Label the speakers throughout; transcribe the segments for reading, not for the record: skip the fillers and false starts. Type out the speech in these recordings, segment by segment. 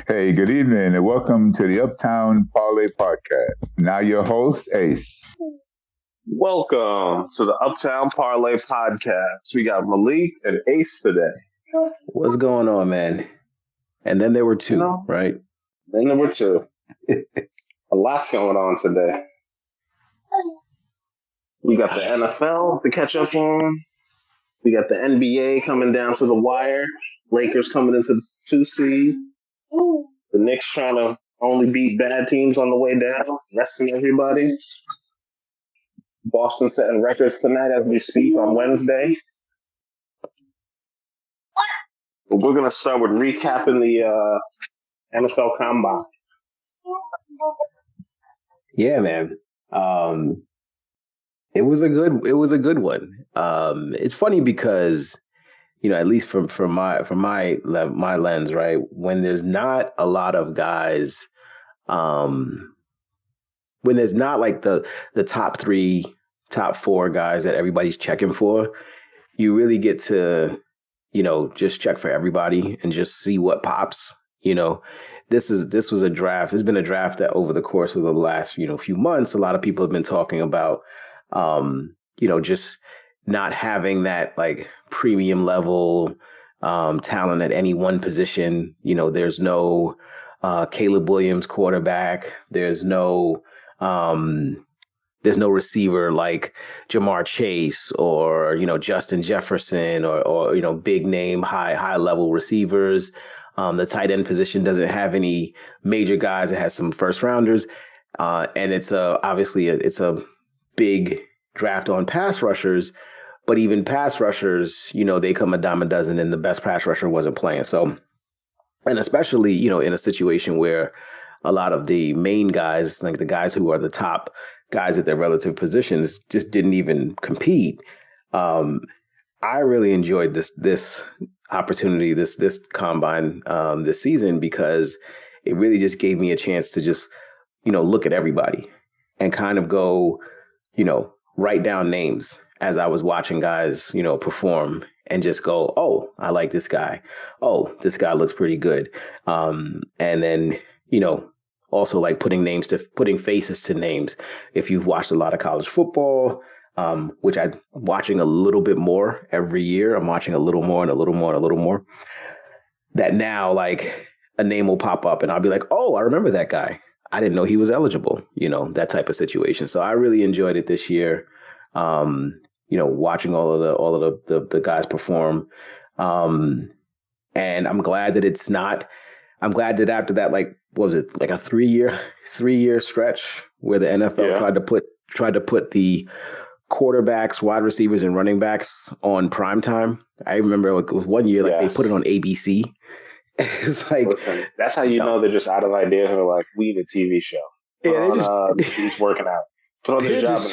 Speaker 1: Hey, good evening, and welcome to the Uptown Parlay Podcast. Now, your host, Ace.
Speaker 2: Welcome to the Uptown Parlay Podcast. We got Malik and Ace today.
Speaker 3: What's going on, man? And then there were two, right?
Speaker 2: Then there were two. A lot's going on today. We got the NFL to catch up on. We got the NBA coming down to the wire. Lakers coming into the 2 seed. The Knicks trying to only beat bad teams on the way down, resting everybody. Boston setting records tonight as we speak on Wednesday. But we're going to start with recapping the NFL Combine.
Speaker 3: Yeah, man. It was a good one. It's funny because, at least from my lens, right? When there's not a lot of guys, when there's not like the top 3, top 4 guys that everybody's checking for, you really get to, just check for everybody and just see what pops. This was a draft. It's been a draft that over the course of the last, few months, a lot of people have been talking about, just not having that like premium level talent at any one position. There's no Caleb Williams quarterback. There's no receiver like Jamar Chase or, Justin Jefferson or big name, high level receivers. The tight end position doesn't have any major guys. It has some first rounders. And it's obviously it's a big draft on pass rushers, but even pass rushers, they come a dime a dozen and the best pass rusher wasn't playing. So, and especially, in a situation where a lot of the main guys, like the guys who are the top guys at their relative positions, just didn't even compete. I really enjoyed this opportunity, this combine this season, because it really just gave me a chance to just, look at everybody and kind of go, write down names as I was watching guys, perform and just go, oh, I like this guy. Oh, this guy looks pretty good. And then, also like putting faces to names. If you've watched a lot of college football, which I'm watching a little bit more every year, I'm watching a little more and a little more and a little more, that now like a name will pop up and I'll be like, oh, I remember that guy. I didn't know he was eligible, that type of situation. So I really enjoyed it this year. Watching all of the guys perform. And I'm glad that I'm glad that after that, like, what was it, like a 3-year stretch where the NFL tried to put the quarterbacks, wide receivers, and running backs on prime time. I remember like, it was one year, like they put it on ABC. It's like,
Speaker 2: listen, that's how you know they're just out of ideas and they're like, we need a TV show. He's working out. Put on their job.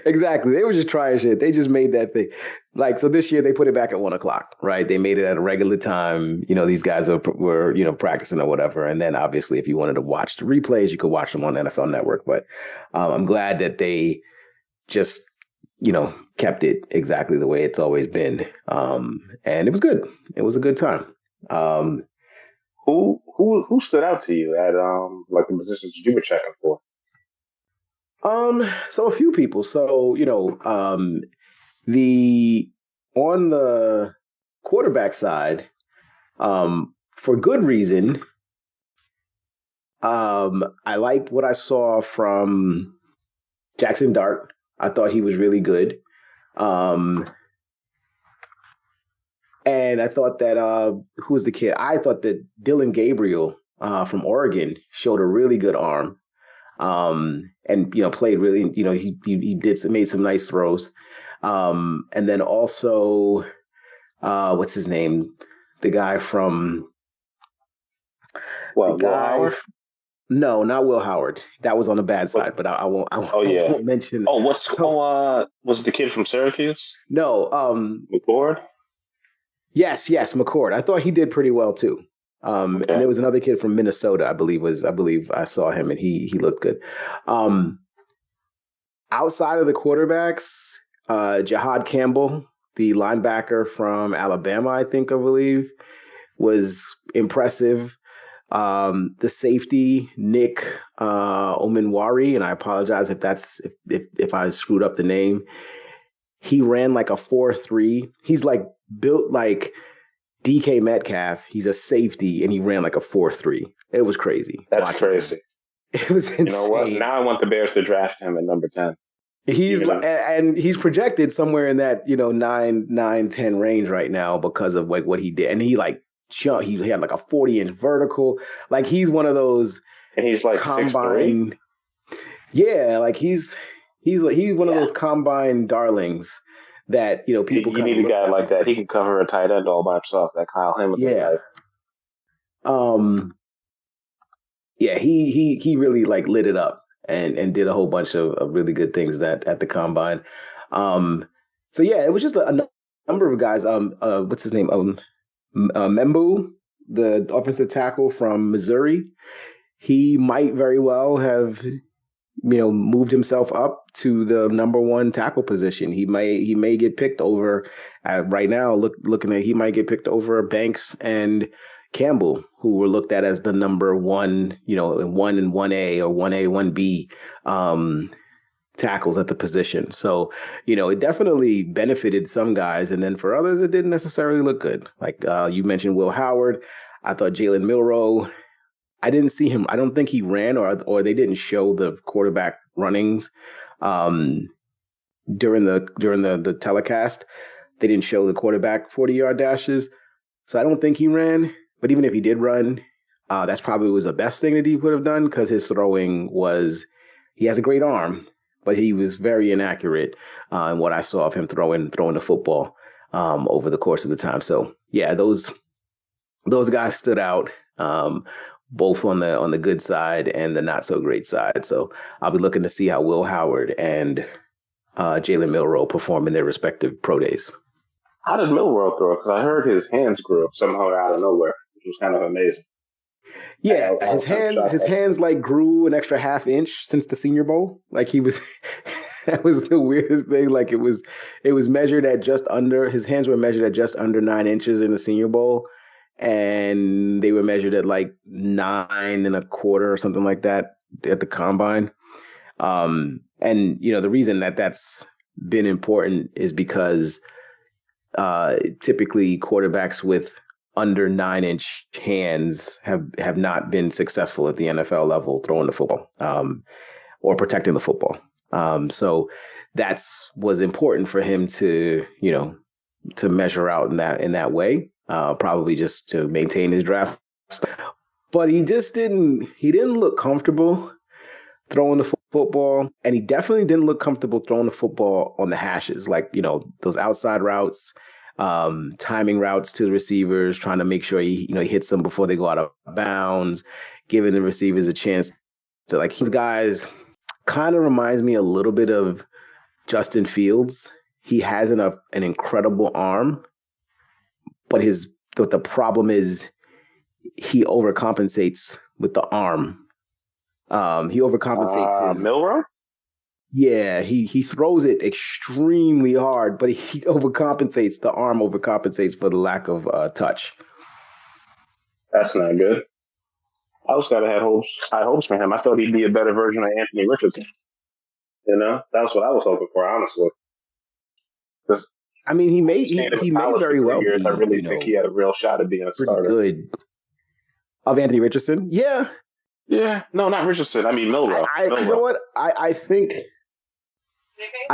Speaker 3: Exactly. They were just trying shit. They just made that thing. Like, so this year they put it back at 1:00, right? They made it at a regular time. These guys were practicing or whatever. And then obviously if you wanted to watch the replays, you could watch them on NFL Network. But I'm glad that they just, kept it exactly the way it's always been. And it was good. It was a good time.
Speaker 2: Who stood out to you at like the positions you were checking for?
Speaker 3: So a few people. So, on the quarterback side, for good reason, I liked what I saw from Jackson Dart. I thought he was really good. And I thought that, who's the kid? I thought that Dylan Gabriel from Oregon showed a really good arm. And, played really, he made some nice throws. And then also, what's his name? The guy from...
Speaker 2: Will Howard?
Speaker 3: No, not Will Howard. That was on the bad side, but I won't mention...
Speaker 2: Oh, was the kid from Syracuse?
Speaker 3: No.
Speaker 2: McCord?
Speaker 3: Yes, McCord. I thought he did pretty well too. And there was another kid from Minnesota, I believe I saw him and he looked good. Outside of the quarterbacks, Jahad Campbell, the linebacker from Alabama, I believe, was impressive. The safety, Nick Omenwari, and I apologize if I screwed up the name. He ran like a 4.3. He's like built like DK Metcalf. He's a safety, and he ran like a 4.3. It was crazy.
Speaker 2: That's crazy.
Speaker 3: It was insane.
Speaker 2: You know what? Now I want the Bears to draft him at number 10.
Speaker 3: And he's projected somewhere in that 9-10 range right now because of like what he did, and he like jumped. He had like a 40-inch vertical. Like he's one of those.
Speaker 2: And he's like
Speaker 3: combine.
Speaker 2: 6'3".
Speaker 3: Yeah, like he's one of those combine darlings that people.
Speaker 2: You need a guy like that. He can cover a tight end all by himself. That Kyle Hamilton.
Speaker 3: Yeah. Yeah, he really like lit it up and did a whole bunch of really good things at the combine. So yeah, it was just a number of guys. What's his name? Membu, the offensive tackle from Missouri. He might very well have moved himself up to the number one tackle position. He may get picked over right now. Looking at he might get picked over Banks and Campbell, who were looked at as the number one, 1 and 1A or 1A, 1B tackles at the position. So, it definitely benefited some guys. And then for others, it didn't necessarily look good. Like you mentioned Will Howard. I thought Jalen Milroe, I didn't see him. I don't think he ran or they didn't show the quarterback runnings during the telecast. They didn't show the quarterback 40-yard dashes. So I don't think he ran. But even if he did run, that's probably was the best thing that he would have done because his throwing he has a great arm, but he was very inaccurate in what I saw of him throwing the football over the course of the time. So yeah, those guys stood out, both on the good side and the not so great side. So I'll be looking to see how Will Howard and Jalen Milroe perform in their respective pro days.
Speaker 2: How did Milroe throw? Because I heard his hands grew up somehow out of nowhere, which was kind of amazing.
Speaker 3: Yeah, his hands like grew an extra half inch since the Senior Bowl. Like he was, that was the weirdest thing. Like it was measured at just under. His hands were measured at just under 9 inches in the Senior Bowl, and they were measured at like 9 1/4 or something like that at the combine. And the reason that's been important is because typically quarterbacks with under 9-inch hands have not been successful at the NFL level throwing the football or protecting the football. So was important for him to measure out in that way, probably just to maintain his draft. But he didn't look comfortable throwing the football, and he definitely didn't look comfortable throwing the football on the hashes, like those outside routes. Timing routes to the receivers, trying to make sure he hits them before they go out of bounds, giving the receivers a chance to his guys. Kind of reminds me a little bit of Justin Fields. He has an incredible arm, but the problem is he overcompensates with the arm. He overcompensates
Speaker 2: Milroe?
Speaker 3: Yeah, he throws it extremely hard, but he overcompensates. The arm overcompensates for the lack of touch.
Speaker 2: That's not good. I was kind of had high hopes for him. I thought he'd be a better version of Anthony Richardson. That's what I was hoping for, honestly.
Speaker 3: I mean, he may very well be.
Speaker 2: I really think he had a real shot at being a starter.
Speaker 3: Good. Of Anthony Richardson? Yeah.
Speaker 2: Yeah. No, not Richardson. I mean, Milroe.
Speaker 3: Milroe. You know what? I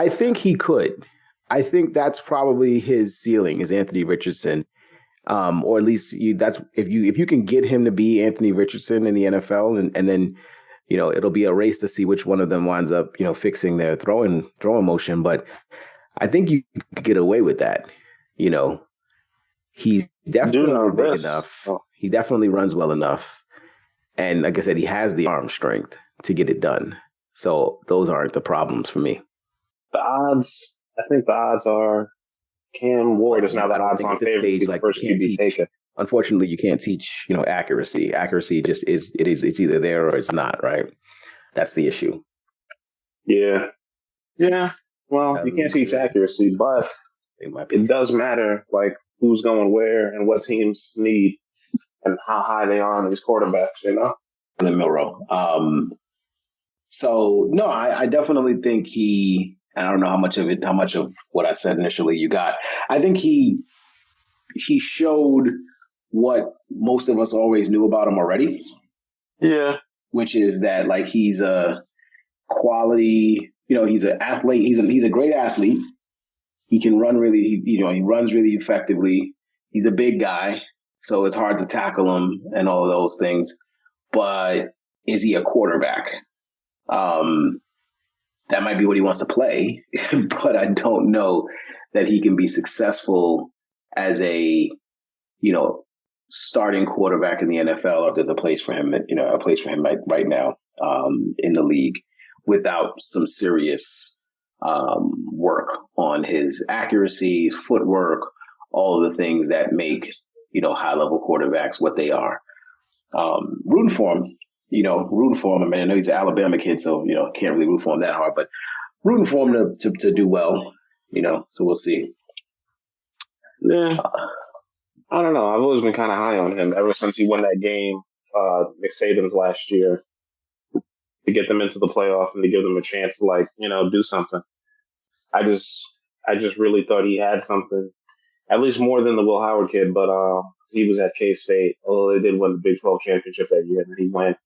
Speaker 3: think he could. I think that's probably his ceiling is Anthony Richardson. Or at least that's if you can get him to be Anthony Richardson in the NFL and then it'll be a race to see which one of them winds up fixing their throwing motion. But I think you could get away with that. He's definitely big enough. Oh. He definitely runs well enough. And like I said, he has the arm strength to get it done. So those aren't the problems for me.
Speaker 2: I think the odds are Cam Ward is now the odds on favorite to be the first QB taken.
Speaker 3: Unfortunately, you can't teach, accuracy. Accuracy just is it's either there or it's not, right? That's the issue.
Speaker 2: Yeah. Yeah. Well, you can't teach accuracy, but it does matter, like, who's going where and what teams need and how high they are on these quarterbacks,
Speaker 3: In the middle row. So no, I definitely think I don't know how much of what I said initially you got. I think he showed what most of us always knew about him already.
Speaker 2: Yeah.
Speaker 3: Which is that like he's a quality, he's an athlete. He's a great athlete. He can run really, he runs really effectively. He's a big guy, so it's hard to tackle him and all of those things. But is he a quarterback? That might be what he wants to play, but I don't know that he can be successful as a, starting quarterback in the NFL, or if there's a place for him, right now in the league without some serious work on his accuracy, footwork, all of the things that make, high level quarterbacks what they are. Rooting for him. I mean, I know he's an Alabama kid, so, can't really root for him that hard, but rooting for him to do well, so we'll see.
Speaker 2: Yeah. I don't know. I've always been kind of high on him ever since he won that game, Nick Saban's last year, to get them into the playoff and to give them a chance to, do something. I just really thought he had something, at least more than the Will Howard kid, but he was at K-State, although they did win the Big 12 championship that year, and then he went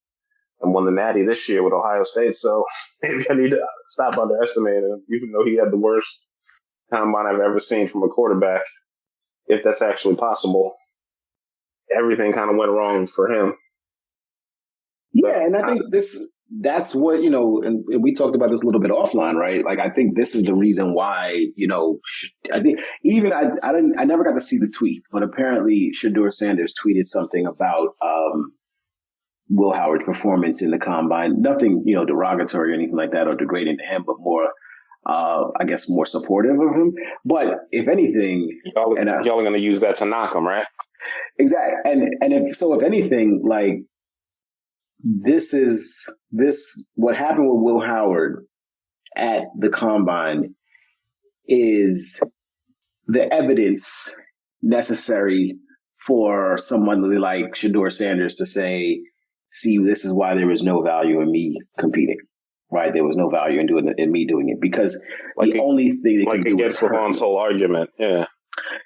Speaker 2: and won the Natty this year with Ohio State. So maybe I need to stop underestimating him, even though he had the worst combine I've ever seen from a quarterback, if that's actually possible. Everything kind of went wrong for him.
Speaker 3: Yeah, and I think that's what, and we talked about this a little bit offline, right? Like, I think this is the reason why, I think even I never got to see the tweet, but apparently Shedeur Sanders tweeted something about Will Howard's performance in the combine. Nothing, derogatory or anything like that or degrading to him, but more, I guess, more supportive of him. But if anything,
Speaker 2: y'all are going to use that to knock him, right?
Speaker 3: Exactly. And if anything, like, this what happened with Will Howard at the combine is the evidence necessary for someone like Shedeur Sanders to say, see, this is why there was no value in me competing, right? There was no value in me doing it, because the only thing it could do is hurt
Speaker 2: Levon's whole argument. Yeah.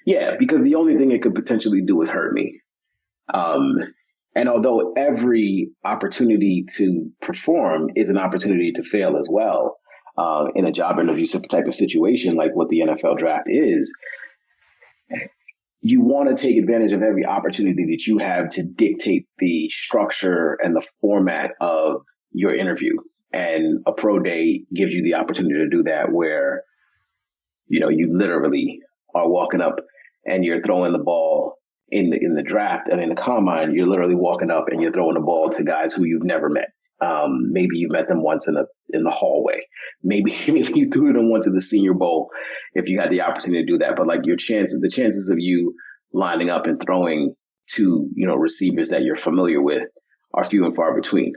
Speaker 3: Yeah, because the only thing it could potentially do is hurt me. And although every opportunity to perform is an opportunity to fail as well, in a job interview type of situation like what the NFL draft is, you want to take advantage of every opportunity that you have to dictate the structure and the format of your interview. And a pro day gives you the opportunity to do that, where, you literally are walking up and you're throwing the ball in the draft, and in the combine, you're literally walking up and you're throwing the ball to guys who you've never met. Maybe you met them once in the hallway. Maybe you threw them once at the Senior Bowl, if you had the opportunity to do that. But like the chances of you lining up and throwing to receivers that you're familiar with are few and far between.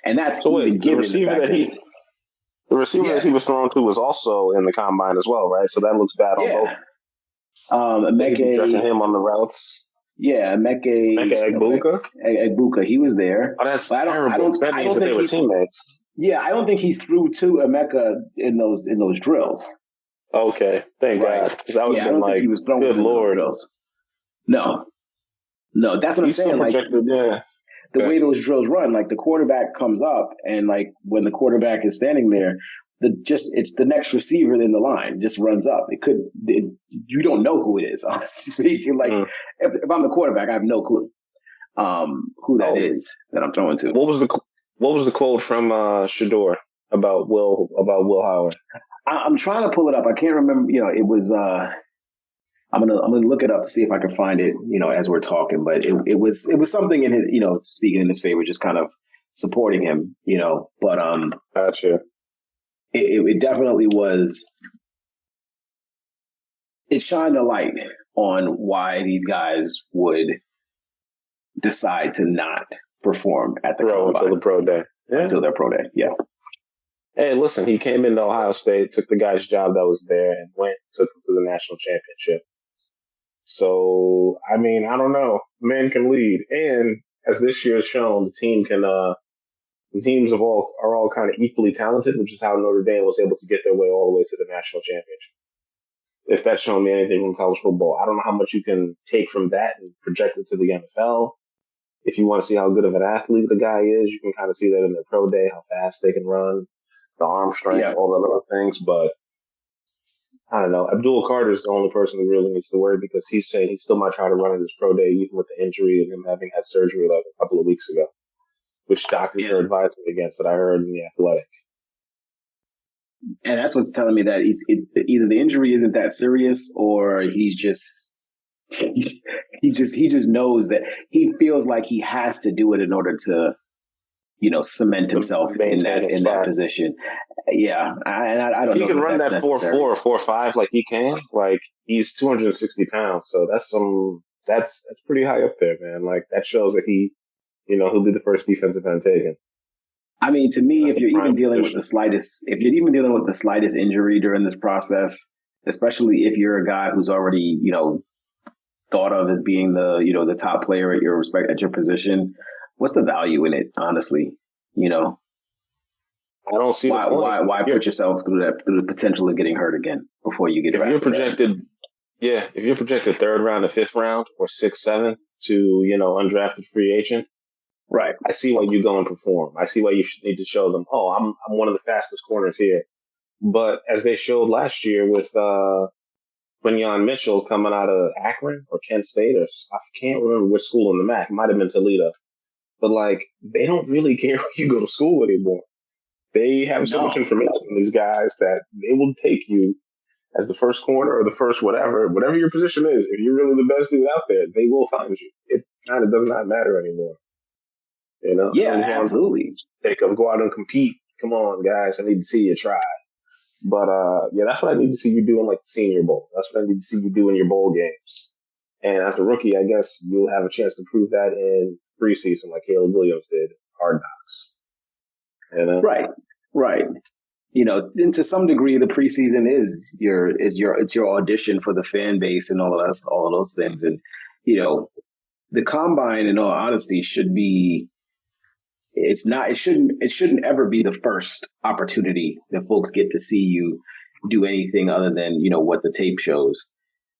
Speaker 3: And that's even given the fact that
Speaker 2: the receiver that he was thrown to was also in the combine as well, right? So that looks bad on both.
Speaker 3: Emeka,
Speaker 2: him on the routes.
Speaker 3: Yeah, Emeka Egbuka, he was there.
Speaker 2: Oh, that's terrible. I don't think they were teammates.
Speaker 3: Yeah, I don't think he threw to Emeka in those drills.
Speaker 2: Okay, thank God. That would have been like,
Speaker 3: he was throwing
Speaker 2: good Lord.
Speaker 3: Drills. No, that's what I'm saying. Like, the way those drills run, like the quarterback comes up, and like when the quarterback is standing there, it's the next receiver in the line just runs up. You don't know who it is, honestly speaking. Like if I'm the quarterback, I have no clue who that is that I'm throwing to.
Speaker 2: What was the quote from Shedeur about Will Howard?
Speaker 3: I'm trying to pull it up. I can't remember. It was. I'm gonna look it up to see if I can find it. As we're talking, but it was something in his. Speaking in his favor, just kind of supporting him. But
Speaker 2: Gotcha.
Speaker 3: It definitely was. It shined a light on why these guys would decide to not perform at the combine
Speaker 2: until the pro day.
Speaker 3: Yeah. Until their pro day, yeah.
Speaker 2: Hey, listen, he came into Ohio State, took the guy's job that was there, and took him to the national championship. So, I mean, I don't know. Man can lead. And as this year has shown, the teams are all kind of equally talented, which is how Notre Dame was able to get their way all the way to the national championship. If that's shown me anything from college football, I don't know how much you can take from that and project it to the NFL. If you want to see how good of an athlete the guy is, you can kind of see that in their pro day, how fast they can run, the arm strength, all the little things. But I don't know. Abdul Carter is the only person who really needs to worry because he's saying he still might try to run in his pro day, even with the injury and him having had surgery like a couple of weeks ago, which doctors are advising against that I heard in the Athletic.
Speaker 3: And that's what's telling me that either the injury isn't that serious or he just knows that he feels like he has to do it in order to, cement himself in that position. Yeah, I don't know.
Speaker 2: He can run that 4.4 or 4.5 like he can. Like he's 260 pounds, so that's pretty high up there, man. Like that shows that he'll be the first defensive end taken.
Speaker 3: I mean, to me, if you're even dealing with the slightest injury during this process, especially if you're a guy who's already, thought of as being the top player at your position, what's the value in it, honestly?
Speaker 2: I don't see
Speaker 3: why put yourself through the potential of getting hurt again before you get drafted.
Speaker 2: If you're projected third round to fifth round or sixth, seventh to, undrafted free agent.
Speaker 3: Right.
Speaker 2: I see why you go and perform. I see why you need to show them, I'm one of the fastest corners here. But as they showed last year with Quinyon Mitchell coming out of Akron or Kent State, or I can't remember which school in the MAC. It might have been Toledo. But, they don't really care where you go to school anymore. They have so much information on these guys that they will take you as the first corner or the first whatever your position is. If you're really the best dude out there, they will find you. It kind of does not matter anymore.
Speaker 3: Yeah, absolutely.
Speaker 2: Go out and compete. Come on, guys. I need to see you try. But, that's what I need to see you do in the Senior Bowl. That's what I need to see you do in your bowl games. And as a rookie, I guess you'll have a chance to prove that in preseason like Caleb Williams did, Hard Knocks.
Speaker 3: Right. And to some degree, the preseason is your audition for the fan base and all of those things. And, the combine, in all honesty, should be. It shouldn't ever be the first opportunity that folks get to see you do anything other than, what the tape shows.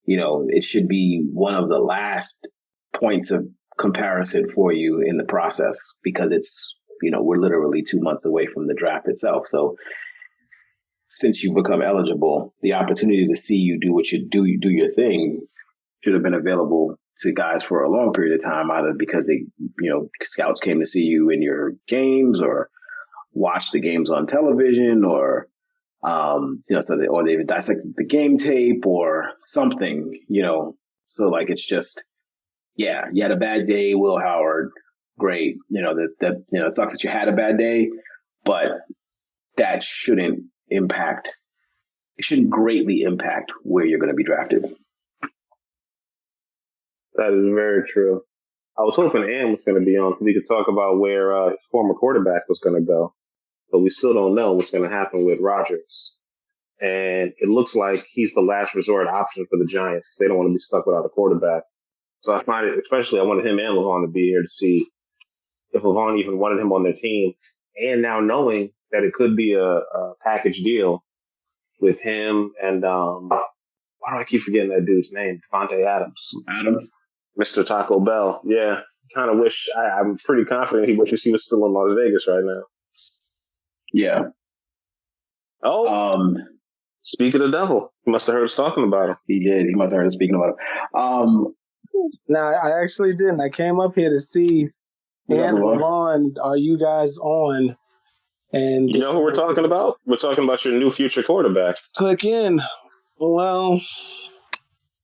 Speaker 3: It should be one of the last points of comparison for you in the process because it's, we're literally 2 months away from the draft itself. So since you've become eligible, the opportunity to see you do what you do your thing should have been available to guys for a long period of time, either because they, scouts came to see you in your games or watched the games on television or, or they've dissected the game tape or something, so it's just, you had a bad day, Will Howard, great. It sucks that you had a bad day, but that shouldn't greatly impact where you're going to be drafted.
Speaker 2: That is very true. I was hoping Ann was going to be on so we could talk about where his former quarterback was going to go, but we still don't know what's going to happen with Rodgers. And it looks like he's the last resort option for the Giants because they don't want to be stuck without a quarterback. So I find it, especially I wanted him and Levon to be here to see if Levon even wanted him on their team. And now knowing that it could be a package deal with him and, why do I keep forgetting that dude's name? Devontae Adams. Mr. Taco Bell. Yeah. Kind of wish, I'm pretty confident he wishes he was still in Las Vegas right now.
Speaker 3: Yeah.
Speaker 2: Oh. Speaking of the devil, he must have heard us talking about him.
Speaker 3: He did. He must have heard us speaking about him.
Speaker 4: No, I actually didn't. I came up here to see Dan and Levon, are you guys on? And
Speaker 2: you know who we're talking about? We're talking about your new future quarterback.
Speaker 4: Click in. Well,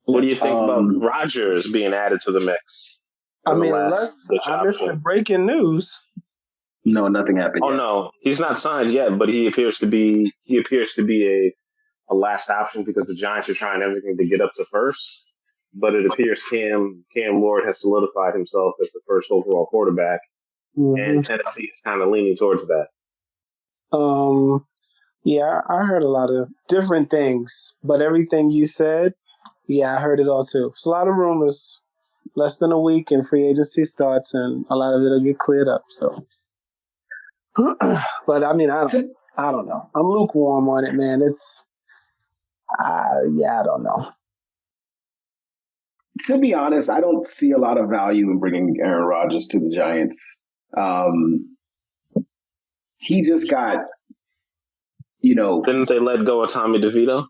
Speaker 2: what do you think about Rodgers being added to the mix?
Speaker 4: I mean, unless I missed the breaking news.
Speaker 3: No, nothing happened yet.
Speaker 2: No, he's not signed yet, but he appears to be a last option because the Giants are trying everything to get up to first. But it appears Cam Lord has solidified himself as the first overall quarterback, and Tennessee is kind of leaning towards that.
Speaker 4: Yeah, I heard a lot of different things, but everything you said, Yeah, I heard it all too. It's a lot of rumors. Less than a week and free agency starts, and a lot of it'll get cleared up. So, but I mean, I don't know. I'm lukewarm on it, man. It's, I don't know.
Speaker 5: To be honest, I don't see a lot of value in bringing Aaron Rodgers to the Giants. He just got,
Speaker 2: Didn't they let go of Tommy DeVito?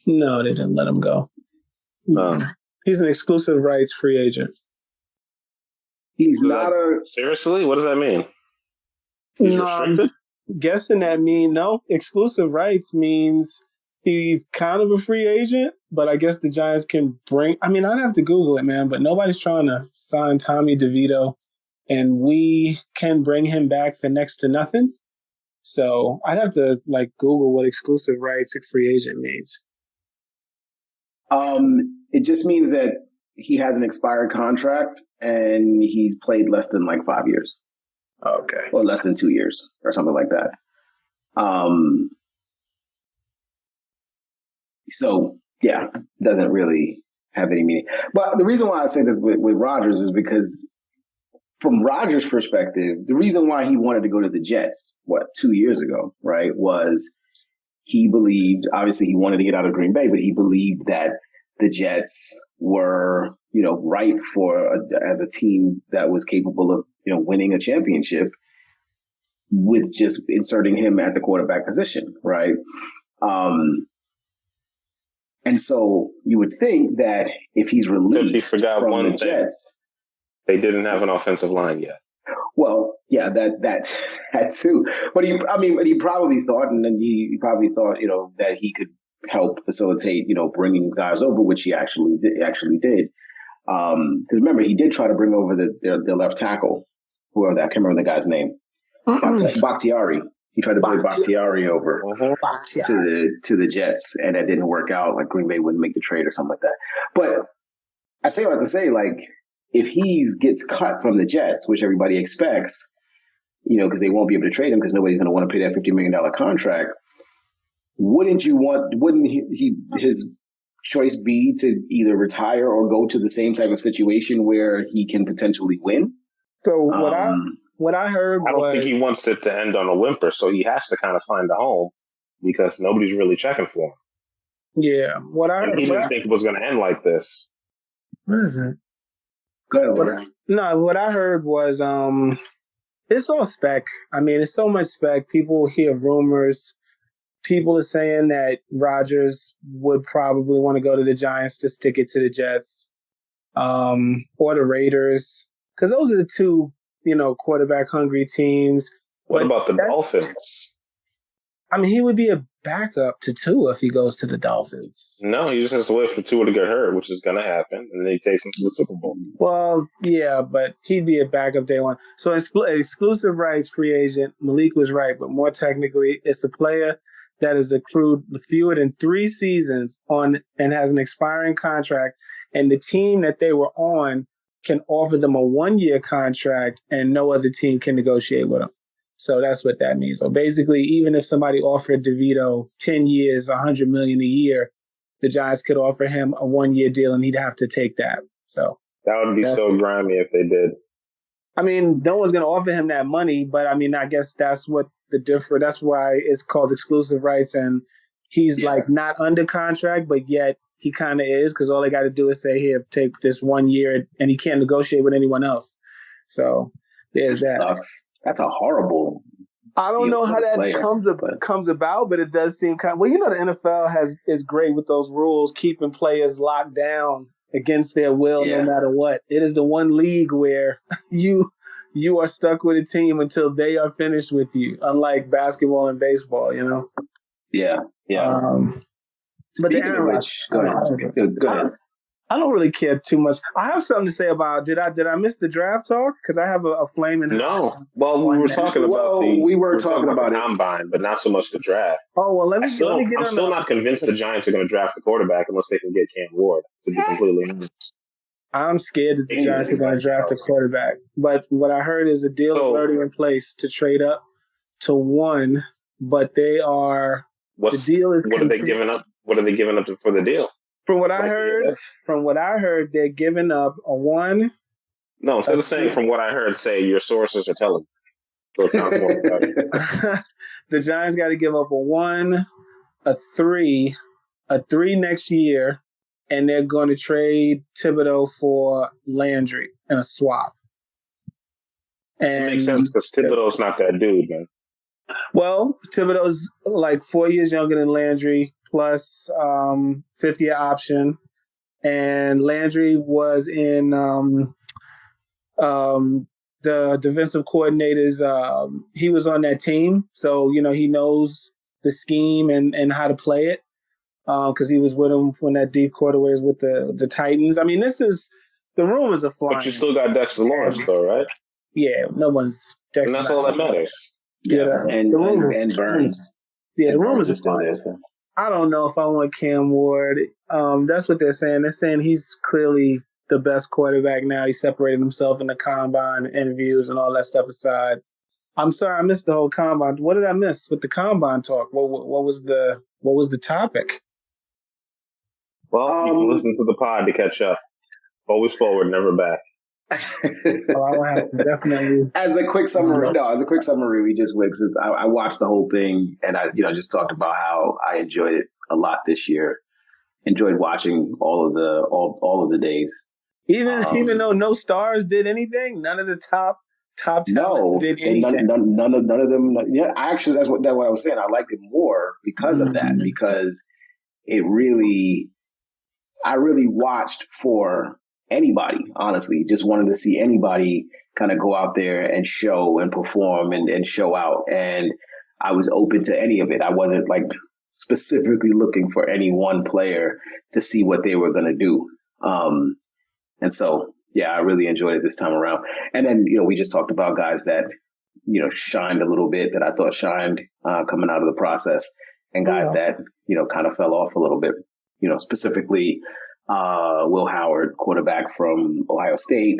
Speaker 4: No, they didn't let him go. He's an exclusive rights free agent.
Speaker 5: He's not
Speaker 2: Seriously? What does that mean?
Speaker 4: No, I'm guessing that exclusive rights means he's kind of a free agent, but I guess the Giants can I'd have to Google it, man, but nobody's trying to sign Tommy DeVito, and we can bring him back for next to nothing. So I'd have to Google what exclusive rights at free agent means.
Speaker 5: It just means that he has an expired contract and he's played less than 5 years.
Speaker 4: Okay.
Speaker 5: Or less than 2 years or something like that. So yeah, doesn't really have any meaning. But the reason why I say this with Rodgers is because from Rodgers' perspective, the reason why he wanted to go to the Jets, 2 years ago, right, was he believed, obviously he wanted to get out of Green Bay, but he believed that the Jets were, ripe as a team that was capable of, winning a championship with just inserting him at the quarterback position, right? And so you would think that if he's released from the Jets,
Speaker 2: they didn't have an offensive line yet.
Speaker 5: Well, yeah, that too. But he probably thought, that he could help facilitate, bringing guys over, which he actually did. Because remember, he did try to bring over the left tackle, whoever that, I can't remember the guy's name, Bakhtiari. He tried to bring Bakhtiari over to the Jets, and that didn't work out. Green Bay wouldn't make the trade or something like that. But I say to say, if he gets cut from the Jets, which everybody expects, because they won't be able to trade him because nobody's going to want to pay that $50 million contract. Wouldn't his choice be to either retire or go to the same type of situation where he can potentially win?
Speaker 4: So what I heard
Speaker 2: I don't think he wants it to end on a whimper, so he has to kind of find a home because nobody's really checking for him.
Speaker 4: Yeah.
Speaker 2: He didn't think it was going to end like this.
Speaker 4: What is it?
Speaker 5: Go ahead.
Speaker 4: What I heard was it's all spec. It's so much spec. People hear rumors. People are saying that Rodgers would probably want to go to the Giants to stick it to the Jets, or the Raiders, because those are the two, quarterback hungry teams.
Speaker 2: What about the Dolphins?
Speaker 4: He would be a backup to Tua if he goes to the Dolphins.
Speaker 2: No, he just has to wait for Tua to get hurt, which is going to happen, and then he takes him to the Super Bowl.
Speaker 4: Well, yeah, but he'd be a backup day one. So exclusive rights free agent, Malik was right, but more technically, it's a player that has accrued fewer than 3 seasons and has an expiring contract, and the team that they were on can offer them a 1-year contract, and no other team can negotiate with them. So that's what that means. So basically, even if somebody offered DeVito 10 years, $100 million a year, the Giants could offer him a 1-year deal, and he'd have to take that. So
Speaker 2: that would be so grimy if they did.
Speaker 4: No one's going to offer him that money, but I guess that's what that's why it's called exclusive rights, and he's not under contract, but yet he kind of is, because all they got to do is say, here, take this 1 year, and he can't negotiate with anyone else. So there's that.
Speaker 5: Sucks. That's a horrible.
Speaker 4: I don't know how that comes about, but it does seem kind of, the NFL is great with those rules, keeping players locked down against their will, no matter what. It is the one league where you are stuck with a team until they are finished with you, unlike basketball and baseball,
Speaker 5: Yeah.
Speaker 4: But
Speaker 5: Speaking of which, go ahead.
Speaker 4: I don't really care too much. I have something to say about, did I miss the draft talk? Because I have a flame in it.
Speaker 2: No. Well, we were talking about
Speaker 5: the
Speaker 2: combine, but not so much the draft.
Speaker 4: Oh, well, I'm still
Speaker 2: not convinced the Giants are going to draft the quarterback unless they can get Cam Ward, to be completely honest.
Speaker 4: I'm scared that the Giants are going to draft a quarterback. But what I heard is the deal is already in place to trade up to 1, but the deal is...
Speaker 2: What are they giving up? What are they giving up for the deal?
Speaker 4: From what I heard, they're giving up a 1.
Speaker 2: No, instead of saying from what I heard, say your sources are telling me. So it sounds more better.
Speaker 4: The Giants got to give up a 1, a 3, a 3 next year, and they're going to trade Thibodeau for Landry in a swap. And
Speaker 2: it makes sense because Thibodeau's not that dude, man.
Speaker 4: Well, Thibodeau's like 4 years younger than Landry, plus 5th-year option. And Landry was in the defensive coordinators. He was on that team, so he knows the scheme and how to play it. Because he was with him when that deep quarterback was with the Titans. I mean, the rumors are flying.
Speaker 2: But you still got Dexter Lawrence, though, right?
Speaker 4: Yeah, no one's Dexter.
Speaker 2: And that's all that matters.
Speaker 5: Yeah, and Burns.
Speaker 4: Yeah, the
Speaker 5: rumors
Speaker 4: rumors
Speaker 5: are still there. So.
Speaker 4: I don't know if I want Cam Ward. That's what they're saying. They're saying he's clearly the best quarterback now. He separated himself in the combine interviews and all that stuff aside. I'm sorry, I missed the whole combine. What did I miss with the combine talk? What was the topic?
Speaker 2: Well, you can listen to the pod to catch up. Always forward, never back.
Speaker 4: I will have to definitely.
Speaker 5: As a quick summary, we just went since I watched the whole thing and I just talked about how I enjoyed it a lot this year. Enjoyed watching all of the days.
Speaker 4: Even though no stars did anything, none of the top talent did anything.
Speaker 5: None of them. Yeah, actually, that's what I was saying. I liked it more because of that. Because I really watched for anybody, honestly. Just wanted to see anybody kind of go out there and show and perform and show out. And I was open to any of it. I wasn't like specifically looking for any one player to see what they were going to do. And so, yeah, I really enjoyed it this time around. And then, we just talked about guys that, shined a little bit, that I thought shined coming out of the process, and guys that, kind of fell off a little bit. Specifically Will Howard, quarterback from Ohio State,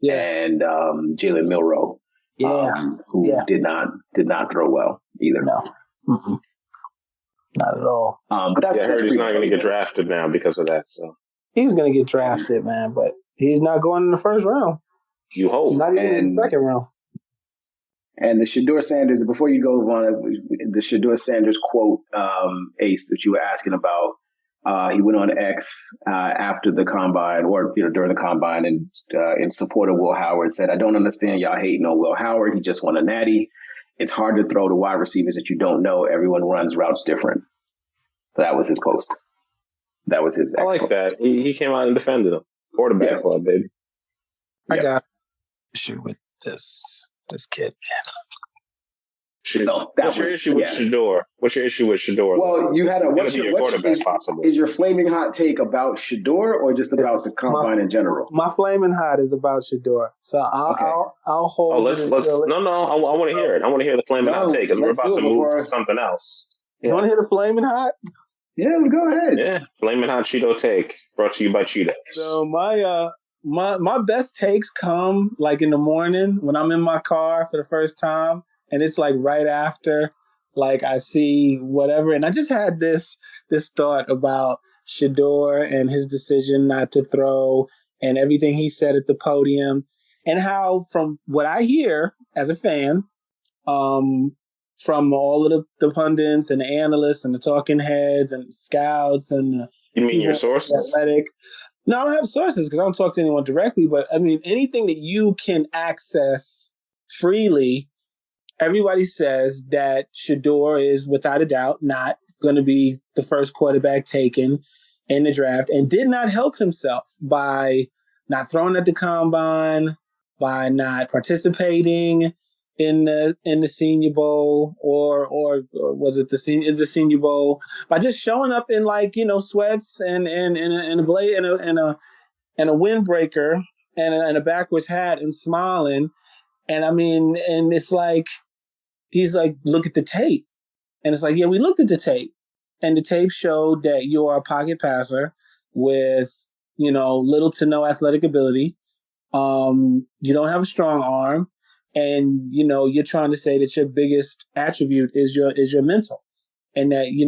Speaker 5: and Jalen Milroe, who did not throw well either.
Speaker 4: No, not at all.
Speaker 2: But I heard he's not going to get drafted now because of that. So
Speaker 4: he's going to get drafted, man, but he's not going in the first round.
Speaker 2: You hope.
Speaker 4: Not even in the second round.
Speaker 5: And the Shedeur Sanders, before you go on, the Shedeur Sanders quote, Ace, that you were asking about, he went on X after the combine or during the combine and in support of Will Howard said, "I don't understand y'all hating on Will Howard. He just won a natty. It's hard to throw to wide receivers that you don't know. Everyone runs routes different." So that was his post. That was his.
Speaker 2: I like that. He came out and defended him. Quarterback club, baby.
Speaker 4: I got issue with this kid, man.
Speaker 2: What's your issue with Shedeur? What's your issue with Shedeur?
Speaker 5: Well, you had is your flaming hot take about Shedeur or just about the combine in general?
Speaker 4: My flaming hot is about Shedeur, so I'll hold.
Speaker 2: Oh, let's. No, I want to hear it. I want to hear the flaming hot take because we're about to move to something else.
Speaker 4: You want to hear the flaming hot?
Speaker 5: Yeah, let's go ahead.
Speaker 2: Yeah, flaming hot Cheeto take brought to you by Cheetos.
Speaker 4: So my best takes come like in the morning when I'm in my car for the first time. And it's like right after, like I see whatever. And I just had this thought about Shedeur and his decision not to throw and everything he said at the podium. And how, from what I hear as a fan, from all of the pundits and the analysts and the talking heads and scouts and
Speaker 2: you mean your sources?
Speaker 4: Athletic. No, I don't have sources because I don't talk to anyone directly. But I mean, anything that you can access freely. Everybody says that Shedeur is, without a doubt, not going to be the first quarterback taken in the draft and did not help himself by not throwing at the combine, by not participating in the Senior Bowl or was it the Senior Bowl, by just showing up in sweats and a blade and a windbreaker and a backwards hat and smiling. And I mean, and it's like, he's like, look at the tape. And it's like, yeah, we looked at the tape. And the tape showed that you are a pocket passer with, little to no athletic ability. You don't have a strong arm. And, you're trying to say that your biggest attribute is your mental. and that you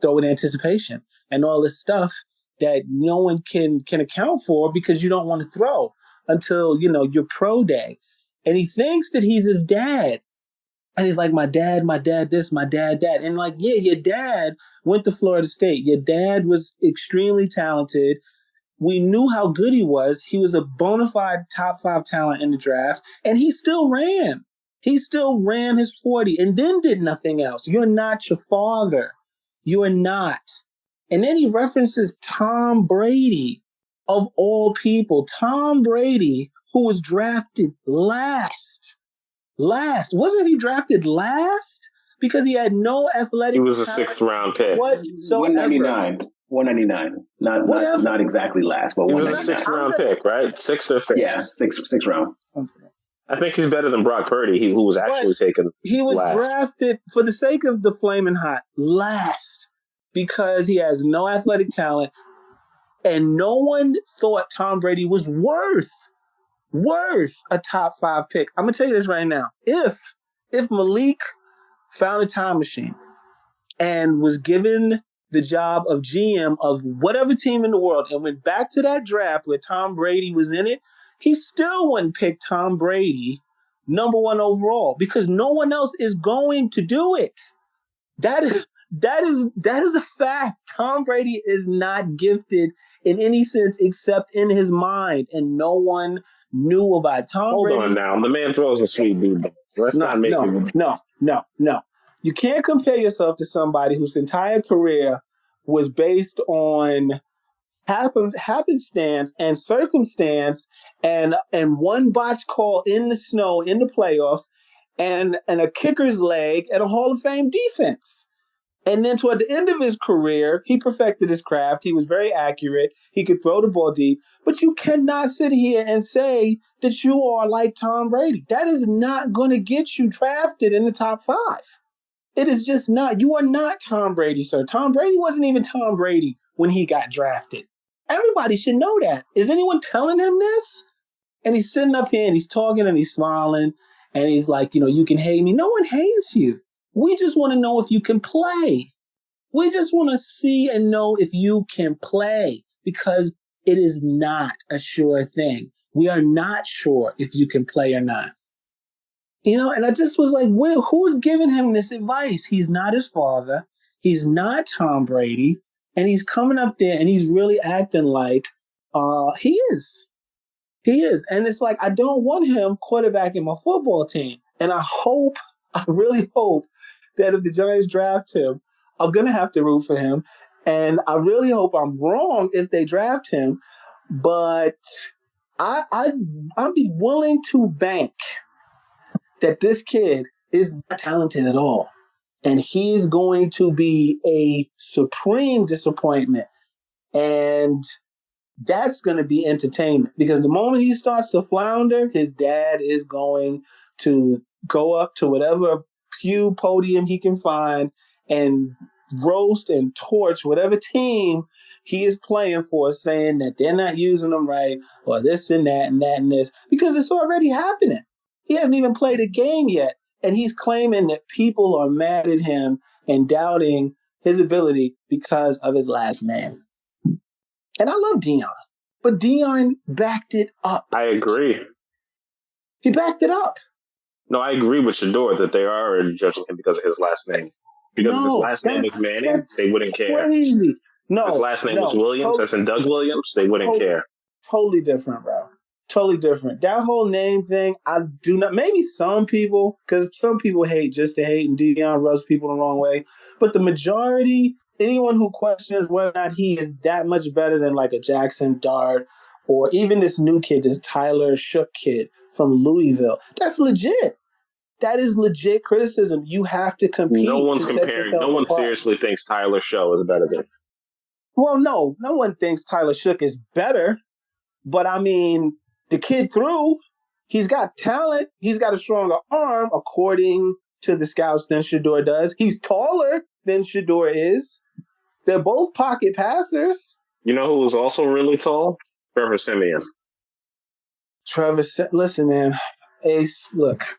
Speaker 4: throw in anticipation and all this stuff that no one can account for because you don't want to throw until your pro day. And he thinks that he's his dad. And he's like, my dad this, my dad that. And like, yeah, your dad went to Florida State. Your dad was extremely talented. We knew how good he was. He was a bona fide top 5 talent in the draft, and he still ran. He still ran his 40 and then did nothing else. You're not your father. You are not. And then he references Tom Brady, of all people. Tom Brady, who was drafted last. Wasn't he drafted last? Because he had no athletic
Speaker 2: He was a
Speaker 4: talent
Speaker 2: 6th round pick.
Speaker 4: whatsoever.
Speaker 5: 199. Not exactly last, but
Speaker 2: he was
Speaker 5: 199.
Speaker 2: a 6th round pick, right? 6th or 5th?
Speaker 5: Yeah, six round.
Speaker 2: I think he's better than Brock Purdy, who was actually taken
Speaker 4: He was
Speaker 2: last.
Speaker 4: drafted, for the sake of the flaming hot, last, because he has no athletic talent, and no one thought Tom Brady was worth a top 5 pick. I'm gonna tell you this right now. If Malik found a time machine and was given the job of GM of whatever team in the world and went back to that draft where Tom Brady was in it, he still wouldn't pick Tom Brady number 1 overall because no one else is going to do it. That is a fact. Tom Brady is not gifted in any sense except in his mind, and no one knew about it. Hold
Speaker 2: Brady, on now. The man throws a sweet dude. Let's not make him.
Speaker 4: No. You can't compare yourself to somebody whose entire career was based on happenstance and circumstance and one botch call in the snow in the playoffs and a kicker's leg and a Hall of Fame defense. And then toward the end of his career, he perfected his craft. He was very accurate. He could throw the ball deep. But you cannot sit here and say that you are like Tom Brady. That is not going to get you drafted in the top 5. It is just not. You are not Tom Brady, sir. Tom Brady wasn't even Tom Brady when he got drafted. Everybody should know that. Is anyone telling him this? And he's sitting up here and he's talking and he's smiling and he's like, you can hate me. No one hates you. We just want to know if you can play. We just want to see and know if you can play because it is not a sure thing. We are not sure if you can play or not. And I just was like, Will, who's giving him this advice? He's not his father. He's not Tom Brady. And he's coming up there and he's really acting like he is. He is. And it's like, I don't want him quarterbacking my football team. And I really hope that if the Giants draft him, I'm going to have to root for him. And I really hope I'm wrong if they draft him. But I'd be willing to bank that this kid is not talented at all. And he is going to be a supreme disappointment. And that's going to be entertainment. Because the moment he starts to flounder, his dad is going to go up to whatever pew podium he can find and roast and torch whatever team he is playing for, saying that they're not using him right, or this and that and that and this, because it's already happening. He hasn't even played a game yet, and he's claiming that people are mad at him and doubting his ability because of his last name. And I love Deion, but Deion backed it up.
Speaker 2: I agree.
Speaker 4: He backed it up.
Speaker 2: No, I agree with Shador that they are judging him because of his last name. Because if his last name is Manning, they wouldn't care.
Speaker 4: Crazy. No,
Speaker 2: if his last name was Williams, as in Doug Williams, they wouldn't care.
Speaker 4: Totally different, bro. Totally different. That whole name thing, I do not. Maybe some people, because some people hate just to hate, and Deion rubs people the wrong way. But the majority, anyone who questions whether or not he is that much better than like a Jackson Dart, or even this new kid, this Tyler Shook kid from Louisville, that's legit. That is legit criticism. You have to compete.
Speaker 2: No one's comparing. No one seriously thinks Tyler Show is better than.
Speaker 4: Well, no one thinks Tyler Shook is better. But I mean, the kid threw. He's got talent. He's got a stronger arm, according to the scouts, than Shador does. He's taller than Shador is. They're both pocket passers.
Speaker 2: You know who was also really tall? Trevor Siemian.
Speaker 4: Listen, man. Ace, look.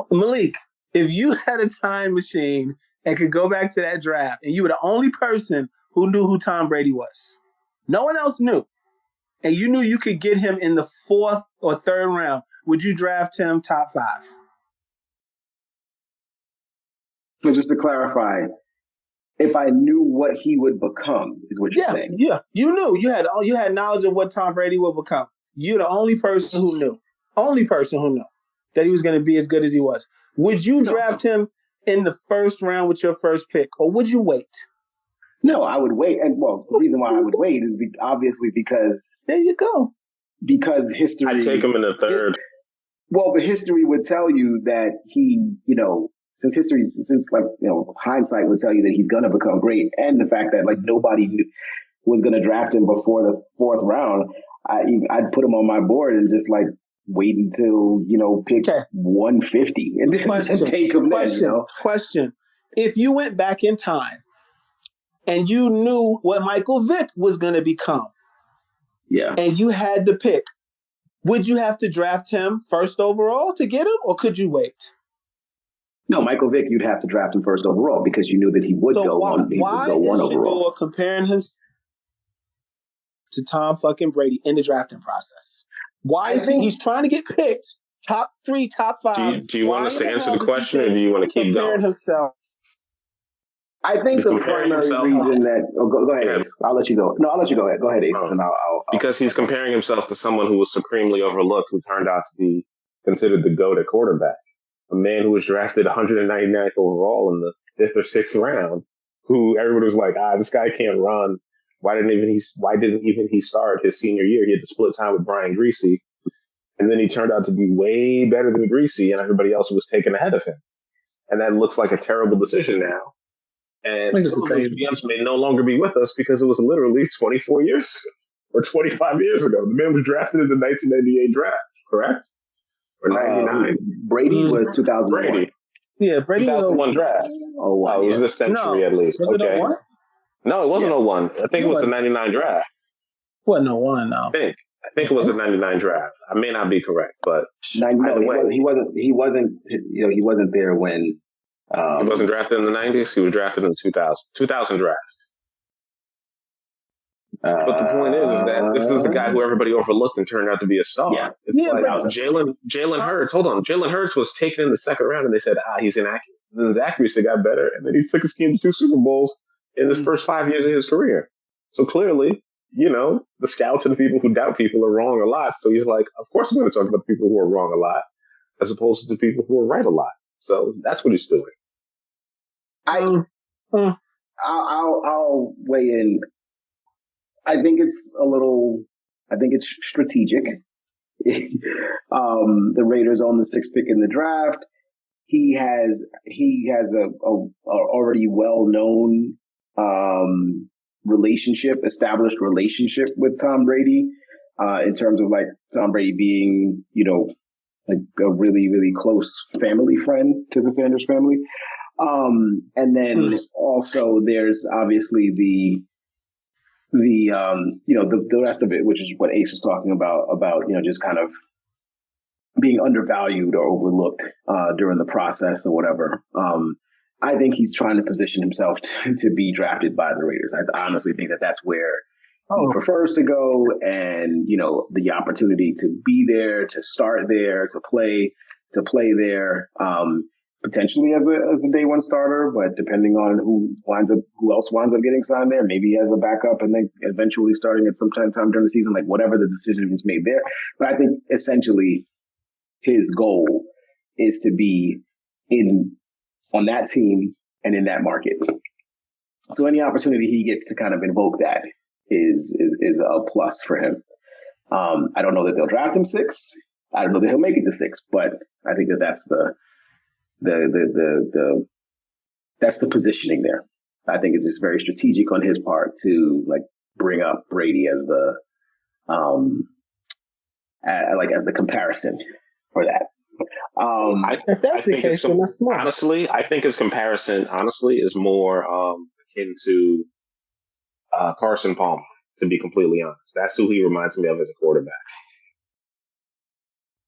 Speaker 4: Malik, if you had a time machine and could go back to that draft, and you were the only person who knew who Tom Brady was, no one else knew, and you knew you could get him in the 4th or 3rd round, would you draft him top 5?
Speaker 5: So just to clarify, if I knew what he would become, is what you're saying?
Speaker 4: Yeah, you knew. You had knowledge of what Tom Brady would become. You're the only person who knew. Only person who knew that he was going to be as good as he was. Would you draft him in the 1st round with your first pick, or would you wait?
Speaker 5: No, I would wait. And the reason why I would wait is obviously because
Speaker 4: there you go.
Speaker 5: Because history.
Speaker 2: I'd take him in the 3rd.
Speaker 5: But history would tell you that he, since hindsight would tell you that he's going to become great, and the fact that nobody was going to draft him before the 4th round, I'd put him on my board and just wait until pick 150 and then take him then.
Speaker 4: Question: if you went back in time and you knew what Michael Vick was going to become, and you had the pick, would you have to draft him 1st overall to get him, or could you wait?
Speaker 5: No, Michael Vick, you'd have to draft him 1st overall because you knew that he would go one.
Speaker 4: Why
Speaker 5: is
Speaker 4: overall. Shador comparing him to Tom fucking Brady in the drafting process? Why is he's trying to get picked top 3, top 5?
Speaker 2: Do you want us to answer the question, or do you want to keep going?
Speaker 4: Himself.
Speaker 5: I think the primary reason that go ahead, Ace. I'll let you go. No, I'll let you go ahead. Go ahead, Ace, and I'll
Speaker 2: because he's comparing himself to someone who was supremely overlooked, who turned out to be considered the GOAT at quarterback. A man who was drafted 199th overall in the 5th or 6th round, who everybody was like, this guy can't run. Why didn't even he start his senior year? He had to split time with Brian Greasy. And then he turned out to be way better than Greasy, and everybody else was taken ahead of him. And that looks like a terrible decision now. And some of those GMs may no longer be with us because it was literally 24 years or 25 years ago. The man was drafted in the 1998 draft, correct? Or 99.
Speaker 5: Brady was 2001.
Speaker 2: Brady.
Speaker 4: Yeah, Brady
Speaker 2: 2001 draft.
Speaker 5: Oh,
Speaker 2: it was this century at least.
Speaker 4: Was it 01?
Speaker 2: No, it wasn't 01. I think it was the 99 draft.
Speaker 4: Wasn't 01, no.
Speaker 2: I think it was the 99 draft. I may not be correct, but
Speaker 5: he wasn't there when
Speaker 2: he wasn't drafted in the 90s. He was drafted in the 2000 draft. But the point is that this is the guy who everybody overlooked and turned out to be a star.
Speaker 5: Yeah.
Speaker 2: Jalen Hurts. Hold on, Jalen Hurts was taken in the 2nd round, and they said, he's inaccurate. Then his accuracy got better, and then he took his team to 2 Super Bowls in his first 5 years of his career. So clearly, the scouts and the people who doubt people are wrong a lot. So he's like, of course I'm going to talk about the people who are wrong a lot, as opposed to the people who are right a lot. So that's what he's doing.
Speaker 5: I'll weigh in. I think it's strategic. The Raiders own the 6th pick in the draft. He has a already well-known established relationship with Tom Brady, in terms of Tom Brady being, a really, really close family friend to the Sanders family. And then also there's obviously the rest of it, which is what Ace was talking about, just kind of being undervalued or overlooked during the process or whatever. I think he's trying to position himself to be drafted by the Raiders. I honestly think that that's where he prefers to go, and the opportunity to be there, to start there, to play there, potentially as a day one starter, but depending on who else winds up getting signed there, maybe as a backup, and then eventually starting at some time during the season, whatever the decision is made there. But I think essentially his goal is to be on that team and in that market. So any opportunity he gets to kind of invoke that is a plus for him. I don't know that they'll draft him 6. I don't know that he'll make it to 6, but I think that's that's the positioning there. I think it's just very strategic on his part to bring up Brady as the as the comparison for that.
Speaker 4: If that's the case, then that's smart.
Speaker 2: Honestly, I think his comparison, is more akin to Carson Palmer, to be completely honest. That's who he reminds me of as a quarterback.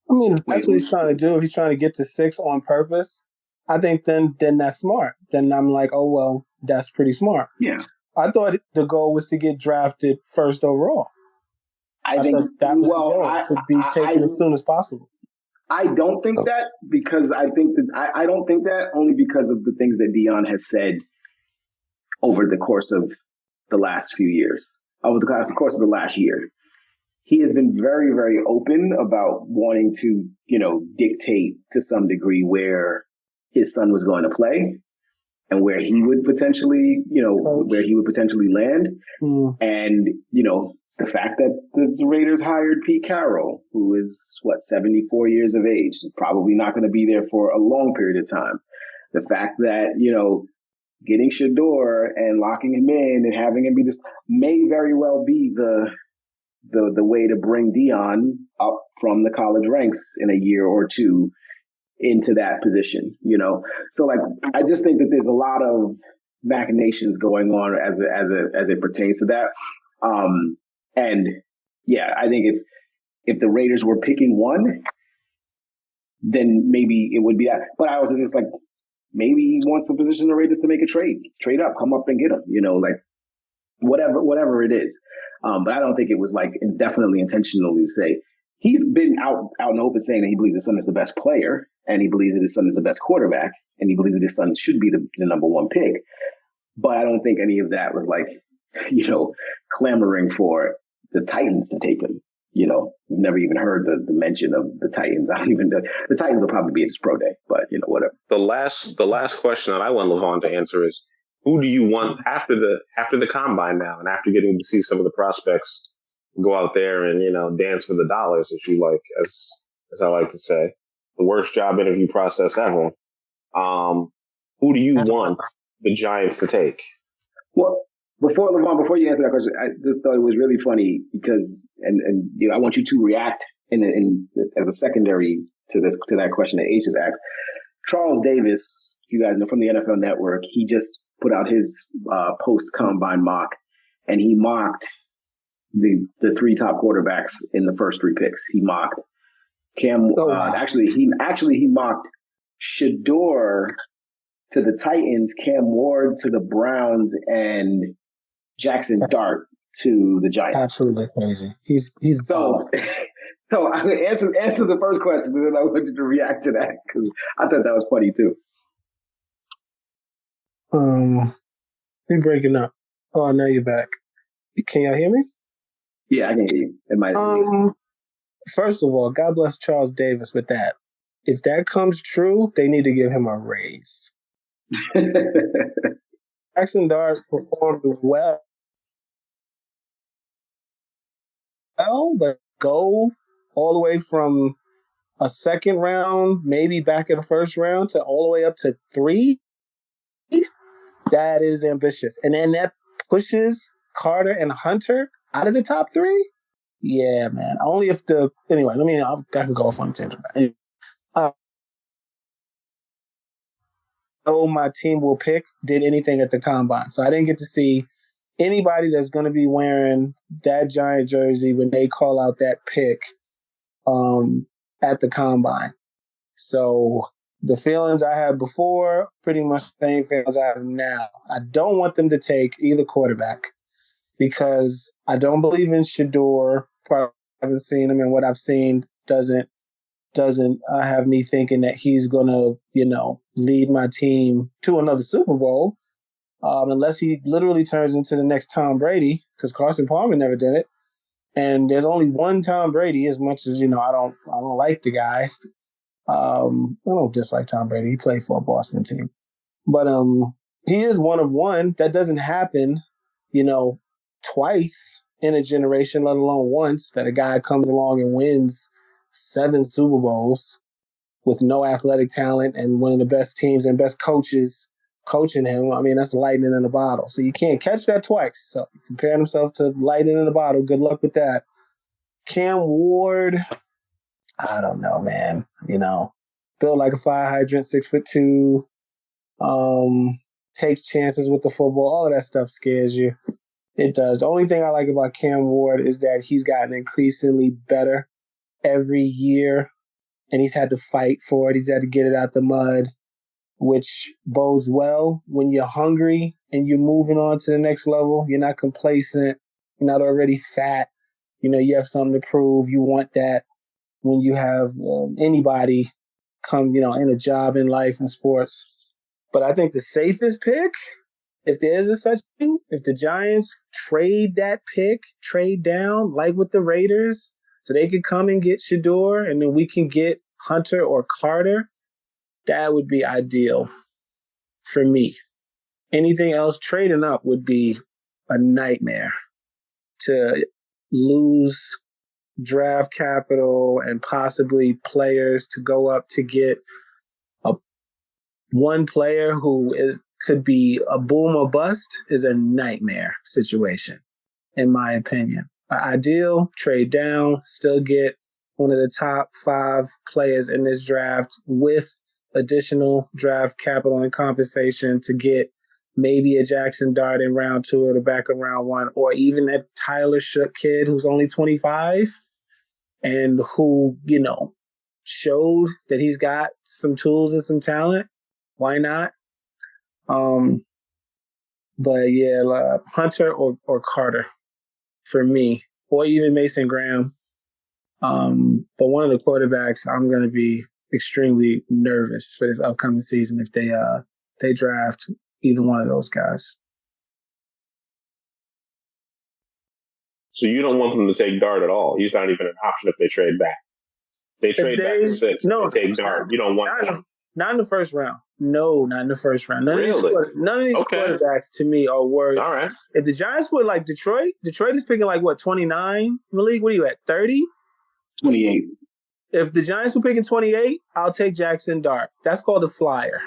Speaker 4: I mean, if that's what he's trying to do, if he's trying to get to 6 on purpose, I think then that's smart. Then I'm like, oh well, that's pretty smart.
Speaker 5: Yeah.
Speaker 4: I thought the goal was to get drafted first overall. I
Speaker 5: think
Speaker 4: thought that was the goal, to be taken as soon as possible.
Speaker 5: I don't think that, because I don't think that only because of the things that Dion has said over the course of the last few years, over the course of the last year. He has been very, very open about wanting to, dictate to some degree where his son was going to play and where he would potentially, land.
Speaker 4: Mm.
Speaker 5: And, the fact that the Raiders hired Pete Carroll, who is 74 years of age, probably not going to be there for a long period of time. The fact that, getting Shador and locking him in and having him be this may very well be the way to bring Dion up from the college ranks in a year or two into that position, So I just think that there's a lot of machinations going on as it pertains to that. And yeah, I think if the Raiders were picking one, then maybe it would be that. But I was just like, maybe he wants to position the Raiders to make a trade up, come up and get him, whatever it is. But I don't think it was definitely intentionally to say. He's been out in the open saying that he believes his son is the best player, and he believes that his son is the best quarterback, and he believes that his son should be the number one pick. But I don't think any of that was clamoring for the Titans to take him. We've never even heard the mention of the Titans. The Titans will probably be at his pro day, but whatever.
Speaker 2: The last question that I want Levon to answer is, who do you want after the combine now, and after getting to see some of the prospects go out there and dance for the dollars, if you like, as I like to say, the worst job interview process ever. Who do you want the Giants to take?
Speaker 5: Well, before you answer that question, I just thought it was really funny because, and I want you to react in as a secondary to that question that H has asked. Charles Davis, you guys know from the NFL Network, he just put out his post combine mock, and he mocked the three top quarterbacks in the first three picks. He mocked Cam. Actually, he mocked Shador to the Titans, Cam Ward to the Browns, and Jackson Dart to the Giants.
Speaker 4: Absolutely crazy. He's
Speaker 5: so. So I'm gonna answer the first question, and then I want you to react to that because I thought that was funny too.
Speaker 4: You're breaking up. Oh, now you're back. Can y'all hear me?
Speaker 5: Yeah, I can hear you. It might.
Speaker 4: First of all, God bless Charles Davis with that. If that comes true, they need to give him a raise. Jackson Dart performed well, but go all the way from a second round, maybe back in the first round, to all the way up to 3. That is ambitious. And then that pushes Carter and Hunter out of the top 3? Yeah, man. Only if anyway, I'll go off on a tangent. My team will pick did anything at the combine. So I didn't get to see anybody that's going to be wearing that Giant jersey when they call out that pick at the combine. So the feelings I had before, pretty much the same feelings I have now. I don't want them to take either quarterback because I don't believe in Shador. Probably haven't seen him, and what I've seen doesn't have me thinking that he's going to, lead my team to another Super Bowl, unless he literally turns into the next Tom Brady, because Carson Palmer never did it. And there's only one Tom Brady, as much as, I don't like the guy. I don't dislike Tom Brady. He played for a Boston team. But he is one of one. That doesn't happen, twice in a generation, let alone once, that a guy comes along and wins 7 Super Bowls with no athletic talent and one of the best teams and best coaches coaching him. That's lightning in a bottle. So you can't catch that twice. So comparing himself to lightning in a bottle, good luck with that. Cam Ward, I don't know, man. Built like a fire hydrant, 6'2", takes chances with the football. All of that stuff scares you. It does. The only thing I like about Cam Ward is that he's gotten increasingly better every year, and he's had to fight for it. He's had to get it out the mud. which bodes well when you're hungry and you're moving on to the next level. You're not complacent. You're not already fat. You have something to prove. You want that when you have anybody come, in a job in life and sports. But I think the safest pick, if there is a such thing, if the Giants trade that pick, trade down, like with the Raiders, so they could come and get Shador, and then we can get Hunter or Carter, that would be ideal for me. Anything else, trading up would be a nightmare. To lose draft capital and possibly players to go up to get one player who could be a boom or bust is a nightmare situation, in my opinion. Ideal, trade down, still get one of the top 5 players in this draft with additional draft capital and compensation to get maybe a Jackson Dart in round 2 or the back of round 1, or even that Tyler Shook kid who's only 25 and who, showed that he's got some tools and some talent. Why not? But yeah, Hunter or Carter for me, or even Mason Graham. But one of the quarterbacks, I'm going to be extremely nervous for this upcoming season if they draft either one of those guys.
Speaker 2: So you don't want them to take Dart at all. He's not even an option if they trade back. They trade back to 6. No, they take Dart. You don't want that.
Speaker 4: Not in the first round. No, not in the first round. None of these quarterbacks to me are worth.
Speaker 2: All right.
Speaker 4: If the Giants were like Detroit is picking 29, Malik? What are you at, 30?
Speaker 5: 28.
Speaker 4: If the Giants were picking 28, I'll take Jackson Dart. That's called a flyer.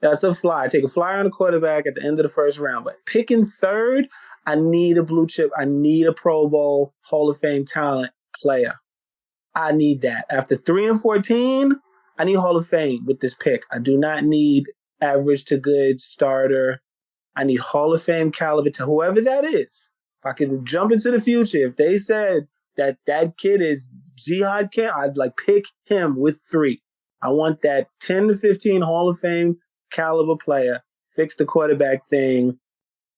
Speaker 4: That's a flyer. Take a flyer on a quarterback at the end of the first round. But picking 3rd, I need a blue chip. I need a Pro Bowl Hall of Fame talent player. I need that. After 3 and 14, I need Hall of Fame with this pick. I do not need average to good starter. I need Hall of Fame caliber to whoever that is. If I could jump into the future, if they said that kid is Jihad Khan, I'd pick him with 3. I want that 10 to 15 Hall of Fame caliber player, fix the quarterback thing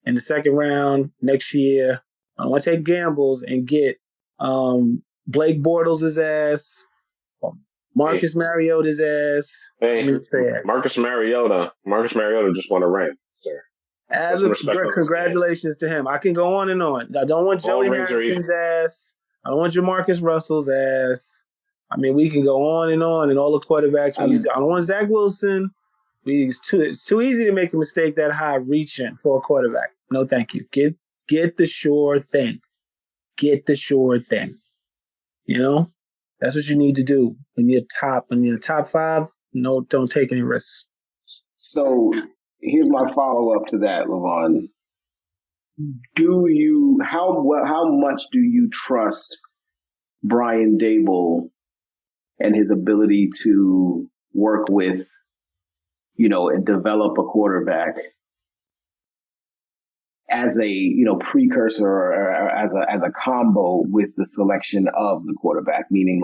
Speaker 4: in the second round next year. I want to take gambles and get Blake Bortles' ass, Marcus Mariota's ass.
Speaker 2: Hey, Marcus Mariota just won a ring, sir.
Speaker 4: Congratulations to him. I can go on and on. I don't want Joey Harrington's ass. I don't want Jamarcus Russell's ass. I mean, we can go on and all the quarterbacks. I don't want Zach Wilson. It's too easy to make a mistake that high reaching for a quarterback. No, thank you. Get the sure thing. Get the sure thing. That's what you need to do when you're top 5. No, don't take any risks.
Speaker 5: So here's my follow up to that, Levon. How much do you trust Brian Daboll and his ability to work with, and develop a quarterback as a precursor or as a combo with the selection of the quarterback? Meaning,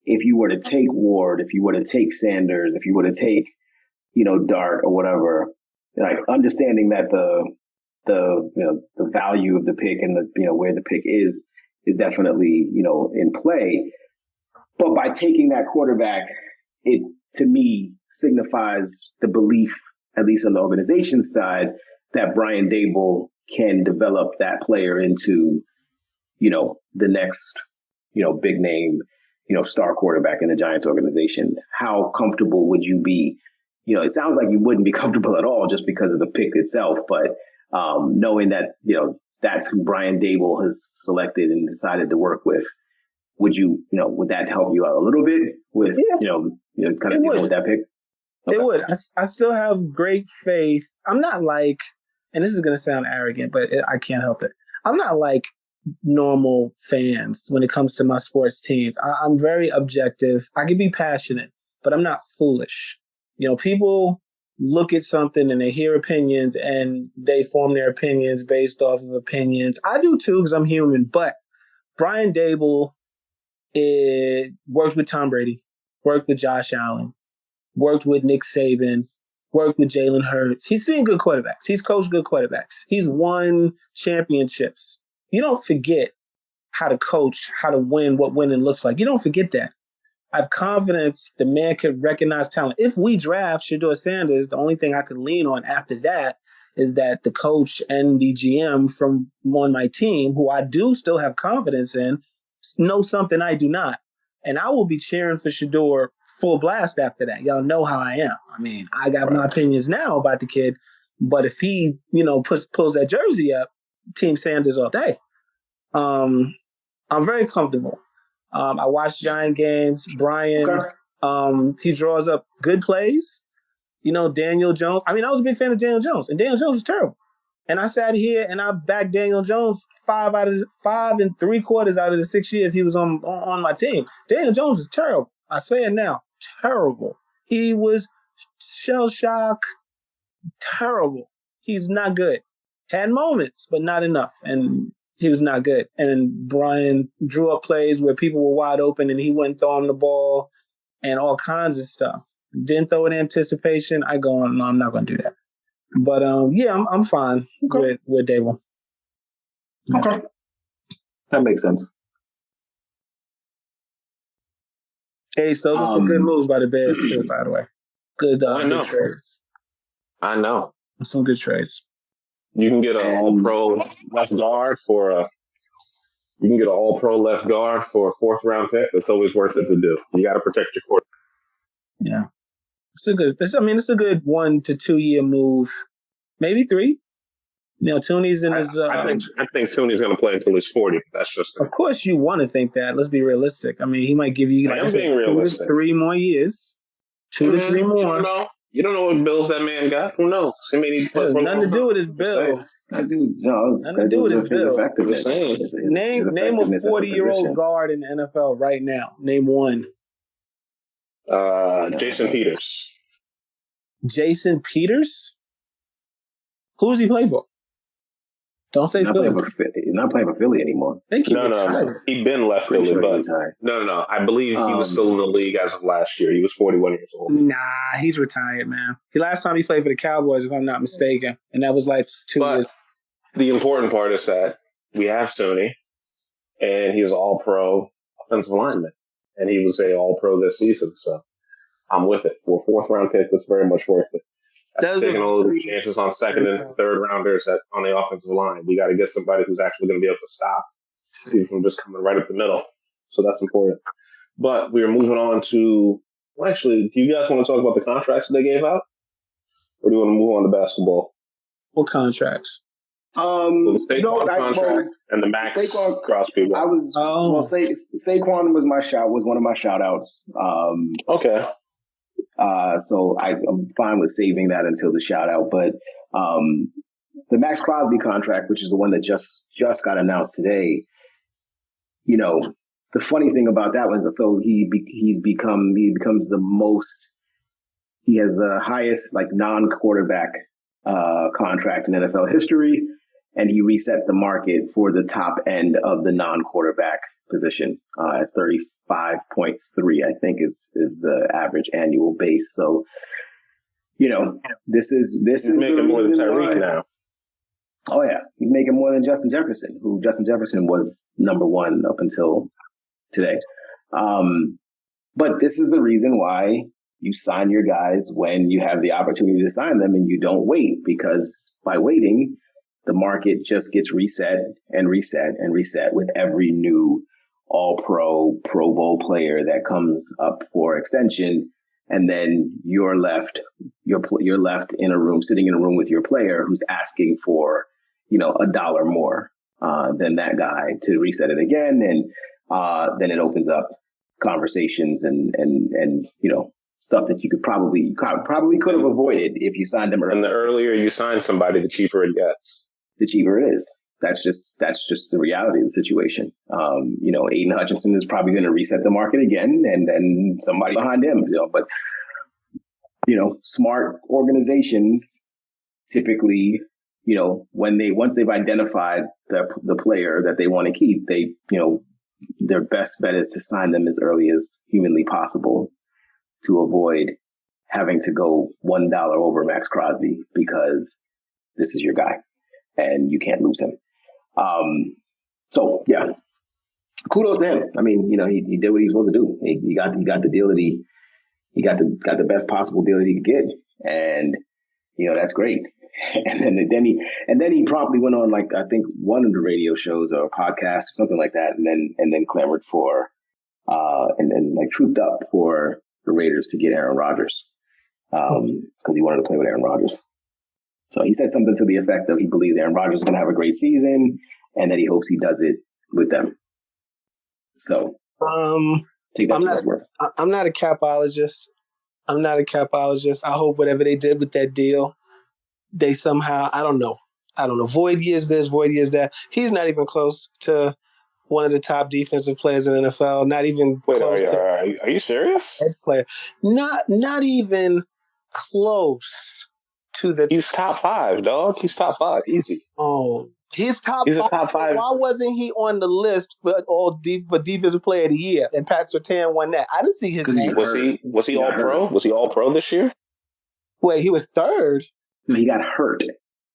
Speaker 5: if you were to take Ward, if you were to take Sanders, if you were to take Dart or whatever, understanding that the value of the pick and where the pick is definitely in play, but by taking that quarterback, it to me signifies the belief, at least on the organization side, that Brian Daboll can develop that player into, the next, big name, star quarterback in the Giants organization. How comfortable would you be? It sounds like you wouldn't be comfortable at all just because of the pick itself, but knowing that, that's who Brian Daboll has selected and decided to work with, would that help you out a little bit with, kind of dealing with that pick?
Speaker 4: Okay. It would. I still have great faith. I'm not and this is going to sound arrogant, but I can't help it. I'm not like normal fans when it comes to my sports teams. I'm very objective. I can be passionate, but I'm not foolish. People look at something and they hear opinions and they form their opinions based off of opinions. I do too because I'm human, but Brian Daboll worked with Tom Brady, worked with Josh Allen. worked with Nick Saban, worked with Jalen Hurts. He's seen good quarterbacks. He's coached good quarterbacks. He's won championships. You don't forget how to coach, how to win, what winning looks like. You don't forget that. I have confidence the man could recognize talent. If we draft Shedeur Sanders, the only thing I could lean on after that is that the coach and the GM from on my team, who I do still have confidence in, know something I do not. And I will be cheering for Shedeur full blast after that. Y'all know how I am. I mean, I got my opinions now about the kid, but if he, pulls that jersey up, Team Sanders all day. I'm very comfortable. I watch Giant games. Brian, he draws up good plays. Daniel Jones. I mean, I was a big fan of Daniel Jones, and Daniel Jones was terrible. And I sat here and I backed Daniel Jones 5 and 3/4 out of the 6 years he was on my team. Daniel Jones is terrible. I say it now, terrible. He was shell shock, terrible. He's not good. Had moments, but not enough. And he was not good. And Brian drew up plays where people were wide open and he went throwing the ball and all kinds of stuff. Didn't throw in anticipation. I go, no, I'm not going to do that. But I'm fine with day one.
Speaker 5: Okay. That makes sense.
Speaker 4: Ace, those are some good moves by the Bears too, by the way. Good trades.
Speaker 2: I know.
Speaker 4: Some good trades.
Speaker 2: You can get an all-pro left guard for a fourth round pick. It's always worth it to do. You got to protect your quarterback.
Speaker 4: Yeah. It's a good 1 to 2 year move, maybe 3. Tooney's in his.
Speaker 2: I think Tooney's going to play until he's 40. But that's just.
Speaker 4: Of course, you want to think that. Let's be realistic. I mean, he might give you
Speaker 2: I'm being realistic.
Speaker 4: 3 more years, 2 to 3 more.
Speaker 2: You don't know what bills that man got. Who knows? He may need to play.
Speaker 4: Nothing to do with his bills. Nothing to do with his bills. Name a 40-year-old guard in the NFL right now. Name one.
Speaker 2: Jason Peters.
Speaker 4: Jason Peters? Who does he play for? Don't say Philly.
Speaker 5: He's not playing for Philly anymore.
Speaker 2: No. He'd been left Philly, but no. I believe he was still in the league as of last year. He was 41 years old.
Speaker 4: Nah, he's retired, man. Last time he played for the Cowboys, if I'm not mistaken, and that was like 2 years.
Speaker 2: The important part is that we have Sony, and he's an all-pro offensive lineman, and he was a all-pro this season, so I'm with it. For a fourth-round pick, that's very much worth it. Taking all the chances on second and third rounders on the offensive line. We got to get somebody who's actually going to be able to stop people from just coming right up the middle. So that's important. But we're moving on to, well, actually, do you guys want to talk about the contracts they gave out? Or do you want to move on to basketball?
Speaker 4: What contracts?
Speaker 2: The Saquon contract and the Max Crosby one.
Speaker 5: Saquon was one of my shout outs.
Speaker 2: Okay.
Speaker 5: So I'm fine with saving that until the shout out. But the Max Crosby contract, which is the one that just got announced today, the funny thing about that was, so he becomes the most, he has the highest non-quarterback contract in NFL history, and he reset the market for the top end of the non-quarterback position at 35.3, I think is the average annual base. So, this is
Speaker 2: making more than Tyreek now.
Speaker 5: Oh yeah, he's making more than Justin Jefferson, who Justin Jefferson was number 1 up until today. But this is the reason why you sign your guys when you have the opportunity to sign them, and you don't wait, because by waiting, the market just gets reset and reset and reset with every new all-pro, Pro Bowl player that comes up for extension. And then you're left in a room, sitting in a room with your player who's asking for, $1 more than that guy to reset it again. And then it opens up conversations and stuff that you probably could have avoided if you signed them early.
Speaker 2: And the earlier you sign somebody, the cheaper it gets.
Speaker 5: The cheaper it is. That's just the reality of the situation. Aiden Hutchinson is probably going to reset the market again, and then somebody behind him. But smart organizations typically, once they've identified the player that they want to keep, their best bet is to sign them as early as humanly possible to avoid having to go $1 over Max Crosby because this is your guy and you can't lose him. So yeah, kudos to him. I mean, he did what he was supposed to do. He got the deal that he got the best possible deal that he could get, and that's great. And then he promptly went on, like, I think one of the radio shows or a podcast or something like that, and then clamored for and then like trooped up for the Raiders to get Aaron Rodgers because he wanted to play with Aaron Rodgers. So he said something to the effect of he believes Aaron Rodgers is going to have a great season and that he hopes he does it with them. So take that to his word.
Speaker 4: I'm not a capologist. I hope whatever they did with that deal, they somehow, I don't know. Void years this, void years that. He's not even close to one of the top defensive players in the NFL. Not even close to.
Speaker 2: Are you serious?
Speaker 4: Edge player. Not even close to the.
Speaker 2: He's top 5, dog. He's top 5, easy.
Speaker 4: Oh, he's top 5.
Speaker 2: He's a top 5.
Speaker 4: Why wasn't he on the list for defensive player of the year? And Pat Surtain won that. I didn't see his name.
Speaker 2: Was he all pro? Was he all pro this year?
Speaker 4: Wait, he was third.
Speaker 5: No, he got hurt.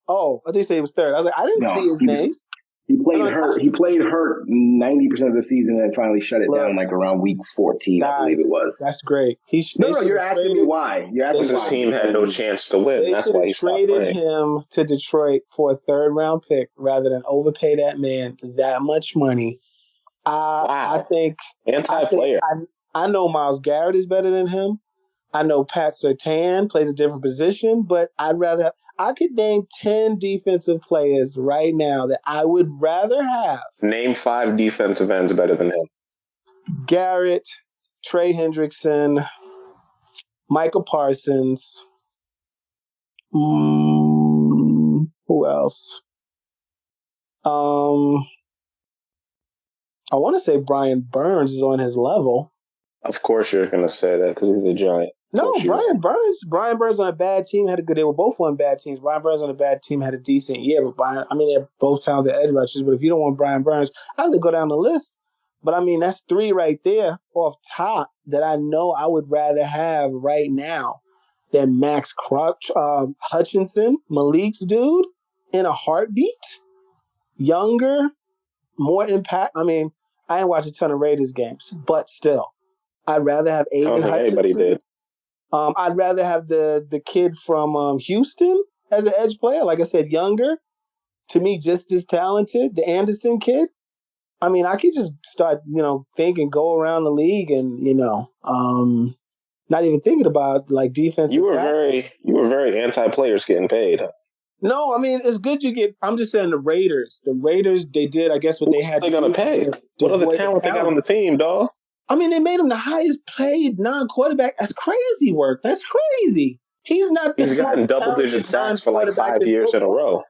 Speaker 4: Oh, I think he was third. I was like, I didn't see his name.
Speaker 5: He played hurt. He played hurt 90% of the season and finally shut it down like around week 14, I believe it was.
Speaker 4: That's great.
Speaker 5: No, you're asking me why. You're asking
Speaker 2: his team had no chance to win. That's why he
Speaker 4: traded him to Detroit for a third-round pick rather than overpay that man that much money.
Speaker 2: Wow.
Speaker 4: I think
Speaker 2: anti-player.
Speaker 4: I know Myles Garrett is better than him. I know Pat Surtain plays a different position, but I could name 10 defensive players right now that I would rather have.
Speaker 2: Name 5 defensive ends better than him.
Speaker 4: Garrett, Trey Hendrickson, Michael Parsons. Who else? I want to say Brian Burns is on his level.
Speaker 2: Of course you're going to say that because he's a Giant.
Speaker 4: No, Brian Burns on a bad team had a good. They were both on bad teams. Brian Burns on a bad team had a decent year, but they're both talented edge rushers. But if you don't want Brian Burns, I have to go down the list. But that's 3 right there off top that I know I would rather have right now than Max Hutchinson, Malik's dude, in a heartbeat. Younger, more impact. I ain't watched a ton of Raiders games, but still, I'd rather have Aiden Hutchinson.
Speaker 2: Anybody did.
Speaker 4: I'd rather have the kid from Houston as an edge player. Like I said, younger. To me, just as talented. The Anderson kid. I could just start, think and go around the league and, not even thinking about like defense.
Speaker 2: You were very anti-players getting paid.
Speaker 4: No, it's good you get. I'm just saying the Raiders. The Raiders, they did, I guess, what they had.
Speaker 2: They're gonna pay. What other talent they got on the team, dog?
Speaker 4: They made him the highest paid non-quarterback. That's crazy work. That's crazy. He's
Speaker 2: gotten double-digit sacks for like 5 years in a row.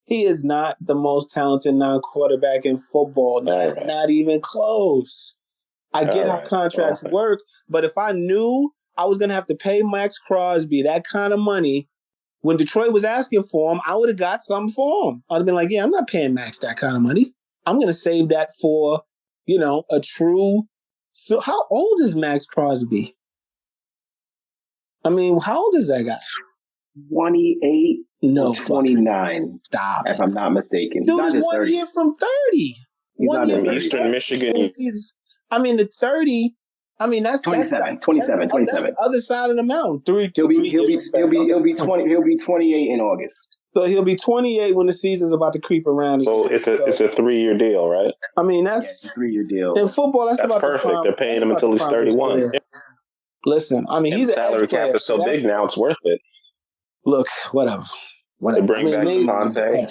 Speaker 4: He is not the most talented non-quarterback in football. Not even close. I get how contracts work, but if I knew I was going to have to pay Max Crosby that kind of money, when Detroit was asking for him, I would have got something for him. I'd have been like, yeah, I'm not paying Max that kind of money. I'm going to save that for, a true... So how old is Max Crosby? How old is that guy?
Speaker 5: 28.
Speaker 4: No,
Speaker 5: 29.
Speaker 4: Stop.
Speaker 5: If I'm not mistaken.
Speaker 4: Dude is 1 year from 30.
Speaker 5: He's
Speaker 4: 1 year
Speaker 2: from Eastern Michigan.
Speaker 4: The 30. That's
Speaker 5: 27.
Speaker 4: That's the other side of the mountain.
Speaker 5: He'll be 20. He'll be 28 in August.
Speaker 4: So he'll be 28 when the season's about to creep around.
Speaker 2: So it's a 3-year deal, right?
Speaker 4: That's
Speaker 5: a 3-year deal.
Speaker 4: In football, that's about
Speaker 2: perfect. They're paying him until he's 31.
Speaker 4: Listen, he's an
Speaker 2: salary cap is so big now; it's worth it.
Speaker 4: Look, whatever.
Speaker 2: They bring back Devontae.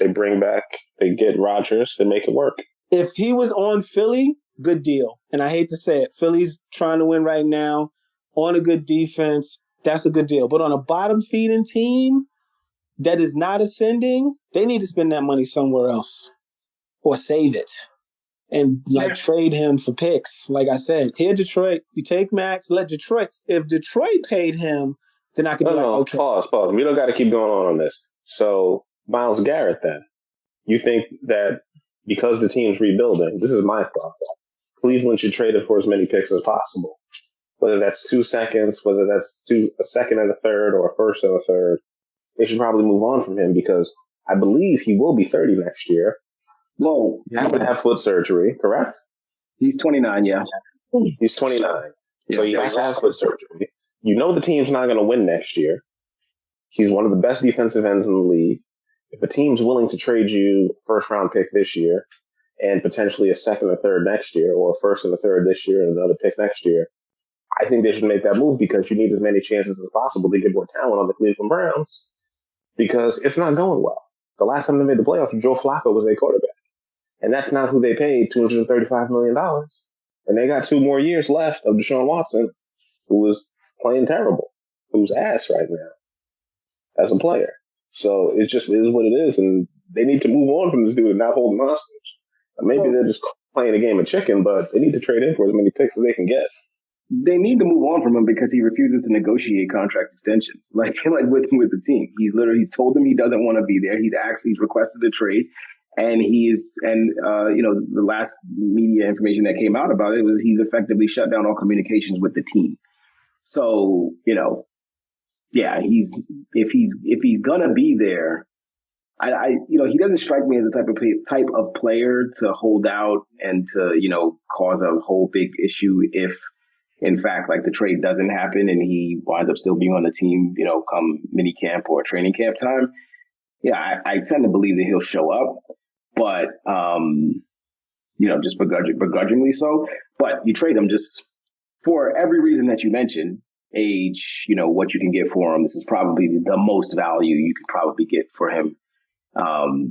Speaker 2: They get Rodgers. They make it work.
Speaker 4: If he was on Philly, good deal. And I hate to say it, Philly's trying to win right now on a good defense. That's a good deal. But on a bottom feeding team that is not ascending, they need to spend that money somewhere else or save it and trade him for picks. Like I said, here Detroit, you take Max, let Detroit. If Detroit paid him, then I could be like, okay.
Speaker 2: Pause. We don't got to keep going on this. So Myles Garrett, then you think that because the team's rebuilding, this is my thought. Cleveland should trade it for as many picks as possible. whether that's 2 seconds, whether that's a second and a third, or a first and a third, they should probably move on from him because I believe he will be 30 next year.
Speaker 5: Well,
Speaker 2: He has to have foot surgery, correct?
Speaker 5: He's 29, yeah.
Speaker 2: He's 29. So he has to have foot surgery. You know the team's not going to win next year. He's one of the best defensive ends in the league. If a team's willing to trade you first round pick this year and potentially a second or third next year, or a first and a third this year and another pick next year, I think they should make that move because you need as many chances as possible to get more talent on the Cleveland Browns because it's not going well. The last time they made the playoffs, Joe Flacco was their quarterback. And that's not who they paid $235 million. And they got 2 more years left of Deshaun Watson, who was playing terrible, who's ass right now as a player. So it just is what it is. And they need to move on from this dude and not hold him hostage. Maybe they're just playing a game of chicken, but they need to trade in for as many picks as they can get.
Speaker 5: They need to move on from him because he refuses to negotiate contract extensions, like with the team. He's told them he doesn't want to be there. He's requested a trade, and the last media information that came out about it was he's effectively shut down all communications with the team. So if he's gonna be there, he doesn't strike me as the type of player to hold out and to cause a whole big issue if, in fact, like the trade doesn't happen and he winds up still being on the team, come mini camp or training camp time. Yeah, I tend to believe that he'll show up, but, just begrudgingly so. But you trade him just for every reason that you mentioned, age, what you can get for him. This is probably the most value you could probably get for him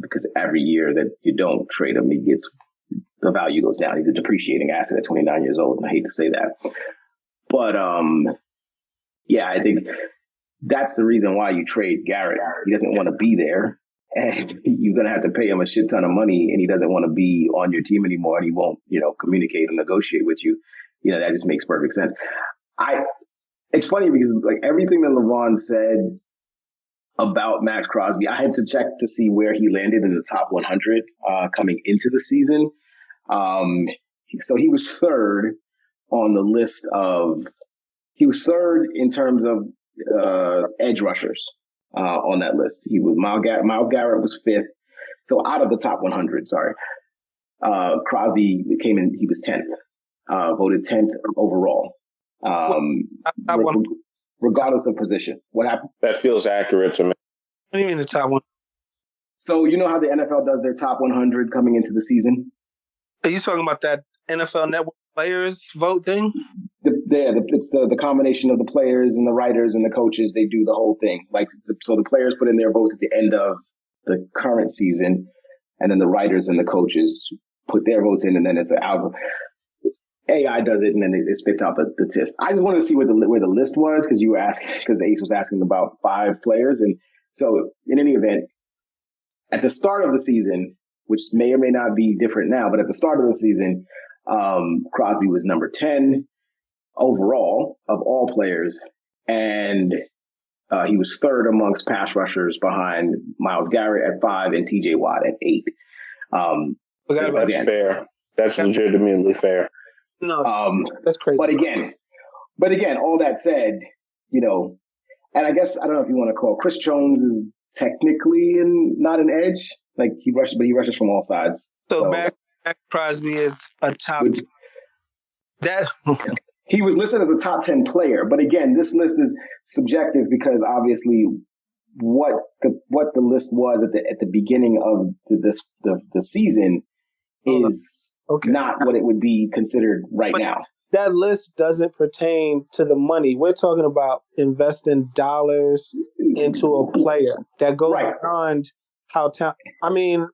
Speaker 5: because every year that you don't trade him, the value goes down. He's a depreciating asset at 29 years old. And I hate to say that. But, I think that's the reason why you trade Garrett. He doesn't want to be there, and you're going to have to pay him a shit ton of money, and he doesn't want to be on your team anymore, and he won't, communicate and negotiate with you. That just makes perfect sense. It's funny because, like, everything that Levon said about Max Crosby, I had to check to see where he landed in the top 100 coming into the season. So he was third on the list he was third in terms of edge rushers on that list. He was Myles Garrett was fifth. So out of the top 100, sorry, Crosby came in. He was 10th, voted 10th overall, regardless of position. What happened?
Speaker 2: That feels accurate to me.
Speaker 4: What do you mean the top one?
Speaker 5: So you know how the NFL does their top 100 coming into the season?
Speaker 4: Are you talking about that NFL Network players vote thing?
Speaker 5: It's the combination of the players and the writers and the coaches. They do the whole thing. So the players put in their votes at the end of the current season, and then the writers and the coaches put their votes in, and then it's an algorithm. AI does it, and then it spits out the test. I just wanted to see where the list was because you were asking, because Ace was asking about 5 players, and so in any event, at the start of the season, which may or may not be different now, but at the start of the season, Crosby was number 10 overall of all players, and he was third amongst pass rushers behind Myles Garrett at 5 and TJ Watt at 8.
Speaker 2: That's fair. That's legitimately fair.
Speaker 4: No, that's crazy.
Speaker 5: But again, all that said, and I guess I don't know if you want to call Chris Jones is technically not an edge. Like he rushes from all sides.
Speaker 4: So Max Crosby is a top.
Speaker 5: He was listed as a top 10 player, but again, this list is subjective because obviously what the list was at the beginning of the season is not what it would be considered right now.
Speaker 4: That list doesn't pertain to the money. We're talking about investing dollars into a player that goes beyond how I mean,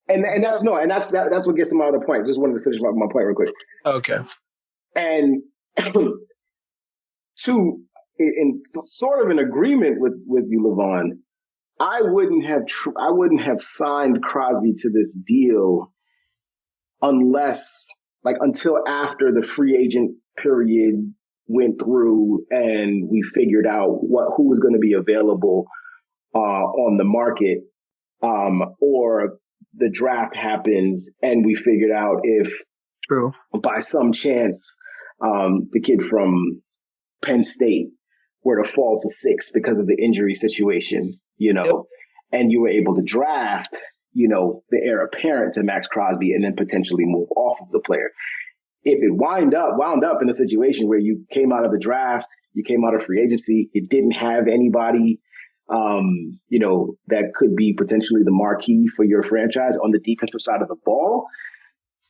Speaker 5: and that's what gets to my other point. Just wanted to finish my point real quick.
Speaker 4: Okay.
Speaker 5: And in sort of an agreement with you, Levon, I wouldn't have signed Crosby to this deal until after the free agent period went through and we figured out who was going to be available on the market, or the draft happens and we figured out if by some chance the kid from Penn State were to fall to 6 because of the injury situation, and you were able to draft, the heir apparent to Max Crosby and then potentially move off of the player. If it wound up in a situation where you came out of the draft, you came out of free agency, you didn't have anybody, that could be potentially the marquee for your franchise on the defensive side of the ball,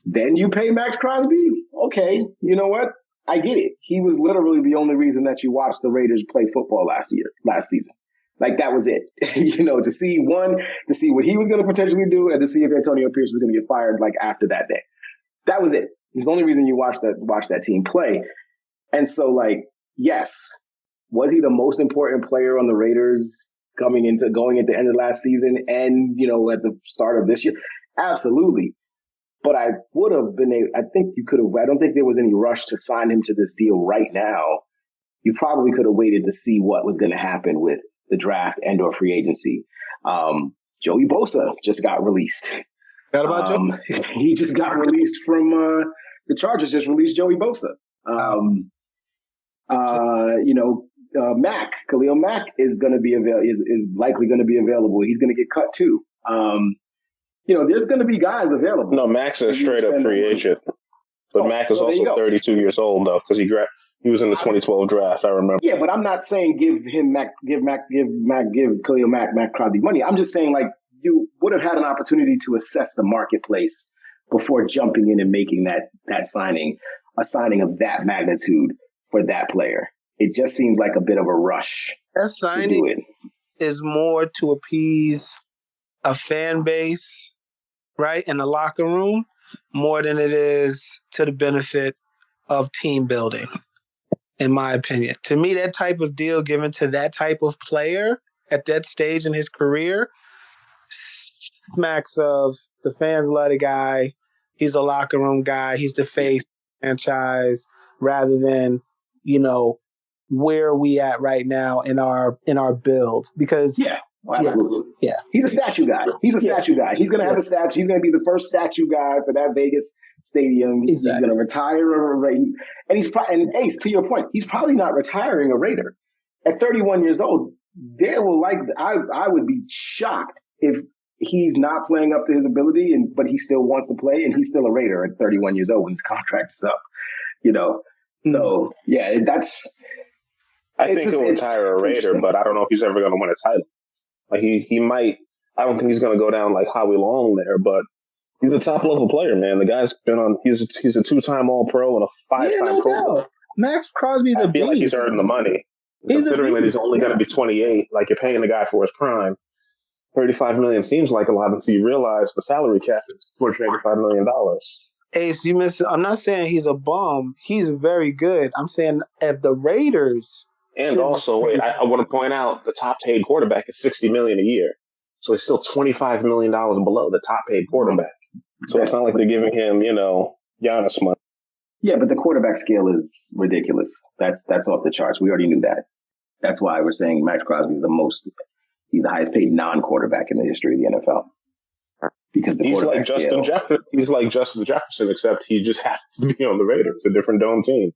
Speaker 5: then you pay Max Crosby. Okay, you know what? I get it. He was literally the only reason that you watched the Raiders play football last season. Like, that was it. To see what he was going to potentially do and to see if Antonio Pierce was going to get fired like after that day. That was it. It was the only reason you watched that team play. And so, like, yes, was he the most important player on the Raiders going into the end of last season and, at the start of this year? Absolutely. But I would have been I don't think there was any rush to sign him to this deal right now. You probably could have waited to see what was going to happen with the draft and or free agency. Joey Bosa just got released.
Speaker 4: What about Joe?
Speaker 5: He just got released from the Chargers. Just released Joey Bosa. Khalil Mack is going to be is likely going to be available. He's going to get cut too. There's going to be guys available.
Speaker 2: No, Mack's a straight up free agent, but Mack is also 32 years old though, because he was in the 2012 draft. I remember.
Speaker 5: Yeah, but I'm not saying give Khalil Mack Crosby money. I'm just saying, like, you would have had an opportunity to assess the marketplace before jumping in and making that signing, a signing of that magnitude for that player. It just seems like a bit of a rush.
Speaker 4: That signing is more to appease a fan base, right, in the locker room, more than it is to the benefit of team building, in my opinion. To me, that type of deal given to that type of player at that stage in his career smacks of the fans love the guy. He's a locker room guy. He's the face of the franchise, rather than, where we at right now in our build. Because
Speaker 5: absolutely. Yeah. He's a statue guy. He's a statue guy. He's going to have a statue. He's going to be the first statue guy for that Vegas stadium. Exactly. He's going to retire and Ace, to your point, he's probably not retiring a Raider. At 31 years old, I would be shocked if he's not playing up to his ability, but he still wants to play, and he's still a Raider at 31 years old when his contract is up. So
Speaker 2: I think he'll retire a Raider, but I don't know if he's ever going to win a title. Like he might. I don't think he's going to go down like Howie Long there, but he's a top level player, man. The guy's been on. He's a 2-time All Pro and a 5-time Pro Bowl.
Speaker 4: Max Crosby's a beast. I feel
Speaker 2: like he's earning the money, considering that he's only going to be 28. Like, you're paying the guy for his prime. $35 million seems like a lot until you realize the salary cap is $285 million.
Speaker 4: Ace, you miss. I'm not saying he's a bum. He's very good. I'm saying if the Raiders.
Speaker 2: And also, I want to point out the top paid quarterback is $60 million a year, so he's still $25 million below the top paid quarterback. So it's not like they're giving him, Giannis money.
Speaker 5: Yeah, but the quarterback scale is ridiculous. That's off the charts. We already knew that. That's why we're saying Max Crosby is he's the highest paid non-quarterback in the history of the NFL. Because
Speaker 2: he's like Justin Jefferson. He's like Justin Jefferson, except he just happens to be on the Raiders, a different dome team,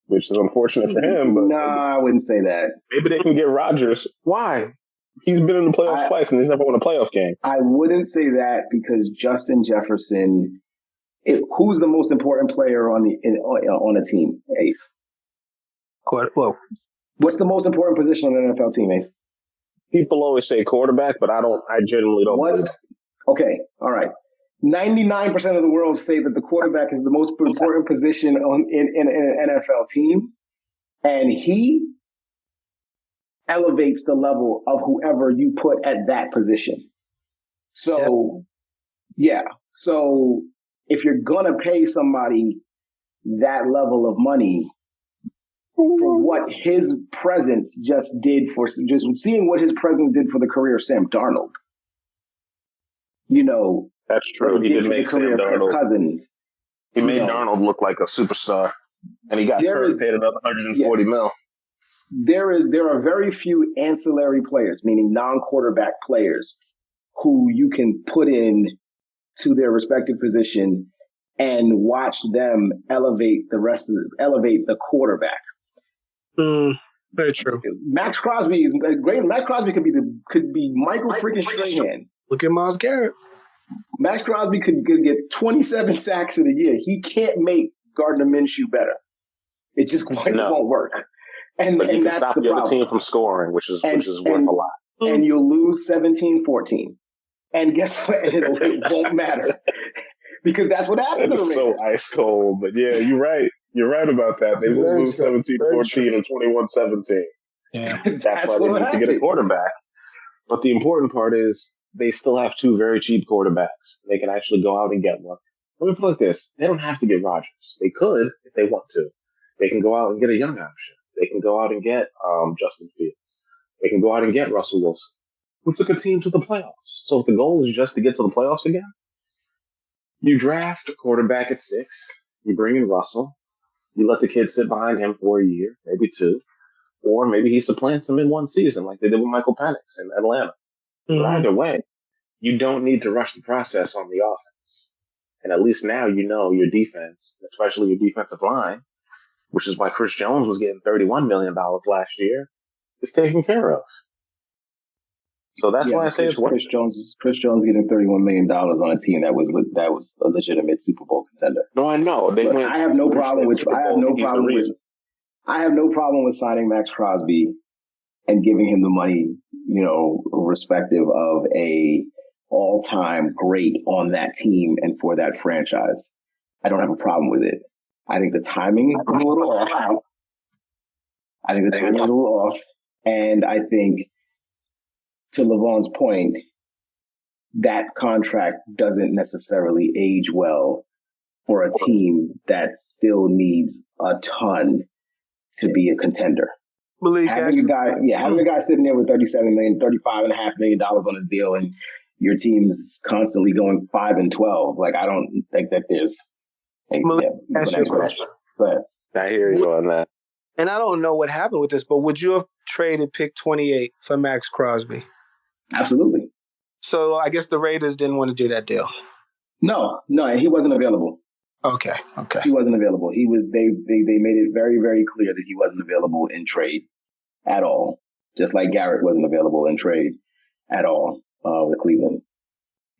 Speaker 2: which is unfortunate for him. But
Speaker 5: I wouldn't say that.
Speaker 2: Maybe they can get Rodgers. Why? He's been in the playoffs twice, and he's never won a playoff game.
Speaker 5: I wouldn't say that because Justin Jefferson. Who's the most important player on a team, Ace?
Speaker 4: Well,
Speaker 5: what's the most important position on an NFL team, Ace?
Speaker 2: People always say quarterback, but I genuinely don't.
Speaker 5: What? Okay, all right. 99% of the world say that the quarterback is the most important position in an NFL team, and he elevates the level of whoever you put at that position. So, So if you're gonna pay somebody that level of money for what his presence just seeing what his presence did for the career of Sam Darnold,
Speaker 2: that's true. He did make Sam Darnold.
Speaker 5: Cousins.
Speaker 2: He made Darnold look like a superstar, and he got paid another $140 million.
Speaker 5: There are very few ancillary players, meaning non-quarterback players, who you can put in to their respective position and watch them elevate the quarterback.
Speaker 4: Very true.
Speaker 5: Max Crosby is great. Max Crosby could be Michael freaking Strahan.
Speaker 4: Look at Myles Garrett.
Speaker 5: Max Crosby could get 27 sacks in a year. He can't make Gardner Minshew better. It just won't work. And
Speaker 2: but he can
Speaker 5: that's
Speaker 2: stop the other team from scoring, which is worth a lot.
Speaker 5: And you'll lose 17-14. And guess what? It won't matter. Because that's what happens to the Raiders.
Speaker 2: So ice cold. But yeah, you're right. You're right about that. They will lose 17-14 or 21-17.
Speaker 4: Yeah.
Speaker 2: That's why they need to get a quarterback. But the important part is they still have two very cheap quarterbacks. They can actually go out and get one. Let me put it like this. They don't have to get Rodgers. They could if they want to. They can go out and get a young option. They can go out and get Justin Fields. They can go out and get Russell Wilson, who took a team to the playoffs. So if the goal is just to get to the playoffs again, you draft a quarterback at 6. You bring in Russell. You let the kid sit behind him for a year, maybe 2. Or maybe he supplants him in one season like they did with Michael Penix in Atlanta. But either way, you don't need to rush the process on the offense. And at least now you know your defense, especially your defensive line, which is why Chris Jones was getting $31 million last year, is taken care of. So that's why I say it's worth it.
Speaker 5: Chris Jones getting $31 million on a team that was a legitimate Super Bowl contender.
Speaker 2: No, I know.
Speaker 5: I have no problem with signing Max Crosby and giving him the money, respective of a all-time great on that team and for that franchise. I don't have a problem with it. I think the timing is a little off. And I think, to Levon's point, that contract doesn't necessarily age well for a team that still needs a ton to be a contender.
Speaker 4: Malik,
Speaker 5: having a guy sitting there with $35.5 million on his deal, and your team's constantly going 5-12. Like, I don't think that there's.
Speaker 2: But I hear you on that.
Speaker 4: And I don't know what happened with this, but would you have traded pick 28 for Max Crosby?
Speaker 5: Absolutely.
Speaker 4: So I guess the Raiders didn't want to do that deal.
Speaker 5: No, he wasn't available.
Speaker 4: Okay.
Speaker 5: He wasn't available. He was. They made it very, very clear that he wasn't available in trade at all. Just like Garrett wasn't available in trade at all with Cleveland.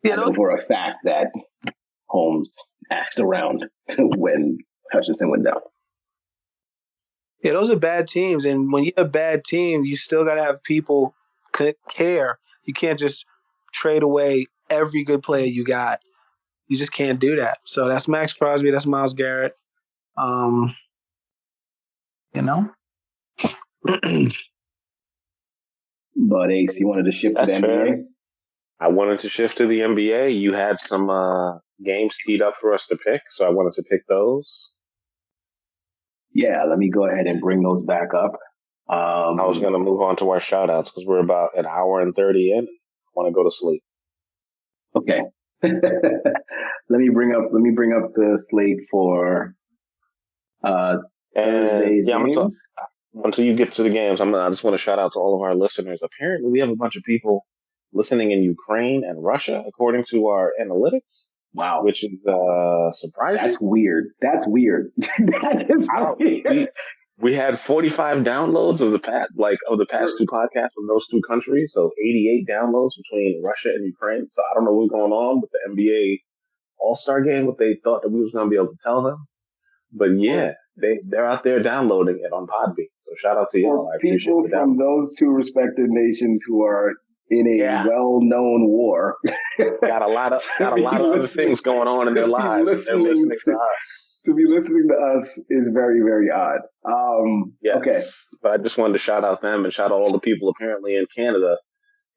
Speaker 5: I know for a fact that Holmes asked around when Hutchinson went down.
Speaker 4: Yeah, those are bad teams, and when you're a bad team, you still got to have people care. You can't just trade away every good player you got. You just can't do that. So that's Max Crosby. That's Myles Garrett.
Speaker 5: But Ace, you wanted to shift to the NBA?
Speaker 2: I wanted to shift to the NBA. You had some games teed up for us to pick, so I wanted to pick those.
Speaker 5: Yeah, let me go ahead and bring those back up.
Speaker 2: I was going to move on to our shout-outs because we're about an hour and 30 in. I want to go to sleep.
Speaker 5: Okay. Let me bring up the slate for Thursday's games.
Speaker 2: Until you get to the games, I just want to shout out to all of our listeners. Apparently, we have a bunch of people listening in Ukraine and Russia, according to our analytics.
Speaker 5: Wow,
Speaker 2: which is surprising.
Speaker 5: That's weird. That is weird.
Speaker 2: We had 45 downloads of the past 2 podcasts from those 2 countries. So 88 downloads between Russia and Ukraine. So I don't know what's going on with the NBA All-Star game, what they thought that we was going to be able to tell them. But yeah, they're out there downloading it on Podbean. So shout out to y'all. I appreciate
Speaker 5: people from those 2 respective nations who are in a well-known war.
Speaker 2: got a lot of other things going on in their lives. They're listening to us.
Speaker 5: To be listening to us is very, very odd. Okay.
Speaker 2: But I just wanted to shout out them and shout out all the people apparently in Canada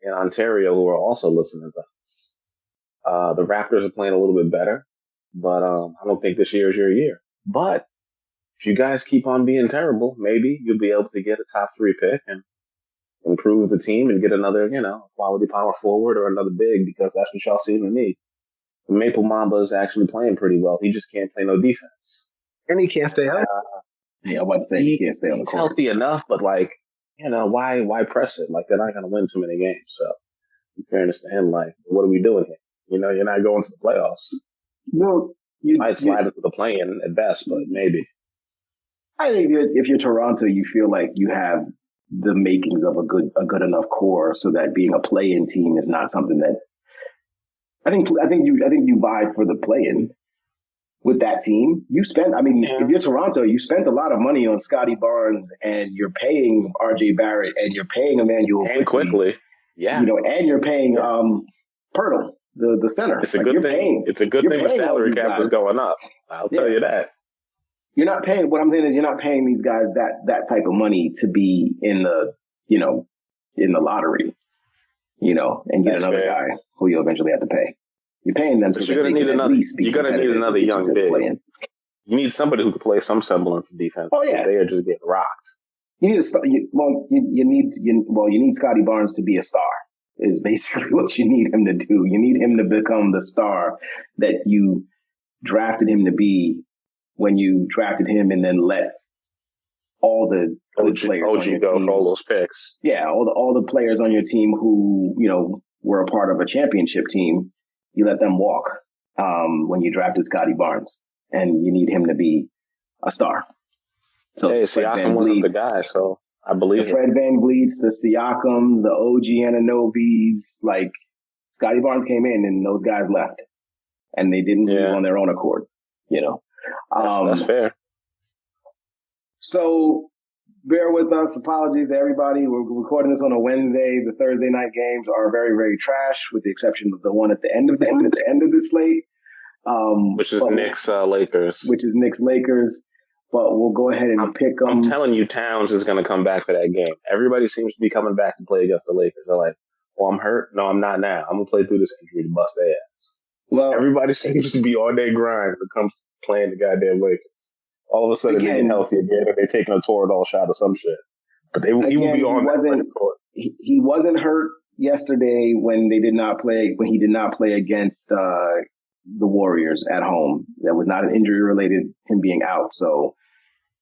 Speaker 2: and Ontario who are also listening to us. The Raptors are playing a little bit better, but I don't think this year is your year. But if you guys keep on being terrible, maybe you'll be able to get a top 3 pick and improve the team and get another, quality power forward or another big, because that's what y'all seem to need. The Maple Mamba is actually playing pretty well. He just can't play no defense.
Speaker 4: And he can't stay healthy.
Speaker 5: I'm about to say he can't stay on the court.
Speaker 2: He's healthy enough, but why press it? Like, they're not going to win too many games. So, in fairness to him, what are we doing here? You're not going to the playoffs.
Speaker 5: No.
Speaker 2: You might slide into the play-in at best, but maybe.
Speaker 5: I think if you're Toronto, you feel like you have the makings of a good enough core, so that being a play-in team is not something that I think you vied for the play-in with that team. You spent, if you're Toronto, you spent a lot of money on Scotty Barnes, and you're paying RJ Barrett, and you're paying Emmanuel
Speaker 6: and quickly. Yeah.
Speaker 5: And you're paying Pirtle, the center.
Speaker 6: It's a good thing. It's a good thing the salary cap is going up. I'll tell you that.
Speaker 5: You're not paying. What I'm saying is, you're not paying these guys that type of money to be in the lottery, and get another guy who you eventually have to pay. You're paying them, so
Speaker 6: you're gonna need another. You're gonna need another young big. You need somebody who can play some semblance of defense.
Speaker 5: Oh yeah,
Speaker 6: they are just getting rocked.
Speaker 5: You need you need Scotty Barnes to be a star. Is basically what you need him to do. You need him to become the star that you drafted him to be when you drafted him, and then let all the good players on your
Speaker 6: go
Speaker 5: team
Speaker 6: for all those picks.
Speaker 5: Yeah, all the players on your team who were a part of a championship team. You let them walk when you drafted Scotty Barnes, and you need him to be a star. So
Speaker 6: Siakam wasn't the guy, so I believe
Speaker 5: the Fred VanVleets, the Siakams, the OG Ananobis, like Scotty Barnes came in and those guys left, and they didn't leave on their own accord.
Speaker 6: That's fair.
Speaker 5: So bear with us. Apologies to everybody. We're recording this on a Wednesday. The Thursday night games are very, very trash, with the exception of the one at the end of the slate,
Speaker 6: which is Knicks Lakers.
Speaker 5: Which is Knicks Lakers. But we'll go ahead and pick them.
Speaker 6: I'm telling you, Towns is going to come back for that game. Everybody seems to be coming back to play against the Lakers. They're like, well, I'm hurt. No, I'm not now. I'm going to play through this injury to bust their ass. Well, everybody seems to be on their grind when it comes to playing the goddamn Lakers. All of a sudden, they get healthy again, and they're taking a Toradol shot or some shit. But he will be on that court.
Speaker 5: He wasn't hurt yesterday when he did not play against the Warriors at home. That was not an injury related, him being out. So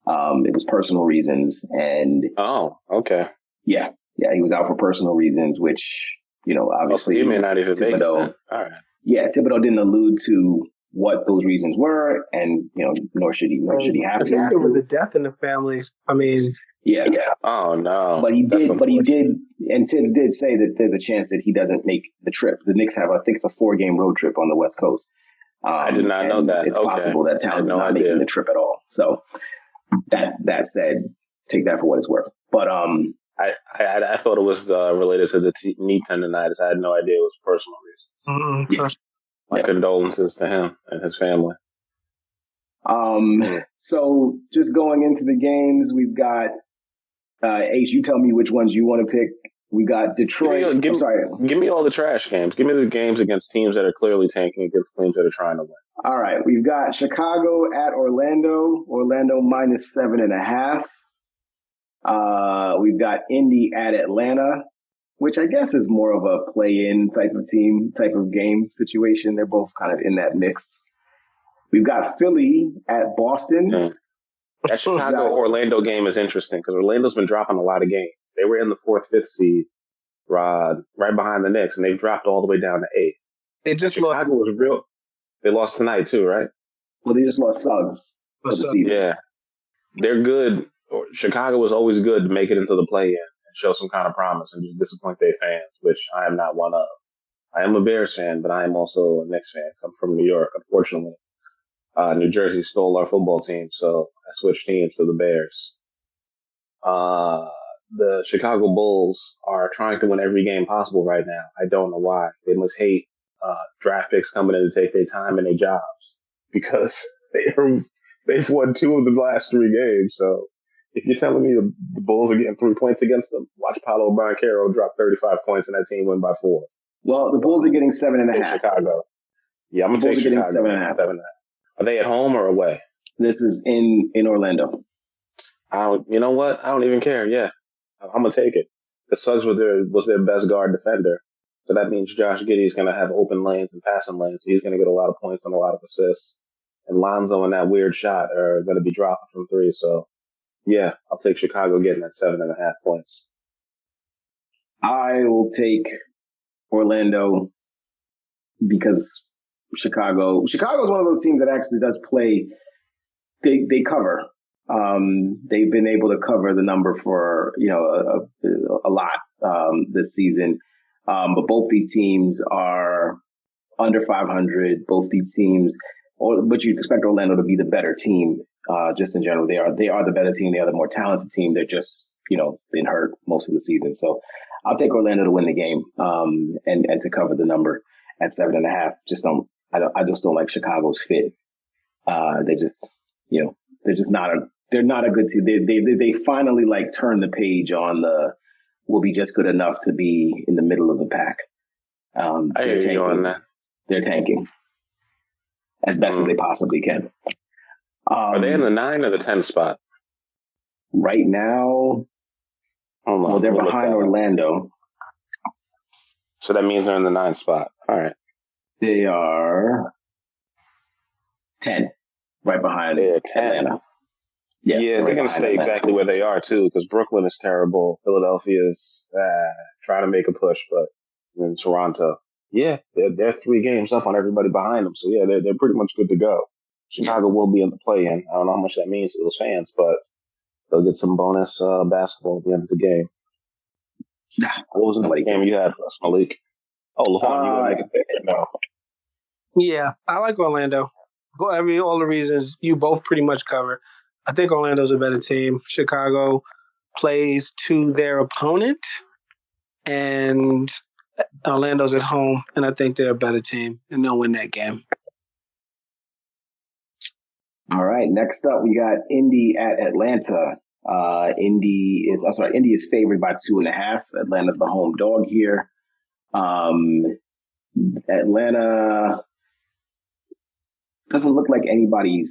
Speaker 5: it was personal reasons. And
Speaker 6: okay.
Speaker 5: Yeah, he was out for personal reasons, which, obviously
Speaker 6: he may not even make it. All right.
Speaker 5: Yeah, Thibodeau didn't allude to what those reasons were, and nor should he have to.
Speaker 4: I think there was a death in the family.
Speaker 5: Yeah.
Speaker 6: Oh no.
Speaker 5: But he did, and Tibbs did say that there's a chance that he doesn't make the trip. The Knicks have, I think it's a 4-game road trip on the West Coast.
Speaker 6: I did not know that.
Speaker 5: It's possible that Towns is not making the trip at all. So that said, take that for what it's worth. But
Speaker 6: I thought it was related to the knee tendonitis. I had no idea it was personal reasons. My condolences to him and his family.
Speaker 5: So just going into the games, we've got H. You tell me which ones you want to pick. We got Detroit.
Speaker 6: Give me all the trash games. Give me the games against teams that are clearly tanking against teams that are trying to win.
Speaker 5: All right, we've got Chicago at Orlando. Orlando -7.5. We've got Indy at Atlanta, which I guess is more of a play-in type of game situation. They're both kind of in that mix. We've got Philly at Boston.
Speaker 6: Mm. That Chicago-Orlando game is interesting because Orlando's been dropping a lot of games. They were in the 4th, 5th seed, right behind the Knicks, and they've dropped all the way down to 8th.
Speaker 4: They just
Speaker 6: Chicago was real. They lost tonight too, right?
Speaker 5: Well, they just lost Suggs for the season.
Speaker 6: Yeah, they're good. Chicago was always good to make it into the play-in and show some kind of promise and just disappoint their fans, which I am not one of. I am a Bears fan, but I am also a Knicks fan because I'm from New York. Unfortunately, New Jersey stole our football team, so I switched teams to the Bears. The Chicago Bulls are trying to win every game possible right now. I don't know why. They must hate draft picks coming in to take their time and their jobs because they've won 2 of the last 3 games. So if you're telling me the Bulls are getting 3 points against them, watch Paolo Banchero drop 35 points and that team win by 4.
Speaker 5: Well, the Bulls are getting 7.5.
Speaker 6: Chicago. Yeah, I'm going to take Chicago. 7.5. Are they at home or away?
Speaker 5: This is in Orlando.
Speaker 6: You know what? I don't even care. Yeah, I'm going to take it. The Suggs was their best guard defender. So that means Josh Giddey is going to have open lanes and passing lanes. So he's going to get a lot of points and a lot of assists. And Lonzo and that weird shot are going to be dropping from 3. So, yeah, I'll take Chicago getting that 7.5 points.
Speaker 5: I will take Orlando because Chicago is one of those teams that actually does play. They cover. They've been able to cover the number for, a lot this season. But both these teams are under 500. Both these teams, but you expect Orlando to be the better team. Just in general, they are the better team. They are the more talented team. They're just, been hurt most of the season. So I'll take Orlando to win the game, and to cover the number at 7.5. I just don't like Chicago's fit. They just, they're not a good team. They finally turned the page on will be just good enough to be in the middle of the pack.
Speaker 6: I hear you on that.
Speaker 5: They're tanking as best as they possibly can.
Speaker 6: Are they in the 9 or the 10 spot?
Speaker 5: Right now, they're behind Orlando.
Speaker 6: So that means they're in the 9 spot. All right.
Speaker 5: They are 10, right behind Atlanta.
Speaker 6: Yeah, they're going to stay exactly where they are, too, because Brooklyn is terrible. Philadelphia's trying to make a push, but in Toronto, they're 3 games up on everybody behind them. So, they're pretty much good to go. Chicago will be in the play-in. I don't know how much that means to those fans, but they'll get some bonus basketball at the end of the game. What was the game you had for us, Malik? Oh, Levon, you want to make a pick? No.
Speaker 4: Yeah, I like Orlando. All the reasons you both pretty much cover. I think Orlando's a better team. Chicago plays to their opponent, and Orlando's at home, and I think they're a better team, and they'll win that game.
Speaker 5: All right, next up, we got Indy at Atlanta. Indy is favored by 2.5. So Atlanta's the home dog here. Atlanta doesn't look like anybody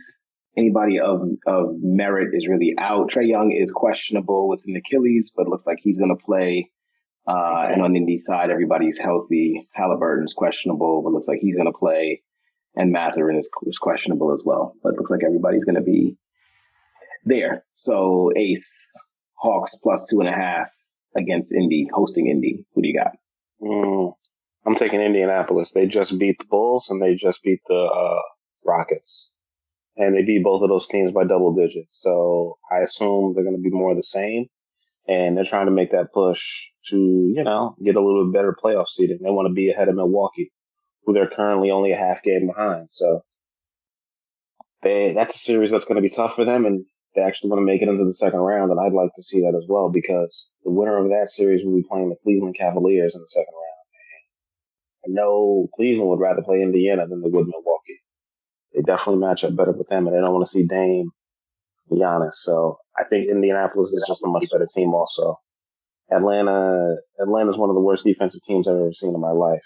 Speaker 5: of merit is really out. Trae Young is questionable with an Achilles, but looks like he's going to play. And on Indy's side, everybody's healthy. Halliburton's questionable, but looks like he's going to play. And Mathurin is questionable as well. But it looks like everybody's going to be there. So Ace, Hawks plus 2.5 against Indy, hosting Indy. Who do you got?
Speaker 6: I'm taking Indianapolis. They just beat the Bulls and they just beat the Rockets. And they beat both of those teams by double digits. So I assume they're going to be more of the same. And they're trying to make that push to, get a little bit better playoff seeding. They want to be ahead of Milwaukee, who they're currently only a half game behind. So that's a series that's going to be tough for them, and they actually want to make it into the second round, and I'd like to see that as well, because the winner of that series will be playing the Cleveland Cavaliers in the second round. I know Cleveland would rather play Indiana than they would Milwaukee. They definitely match up better with them, and they don't want to see Dame Giannis. So I think Indianapolis is just a much better team also. Atlanta's one of the worst defensive teams I've ever seen in my life.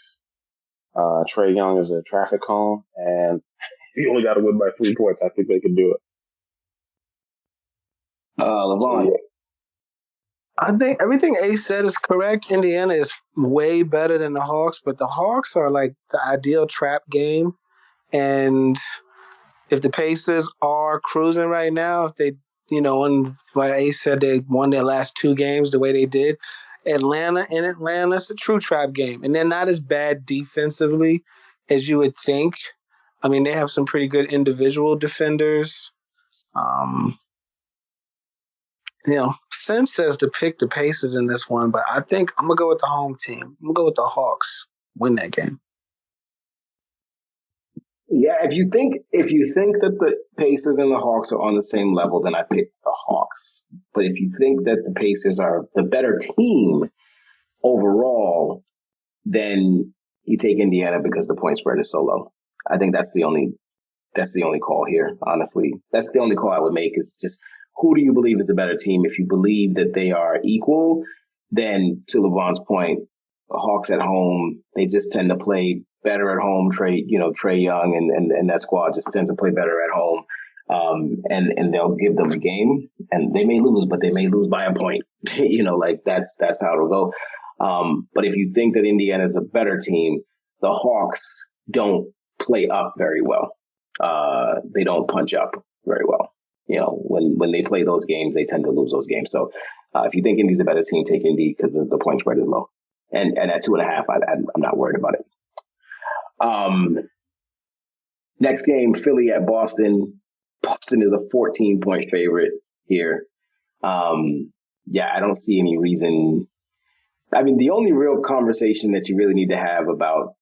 Speaker 6: Trae Young is a traffic cone, and if you only got to win by 3 points, I think they can do it.
Speaker 5: Levon.
Speaker 4: I think everything Ace said is correct. Indiana is way better than the Hawks, but the Hawks are like the ideal trap game. And if the Pacers are cruising right now, if they, like Ace said, they won their last 2 games the way they did, Atlanta, it's a true trap game. And they're not as bad defensively as you would think. I mean, they have some pretty good individual defenders. Sense says to pick the Pacers in this one, but I think I'm going to go with the home team. I'm going to go with the Hawks. Win that game.
Speaker 5: Yeah, if you think that the Pacers and the Hawks are on the same level, then I pick the Hawks. But if you think that the Pacers are the better team overall, then you take Indiana because the point spread is so low. I think that's the only call here, honestly. That's the only call I would make, is just, who do you believe is the better team? If you believe that they are equal, then to Levon's point, the Hawks at home, they just tend to play better at home. Trae Young and that squad just tends to play better at home. And they'll give them a game, and they may lose, but they may lose by a point. That's how it'll go. But if you think that Indiana is the better team, the Hawks don't play up very well. They don't punch up very well. When they play those games, they tend to lose those games. So if you think Indy's the better team, take Indy because the point spread is low. And at 2.5, I'm not worried about it. Next game, Philly at Boston. Boston is a 14-point favorite here. I don't see any reason. I mean, the only real conversation that you really need to have about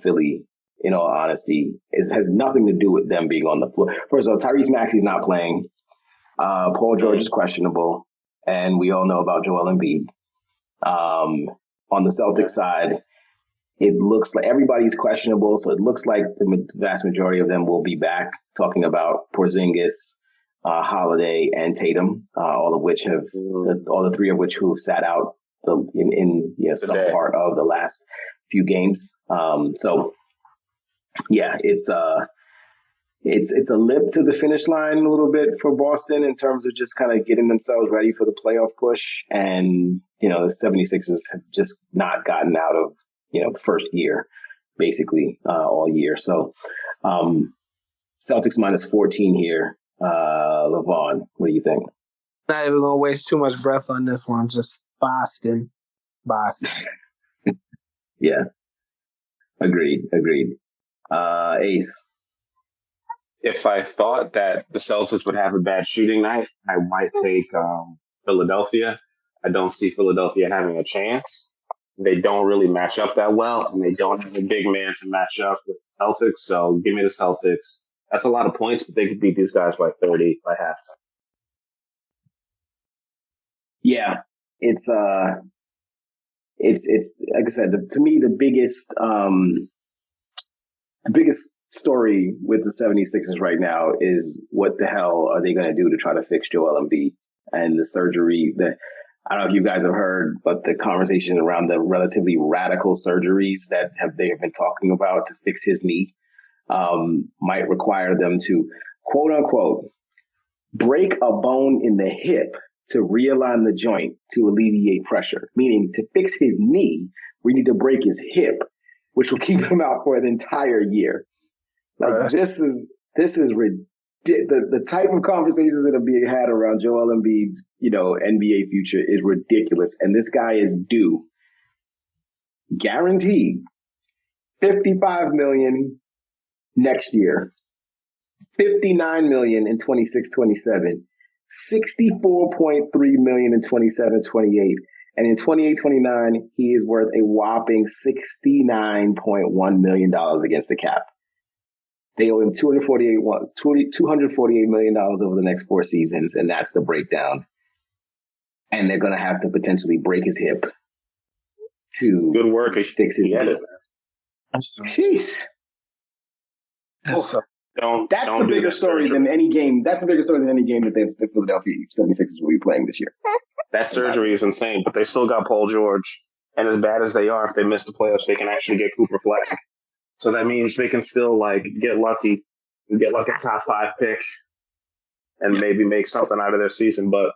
Speaker 5: Philly, in all honesty, has nothing to do with them being on the floor. First of all, Tyrese Maxey's not playing. Paul George is questionable, and we all know about Joel Embiid. On the Celtics side, it looks like everybody's questionable, so it looks like the vast majority of them will be back. Talking about Porzingis, Holiday, and Tatum, all the three of which who have sat out in some part of the last few games. It's a lip to the finish line a little bit for Boston in terms of just kind of getting themselves ready for the playoff push. And, the 76ers have just not gotten out of, the first year, basically, all year. So Celtics minus 14 here. Levon, what do you think?
Speaker 4: Not even going to waste too much breath on this one. Just Boston.
Speaker 5: Yeah. Agreed. Ace.
Speaker 6: If I thought that the Celtics would have a bad shooting night, I might take Philadelphia. I don't see Philadelphia having a chance. They don't really match up that well, and they don't have a big man to match up with the Celtics. So give me the Celtics. That's a lot of points, but they could beat these guys by 30 by halftime.
Speaker 5: Yeah, it's like I said, to me, the biggest story with the 76ers right now is what the hell are they going to do to try to fix Joel Embiid and the surgery that, I don't know if you guys have heard, but the conversation around the relatively radical surgeries that they have been talking about to fix his knee might require them to, quote unquote, break a bone in the hip to realign the joint to alleviate pressure. Meaning to fix his knee, we need to break his hip, which will keep him out for an entire year. Like this is the type of conversations that are being had around Joel Embiid's, NBA future is ridiculous. And this guy is due, guaranteed, $55 million next year, $59 million in 26-27, $64.3 million in 27-28. And in 28-29, he is worth a whopping $69.1 million against the cap. They owe him $248 million over the next 4 seasons, and that's the breakdown. And they're going to have to potentially break his hip to
Speaker 6: good work
Speaker 5: fix his knee. Jeez. That's the bigger story than any game. That's the bigger story than any game that the Philadelphia 76ers will be playing this year.
Speaker 6: That surgery is insane, but they still got Paul George. And as bad as they are, if they miss the playoffs, they can actually get Cooper Fleck. So that means they can still get lucky and get a top 5 pick and maybe make something out of their season. But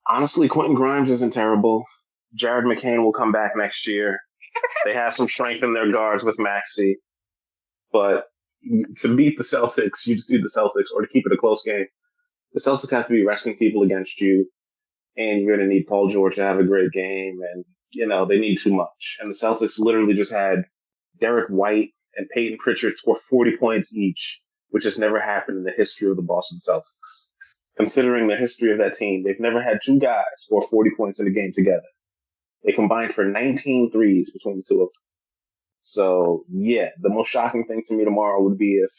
Speaker 6: honestly, Quentin Grimes isn't terrible. Jared McCain will come back next year. They have some strength in their guards with Maxey. But to beat the Celtics, you just do the Celtics, or to keep it a close game. The Celtics have to be resting people against you, and you're going to need Paul George to have a great game. And, they need too much. And the Celtics literally just had Derek White and Peyton Pritchard score 40 points each, which has never happened in the history of the Boston Celtics. Considering the history of that team, they've never had 2 guys score 40 points in a game together. They combined for 19 threes between the two of them. So, yeah, the most shocking thing to me tomorrow would be if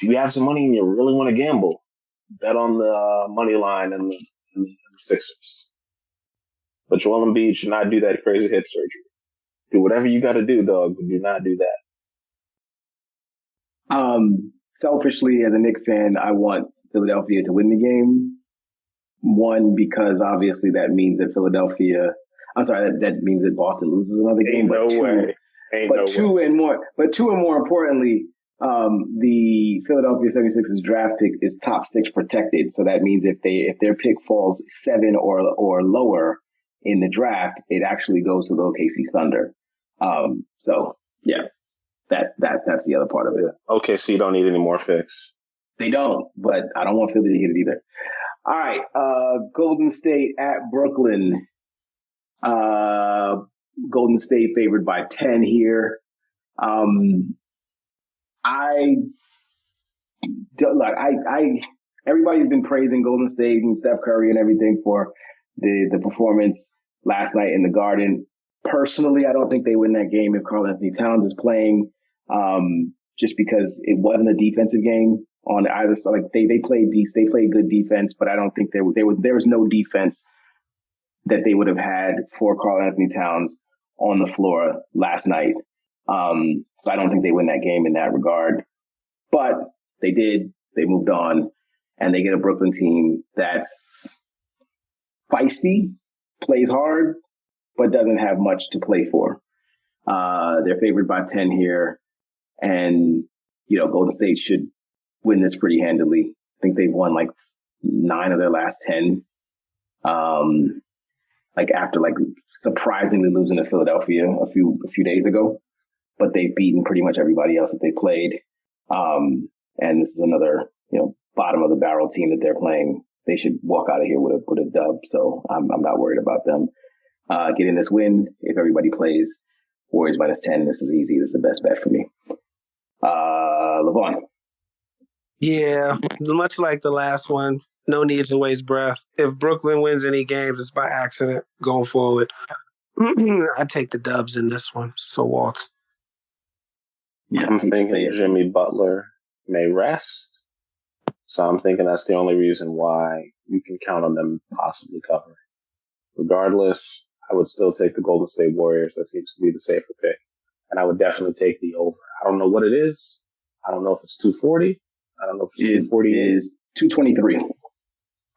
Speaker 6: you have some money and you really want to gamble, bet on the money line and the Sixers. But Joel Embiid should not do that crazy hip surgery. Do whatever you got to do, dog, but do not do that.
Speaker 5: Selfishly, as a Knicks fan, I want Philadelphia to win the game. One, because obviously that means that that means that Boston loses another game. Two and more importantly, the Philadelphia 76ers draft pick is top 6 protected. So that means if their pick falls 7 or lower in the draft, it actually goes to the OKC Thunder. So yeah, that's the other part of it.
Speaker 6: OKC don't need any more picks.
Speaker 5: They don't, but I don't want Philly to get it either. All right, Golden State at Brooklyn. Golden State favored by 10 here. I look, everybody's been praising Golden State and Steph Curry and everything for the performance last night in the Garden. Personally, I don't think they win that game if Karl Anthony Towns is playing, just because it wasn't a defensive game on either side. Like they played good defense, but I don't think there was no defense that they would have had for Karl Anthony Towns on the floor last night. So I don't think they win that game in that regard. But they did. They moved on, and they get a Brooklyn team that's feisty, plays hard, but doesn't have much to play for. They're favored by 10 here, and Golden State should win this pretty handily. I think they've won like 9 of their last 10. After surprisingly losing to Philadelphia a few days ago, but they've beaten pretty much everybody else that they played. And this is another bottom of the barrel team that they're playing. They should walk out of here with a dub. So I'm not worried about them getting this win. If everybody plays Warriors -10, this is easy. This is the best bet for me. Levon.
Speaker 4: Yeah, much like the last one, no need to waste breath. If Brooklyn wins any games, it's by accident going forward. I take the dubs in this one. So walk.
Speaker 6: Yeah, I'm thinking Jimmy Butler may rest. So I'm thinking that's the only reason why you can count on them possibly covering. Regardless, I would still take the Golden State Warriors. That seems to be the safer pick. And I would definitely take the over. I don't know what it is. I don't know if it's 240. I don't know if it's 240.
Speaker 5: It is 223.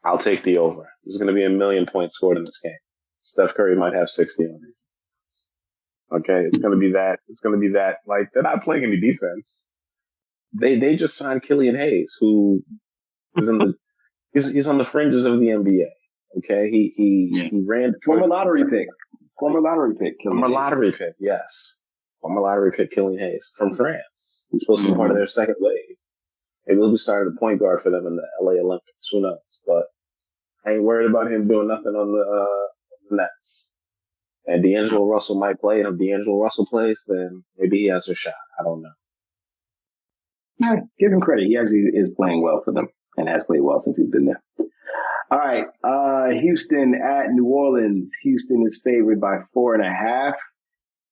Speaker 6: I'll take the over. There's going to be 1 million points scored in this game. Steph Curry might have 60 on these. Okay, it's going to be that. It's going to be that. Like, they're not playing any defense. They just signed Killian Hayes, who is he's on the fringes of the NBA. Okay, he ran
Speaker 5: former lottery pick. Former lottery pick.
Speaker 6: Yes. Former lottery pick Killian Hayes from France. He's supposed to be part of their second wave. Maybe he'll be starting a point guard for them in the LA Olympics. Who knows? But I ain't worried about him doing nothing on the Nets. And D'Angelo Russell might play, and if D'Angelo Russell plays, then maybe he has a shot. I don't know.
Speaker 5: Yeah, give him credit. He actually is playing well for them and has played well since he's been there. All right. Houston at New Orleans. Houston is favored by 4.5.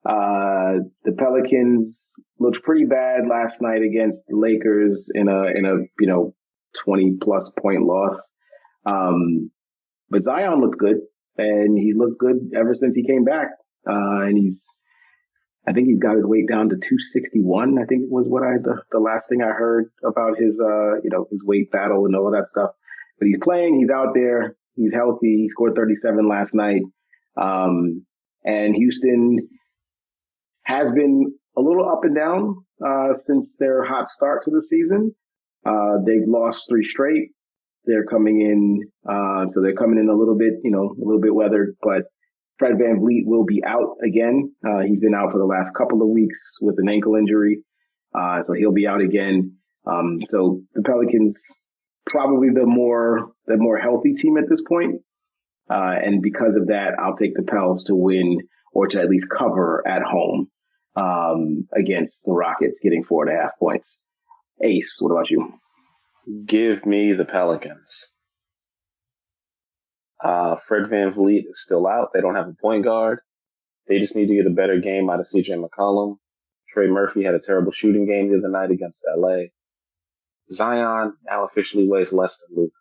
Speaker 5: The Pelicans looked pretty bad last night against the Lakers in a 20+ point loss. But Zion looked good, and he looked good ever since he came back. And I think he's got his weight down to 261. I think it was the last thing I heard about his his weight battle and all of that stuff. But he's playing. He's out there. He's healthy. He scored 37 last night. And Houston has been a little up and down since their hot start to the season. They've lost 3 straight. They're coming in, so they're coming in a little bit weathered. But Fred VanVleet will be out again. He's been out for the last couple of weeks with an ankle injury, so he'll be out again. So the Pelicans probably the more healthy team at this point. And because of that, I'll take the Pels to win or to at least cover at home against the Rockets, getting 4.5 points. Ace, what about you?
Speaker 6: Give me the Pelicans. Fred VanVleet is still out. They don't have a point guard. They just need to get a better game out of CJ McCollum. Trey Murphy had a terrible shooting game the other night against LA. Zion now officially weighs less than Luka.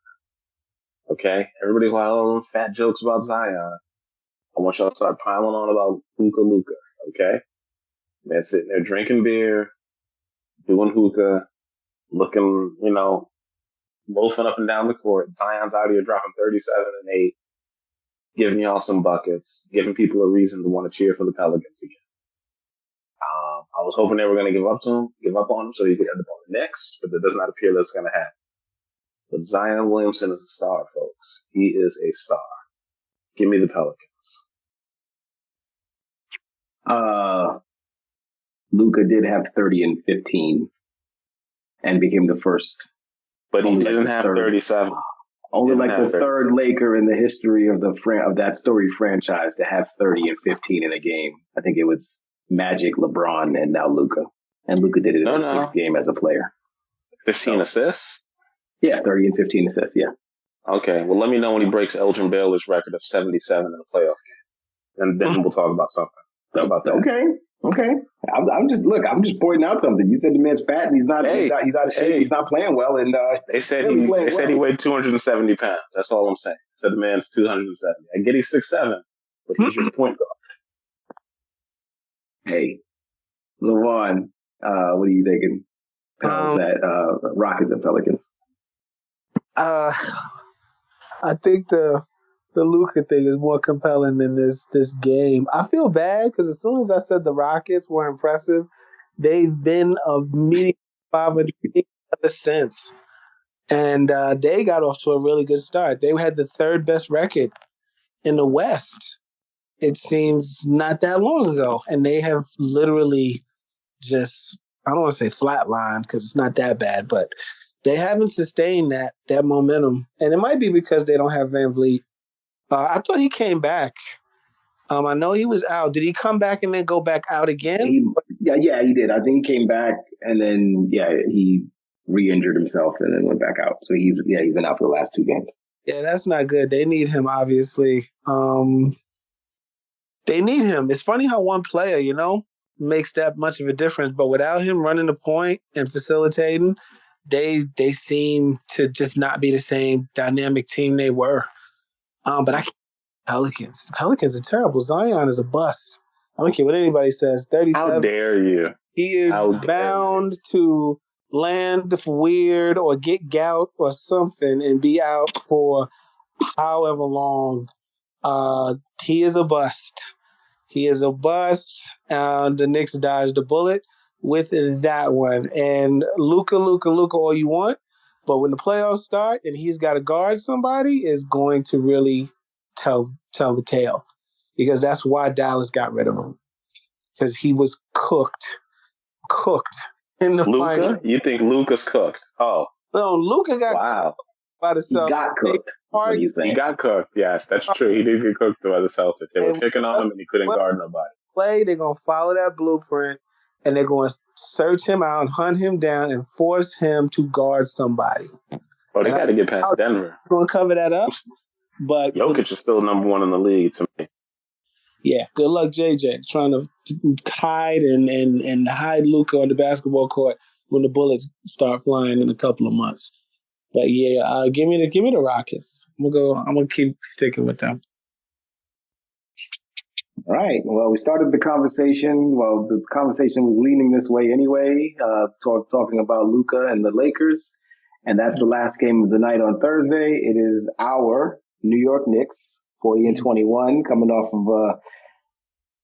Speaker 6: Okay? Everybody who had all them fat jokes about Zion, I want y'all to start piling on about Luka. Okay? They're sitting there drinking beer, doing hookah, looking, loafing up and down the court. Zion's out here dropping 37 and 8, giving y'all some buckets, giving people a reason to want to cheer for the Pelicans again. I was hoping they were going to give up on him so he could end up on the Knicks, but that does not appear that's going to happen. But Zion Williamson is a star, folks. He is a star. Give me the Pelicans.
Speaker 5: Luka did have 30 and 15 and became the first.
Speaker 6: But he didn't have 37.
Speaker 5: Only the third Laker in the history of that storied franchise to have 30 and 15 in a game. I think it was Magic, LeBron, and now Luka. And Luka did it in the 6th game as a player.
Speaker 6: 15 assists?
Speaker 5: Yeah, 30 and 15 assists, yeah.
Speaker 6: Okay, well, let me know when he breaks Elgin Baylor's record of 77 in a playoff game. And then we'll talk about something about that.
Speaker 5: Okay. I'm just pointing out something. You said the man's fat and he's not out of shape. He's not playing well. And
Speaker 6: they said he weighed 270 pounds. That's all I'm saying. Said the man's 270. I get he's 6'7", but he's your point guard.
Speaker 5: Hey, Levon, what are you thinking? Rockets and Pelicans.
Speaker 4: I think the Luka thing is more compelling than this game. I feel bad because as soon as I said the Rockets were impressive, they've been a medium 500 ever since. And they got off to a really good start. They had the third best record in the West, it seems, not that long ago. And they have literally just, I don't want to say flatlined because it's not that bad, but they haven't sustained that momentum. And it might be because they don't have Van Vliet. I thought he came back. I know he was out. Did he come back and then go back out again?
Speaker 5: Yeah, he did. I think he came back and then, he re-injured himself and then went back out. So he's been out for the last 2 games.
Speaker 4: Yeah, that's not good. They need him, obviously. They need him. It's funny how one player, makes that much of a difference. But without him running the point and facilitating, they seem to just not be the same dynamic team they were. But I can't. Pelicans. The Pelicans are terrible. Zion is a bust. I don't care what anybody says. 37.
Speaker 6: How dare you?
Speaker 4: He is bound to land weird or get gout or something and be out for however long. He is a bust. He is a bust. The Knicks dodged the bullet with that one. And Luka, all you want. But when the playoffs start and he's got to guard somebody, is going to really tell the tale, because that's why Dallas got rid of him, because he was cooked in the final.
Speaker 6: You think Luka's cooked? Oh
Speaker 4: no, Luka got cooked by the Celtics.
Speaker 5: He got cooked. What are you saying?
Speaker 6: He got cooked. Yes, that's true. He did get cooked by the Celtics. They were picking on him and he couldn't guard nobody.
Speaker 4: They're gonna follow that blueprint and they're going to search him out, hunt him down, and force him to guard somebody.
Speaker 6: Oh, they got to get past Denver.
Speaker 4: Going to cover that up. But
Speaker 6: Jokic is still number 1 in the league to me.
Speaker 4: Yeah, good luck, JJ, trying to hide and hide Luka on the basketball court when the bullets start flying in a couple of months. But yeah, give me the Rockets. I'm gonna keep sticking with them.
Speaker 5: All right. Well, we started the conversation. Well, the conversation was leaning this way anyway, talking about Luka and the Lakers, and that's the last game of the night on Thursday. It is our New York Knicks, 40-21, coming off of a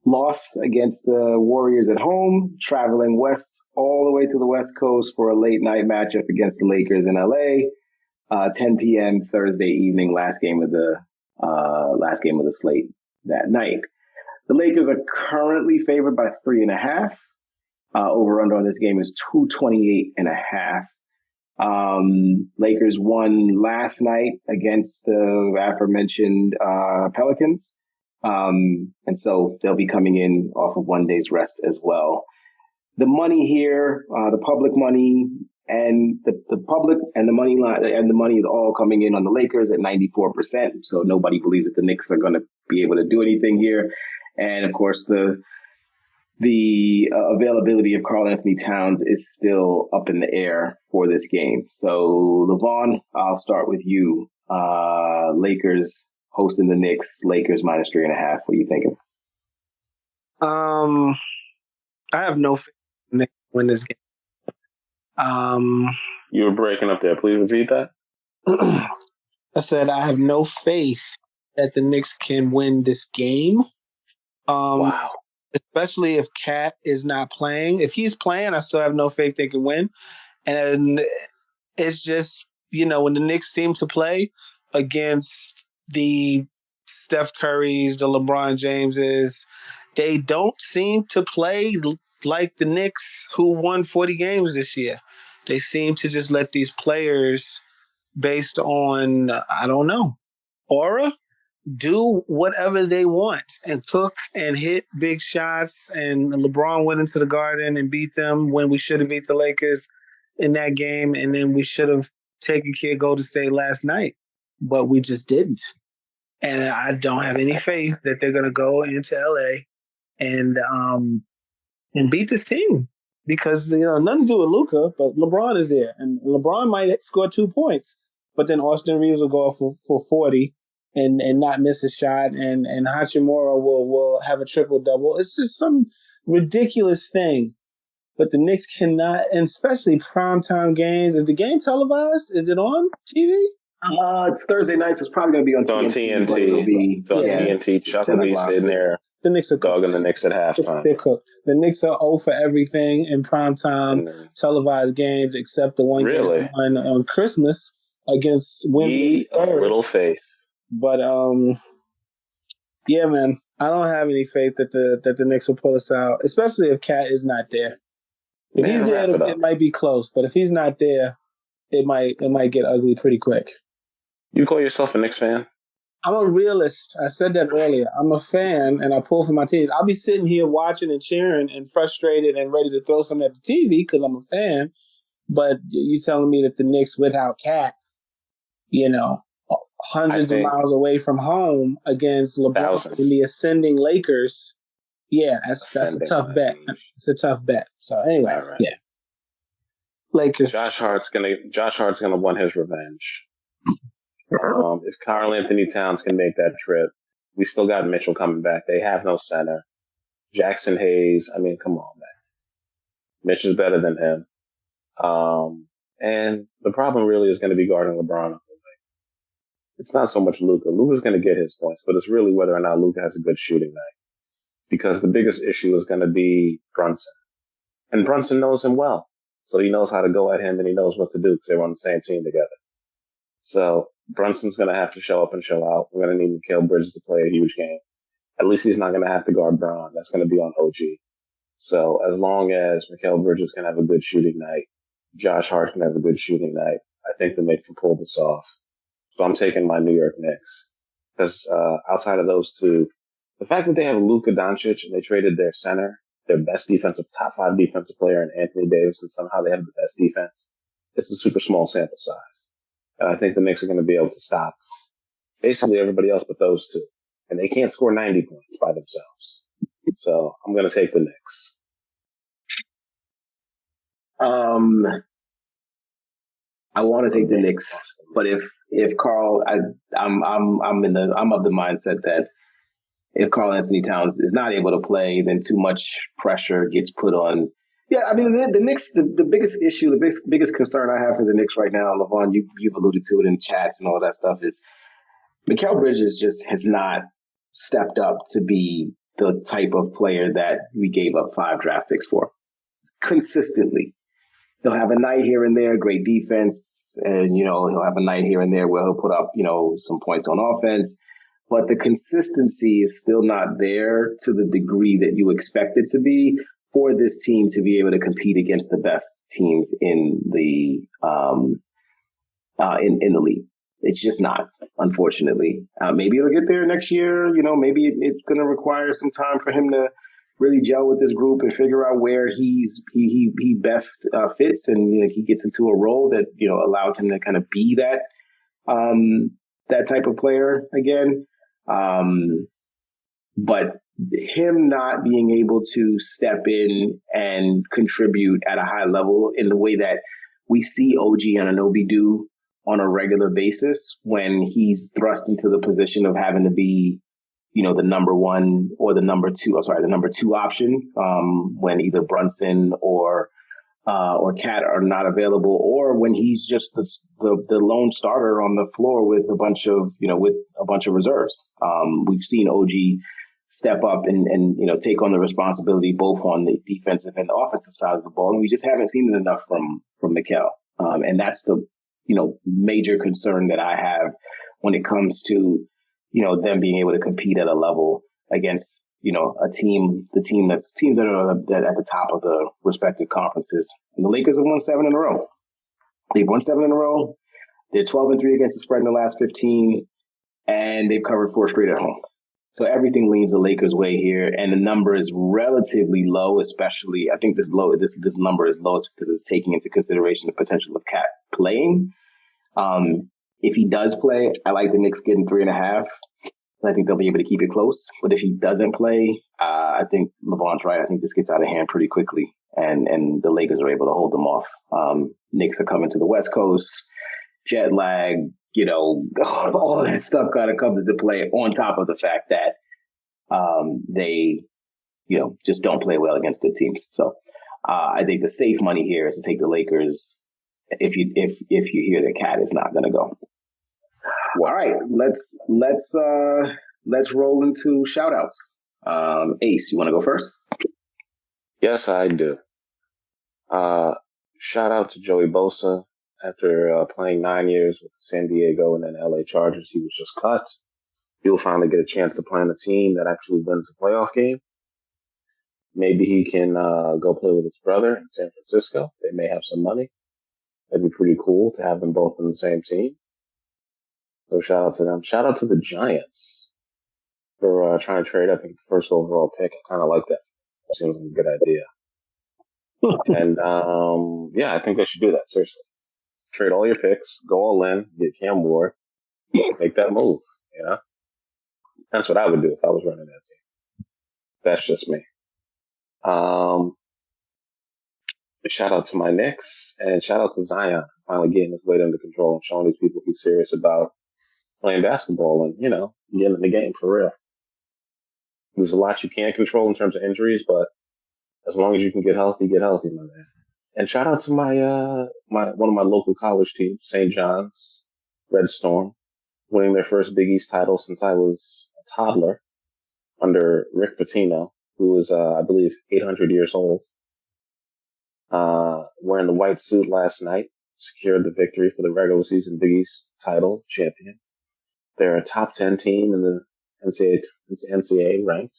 Speaker 5: loss against the Warriors at home, traveling west all the way to the West Coast for a late night matchup against the Lakers in LA. 10 p.m. Thursday evening, last game of the slate that night. The Lakers are currently favored by 3.5. Over under on this game is 228.5. Lakers won last night against the aforementioned Pelicans. And so they'll be coming in off of 1 day's rest as well. The money here, the public money and the public and the money line and the money is all coming in on the Lakers at 94%. So nobody believes that the Knicks are going to be able to do anything here. And of course, the availability of Karl Anthony Towns is still up in the air for this game. So, Levon, I'll start with you. Lakers hosting the Knicks. Lakers minus 3.5. What are you thinking?
Speaker 4: I have no faith in the Knicks to win this game.
Speaker 6: You were breaking up there. Please repeat that.
Speaker 4: I said I have no faith that the Knicks can win this game.
Speaker 6: Wow.
Speaker 4: Especially if Cat is not playing. If he's playing, I still have no faith they can win. And it's just, when the Knicks seem to play against the Steph Currys, the LeBron Jameses, they don't seem to play like the Knicks who won 40 games this year. They seem to just let these players, based on, I don't know, aura, do whatever they want and cook and hit big shots. And LeBron went into the Garden and beat them when we should have beat the Lakers. in that game, and then we should have taken care of Golden State last night, but we just didn't. And I don't have any faith that they're going to go into LA and beat this team because nothing to do with Luka, but LeBron is there, and LeBron might score 2 points, but then Austin Reeves will go off for 40 and not miss a shot, and Hachimura will have a triple double. It's just some ridiculous thing. But the Knicks cannot, and especially primetime games. Is the game televised? Is it on TV?
Speaker 5: It's Thursday nights. It's probably going to be on TNT. But it'll be
Speaker 6: on TNT. Chuck will be sitting there.
Speaker 4: The Knicks are
Speaker 6: dogging the Knicks at halftime.
Speaker 4: They're cooked. The Knicks are 0 for everything in primetime televised games, except the one game on Christmas against Wembley.
Speaker 6: Little faith.
Speaker 4: But yeah, man, I don't have any faith that the Knicks will pull us out, especially if Cat is not there. If he's there, it might be close. But if he's not there, it might get ugly pretty quick.
Speaker 6: You call yourself a Knicks fan?
Speaker 4: I'm a realist. I said that earlier. I'm a fan, and I pull for my teams. I'll be sitting here watching and cheering and frustrated and ready to throw something at the TV because I'm a fan. But you telling me that the Knicks without Cat, hundreds of miles away from home against LeBron and the ascending Lakers, yeah, that's a tough bet. It's a tough bet. So anyway, yeah. Lakers.
Speaker 6: Josh Hart's gonna want his revenge. If Karl Anthony Towns can make that trip, we still got Mitchell coming back. They have no center. Jackson Hayes, I mean, come on, man. Mitch is better than him. And the problem really is going to be guarding LeBron. It's not so much Luka. Luka's going to get his points, but it's really whether or not Luka has a good shooting night. Because the biggest issue is going to be Brunson. And Brunson knows him well. So he knows how to go at him and he knows what to do because they're on the same team together. So Brunson's going to have to show up and show out. We're going to need Mikal Bridges to play a huge game. At least he's not going to have to guard Braun. That's going to be on OG. So as long as Mikal Bridges can have a good shooting night, Josh Hart can have a good shooting night, I think the Knicks can pull this off. So I'm taking my New York Knicks. Because outside of those two, the fact that they have Luka Doncic and they traded their center, their best top 5 defensive player in Anthony Davis, and somehow they have the best defense, it's a super small sample size. And I think the Knicks are going to be able to stop basically everybody else but those two. And they can't score 90 points by themselves. So I'm going to take the Knicks.
Speaker 5: I want to take the Knicks, but if Karl, I'm of the mindset that if Karl Anthony Towns is not able to play, then too much pressure gets put on. Yeah, I mean the Knicks. The biggest issue, the biggest concern I have for the Knicks right now, Levon, you've alluded to it in chats and all that stuff, is Mikal Bridges just has not stepped up to be the type of player that we gave up 5 draft picks for consistently. He'll have a night here and there, great defense, and he'll have a night here and there where he'll put up some points on offense. But the consistency is still not there to the degree that you expect it to be for this team to be able to compete against the best teams in the in the league. It's just not, unfortunately. Maybe it'll get there next year. Maybe it's going to require some time for him to really gel with this group and figure out where he best fits, and he gets into a role that allows him to kind of be that that type of player again. But him not being able to step in and contribute at a high level in the way that we see OG Anunoby do on a regular basis when he's thrust into the position of having to be, the number 1 or the number 2 option when either Brunson or Cat are not available, or when he's just the lone starter on the floor with a bunch of reserves. We've seen OG step up and take on the responsibility both on the defensive and the offensive side of the ball, and we just haven't seen it enough from Mikal. And that's the major concern that I have when it comes to them being able to compete at a level against teams that are at the top of the respective conferences. And the Lakers have won 7 in a row. They've won 7 in a row. They're 12-3 against the spread in the last 15, and they've covered 4 straight at home. So everything leans the Lakers' way here, and the number is relatively low. Especially, I think this number is low because it's taking into consideration the potential of Cat playing. If he does play, I like the Knicks getting 3.5. I think they'll be able to keep it close. But if he doesn't play, I think Levon's right. I think this gets out of hand pretty quickly, and the Lakers are able to hold them off. Knicks are coming to the West Coast, jet lag, all that stuff kind of comes into play on top of the fact that they, just don't play well against good teams. So I think the safe money here is to take the Lakers if you hear that Cat is not going to go. All right, let's roll into shout outs. Ace, you want to go first?
Speaker 6: Yes, I do. Shout out to Joey Bosa. After playing 9 years with the San Diego and then LA Chargers, he was just cut. He'll finally get a chance to play on a team that actually wins a playoff game. Maybe he can go play with his brother in San Francisco. They may have some money. That'd be pretty cool to have them both on the same team. So shout out to them. Shout out to the Giants for trying to trade up and get the first overall pick. I kind of like that. Seems like a good idea. And I think they should do that, seriously. Trade all your picks, go all in, get Cam Ward, make that move, That's what I would do if I was running that team. That's just me. Shout out to my Knicks, and shout out to Zion for finally getting his weight under control and showing these people he's serious about playing basketball and, getting in the game for real. There's a lot you can't control in terms of injuries, but as long as you can get healthy, my man. And shout out to my one of my local college teams, St. John's Red Storm, winning their first Big East title since I was a toddler under Rick Pitino, who was, I believe, 800 years old. Wearing the white suit last night, secured the victory for the regular season Big East title champion. They're a top 10 team in the NCAA ranked.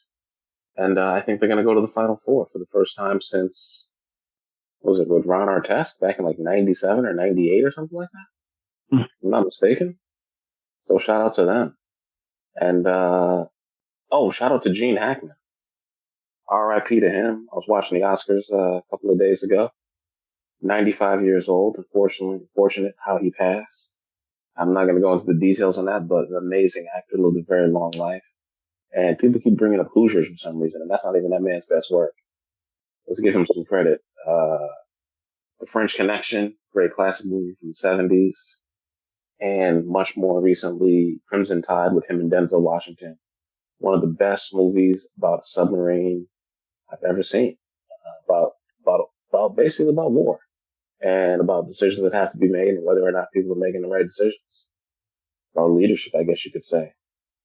Speaker 6: And I think they're going to go to the Final Four for the first time since, was it with Ron Artest back in like 97 or 98 or something like that? If I'm not mistaken. So shout out to them. And, shout out to Gene Hackman. R.I.P. to him. I was watching the Oscars a couple of days ago. 95 years old. Unfortunate how he passed. I'm not going to go into the details on that, but an amazing actor, lived a very long life. And people keep bringing up Hoosiers for some reason, and that's not even that man's best work. Let's give him some credit. The French Connection, great classic movie from the 70s. And much more recently, Crimson Tide with him and Denzel Washington. One of the best movies about a submarine I've ever seen. Basically about war and about decisions that have to be made and whether or not people are making the right decisions. About leadership, I guess you could say.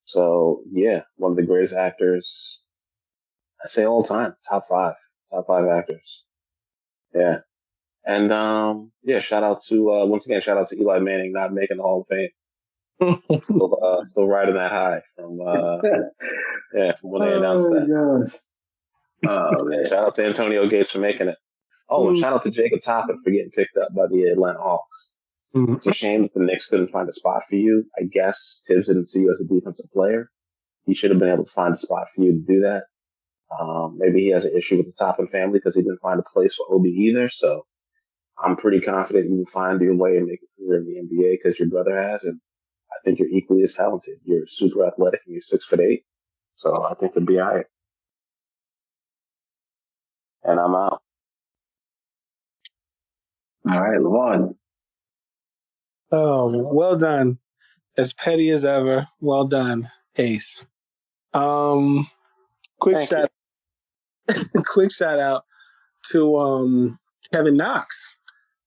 Speaker 6: So yeah, one of the greatest actors, I say all time, top five actors. Yeah. And, shout out to, once again, shout out to Eli Manning not making the Hall of Fame. Still riding that high from when they announced that.
Speaker 5: Gosh.
Speaker 6: Oh man! Shout out to Antonio Gates for making it. Oh, and shout out to Jacob Toppin for getting picked up by the Atlanta Hawks. It's a shame that the Knicks couldn't find a spot for you. I guess Tibbs didn't see you as a defensive player. He should have been able to find a spot for you to do that. Maybe he has an issue with the Toppin family because he didn't find a place for Obi either. So I'm pretty confident you will find your way and make a career in the NBA because your brother has, and I think you're equally as talented. You're super athletic and you're 6'8". So I think you'll be all right. And I'm out.
Speaker 5: All right, Levon.
Speaker 4: Oh, well done. As petty as ever. Well done, Ace. Quick shout out to Kevin Knox.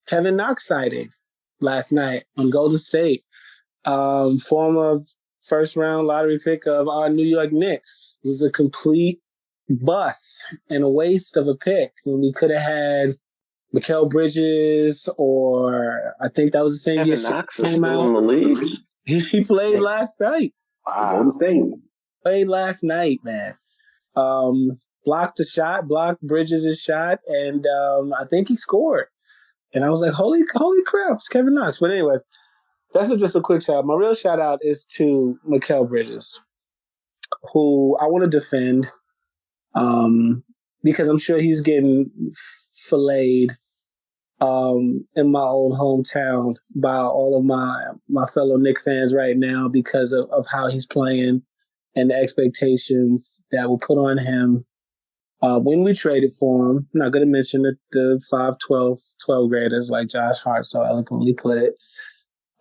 Speaker 4: Kevin Knox sighting last night on Golden State. Former first round lottery pick of our New York Knicks. It was a complete bust and a waste of a pick when we could have had Mikal Bridges, or I think that was the same year.
Speaker 6: Kevin Knox is still in the league.
Speaker 4: He played last night.
Speaker 6: Wow.
Speaker 5: Golden State.
Speaker 4: Played last night, man. Blocked Bridges' shot, and I think he scored. And I was like, holy crap, it's Kevin Knox. But anyway, that's just a quick shout out. My real shout out is to Mikal Bridges. who I want to defend, because I'm sure he's getting filleted in my old hometown by all of my fellow Knicks fans right now because of how he's playing and the expectations that were put on him when we traded for him. I'm not going to mention the 5-12 graders like Josh Hart so eloquently put it.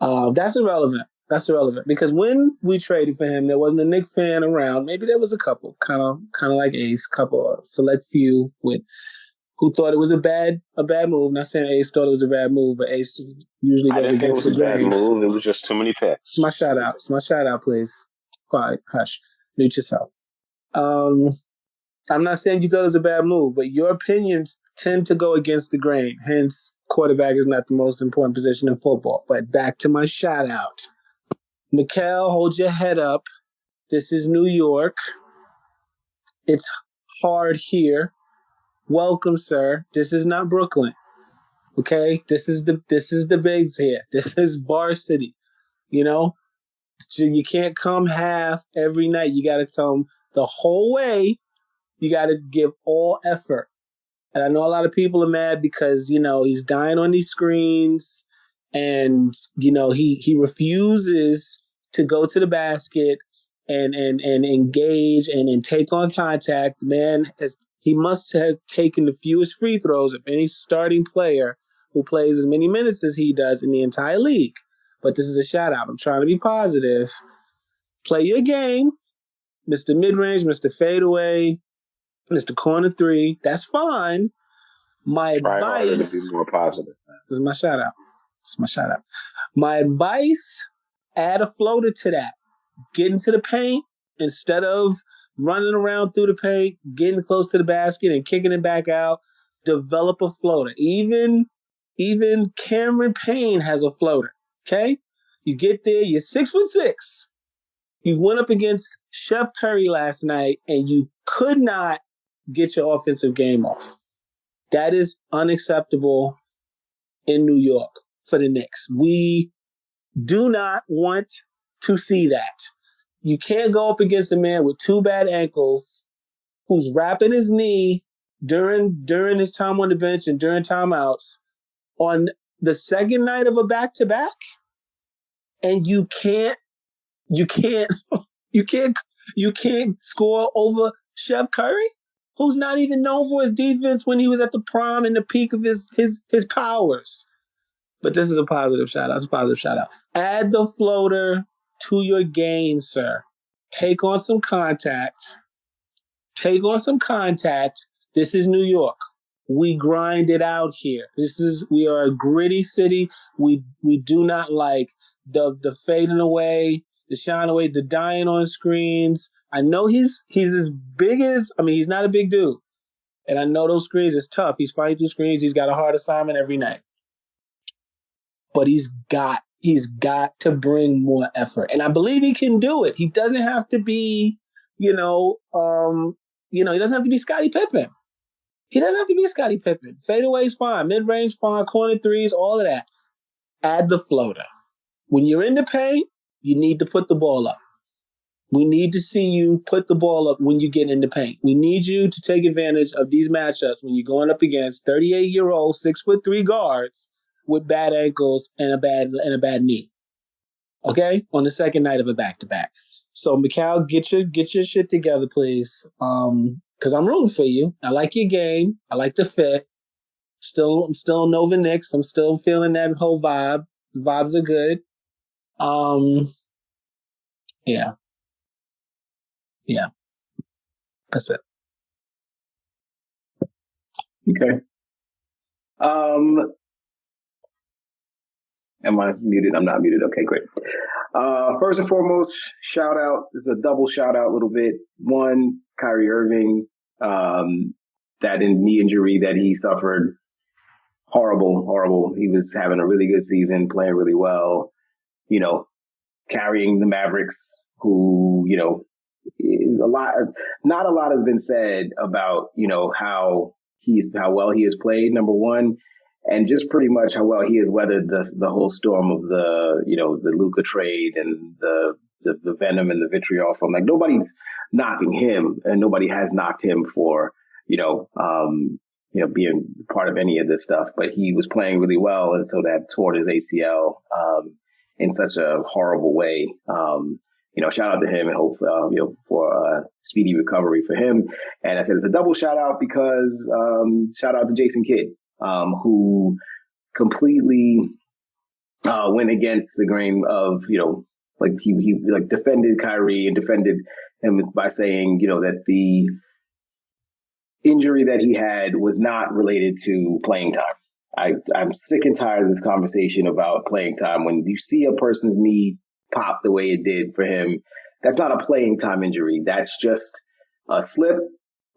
Speaker 4: That's irrelevant. That's irrelevant because when we traded for him, there wasn't a Knicks fan around. Maybe there was a couple, kind of like Ace, couple select few who thought it was a bad move. Not saying Ace thought it was a bad move, but Ace usually goes against the grain.
Speaker 2: I didn't think it was a bad move. It was just too many picks.
Speaker 4: My shout out, please. Quiet, hush, mute yourself. I'm not saying you thought it was a bad move, but your opinions tend to go against the grain. Hence, quarterback is not the most important position in football. But back to my shout out. Mikal, hold your head up. This is New York. It's hard here. Welcome, sir. This is not Brooklyn. Okay? This is the bigs here. This is varsity. You know? You can't come half every night. You got to come the whole way. You got to give all effort. And I know a lot of people are mad because, he's dying on these screens and, he refuses to go to the basket and engage and take on contact. The man he must have taken the fewest free throws of any starting player who plays as many minutes as he does in the entire league. But this is a shout out. I'm trying to be positive. Play your game, Mr. Midrange, Mr. Fadeaway, Mr. Corner 3. That's fine. My advice
Speaker 2: to be more positive.
Speaker 4: This is my shout out. My advice: add a floater to that. Get into the paint instead of running around through the paint, getting close to the basket and kicking it back out. Develop a floater. Even Cameron Payne has a floater. Okay, you get there. You're 6'6". You went up against Chef Curry last night, and you could not get your offensive game off. That is unacceptable in New York for the Knicks. We do not want to see that. You can't go up against a man with 2 bad ankles who's wrapping his knee during his time on the bench and during timeouts on the second night of a back-to-back, and you can't score over Chef Curry, who's not even known for his defense when he was at the prime and the peak of his powers. But this is a positive shout out. It's a positive shout out. Add the floater to your game, sir. Take on some contact. This is New York. We grind it out here. We are a gritty city. We do not like the fading away, the shine away, the dying on screens. I know he's as big as, he's not a big dude. And I know those screens is tough. He's fighting through screens. He's got a hard assignment every night. But he's got to bring more effort. And I believe he can do it. He doesn't have to be, he doesn't have to be Scottie Pippen. Fadeaway's fine. Mid-range fine. Corner threes, all of that. Add the floater. When you're in the paint, you need to put the ball up. We need to see you put the ball up when you get in the paint. We need you to take advantage of these matchups when you're going up against 38-year-old 6'3" guards with bad ankles and a bad knee. Okay? On the second night of a back-to-back. So, Mikal, get your shit together, please. Because I'm rooting for you. I like your game. I like the fit. I'm still Nova Knicks. I'm still feeling that whole vibe. The vibes are good. Yeah. That's it.
Speaker 5: Okay. Am I muted? I'm not muted. Okay, great. First and foremost, shout out. This is a double shout out a little bit. One, Kyrie Irving, that knee injury that he suffered. Horrible. He was having a really good season, playing really well, carrying the Mavericks, who, not a lot has been said about, how well he has played, number one, and just pretty much how well he has weathered the whole storm of the Luka trade and the venom and the vitriol from, like, knocking him, and nobody has knocked him for, being part of any of this stuff. But he was playing really well, and so that tore his ACL in such a horrible way. Shout out to him and hope for a speedy recovery for him. And I said it's a double shout out because shout out to Jason Kidd, who completely went against the grain of he defended Kyrie and defended him by saying that the injury that he had was not related to playing time. I'm sick and tired of this conversation about playing time. When you see a person's knee pop the way it did for him, that's not a playing time injury. That's just a slip,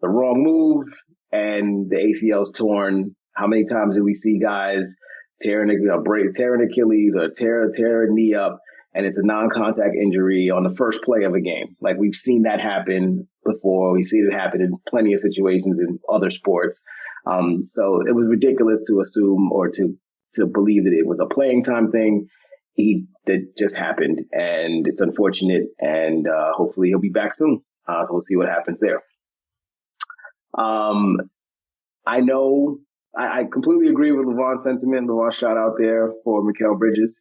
Speaker 5: the wrong move, and the ACL's torn. How many times do we see guys tearing Achilles or tear a knee up, and it's a non-contact injury on the first play of a game? Like, we've seen that happen before. We've seen it happen in plenty of situations in other sports. So it was ridiculous to assume or to believe that it was a playing time thing. That just happened, and it's unfortunate, and hopefully he'll be back soon. We'll see what happens there. I know I completely agree with Levon's sentiment. Levon, shout out there for Mikal Bridges.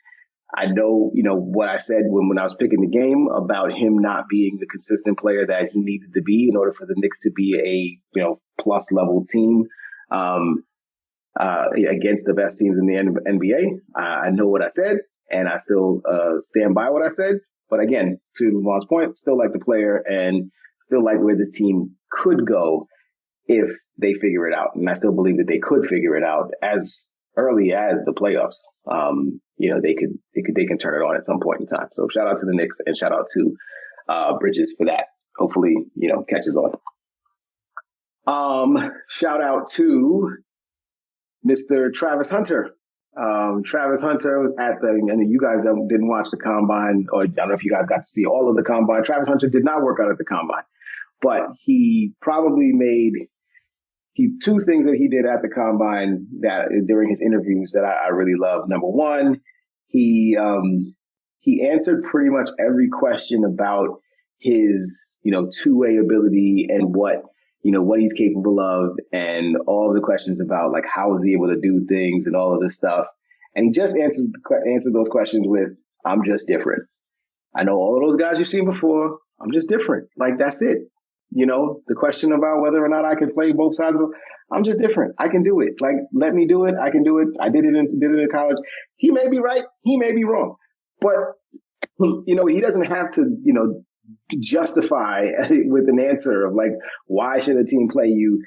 Speaker 5: I know, what I said when I was picking the game about him not being the consistent player that he needed to be in order for the Knicks to be a, plus level team against the best teams in the NBA. I know what I said, and I still stand by what I said. But again, to Levon's point, still like the player and still like where this team could go if they figure it out. And I still believe that they could figure it out as early as the playoffs. They can turn it on at some point in time. So shout out to the Knicks and shout out to Bridges for that. Hopefully, catches on. Shout out to Mr. Travis Hunter. Travis Hunter was and you guys didn't watch the combine, or I don't know if you guys got to see all of the combine. Travis Hunter did not work out at the combine, but he probably made two things that he did at the combine that during his interviews that I really love. Number one, he answered pretty much every question about his, two-way ability and what he's capable of, and all of the questions about like how is he able to do things and all of this stuff. And he just answered those questions with, "I'm just different. I know all of those guys you've seen before. I'm just different." Like, that's it. The question about whether or not I can play both sides of it, I'm just different. I can do it. Like, let me do it. I can do it. I did it in college. He may be right. He may be wrong. But, he doesn't have to, justify with an answer of like, why should a team play you?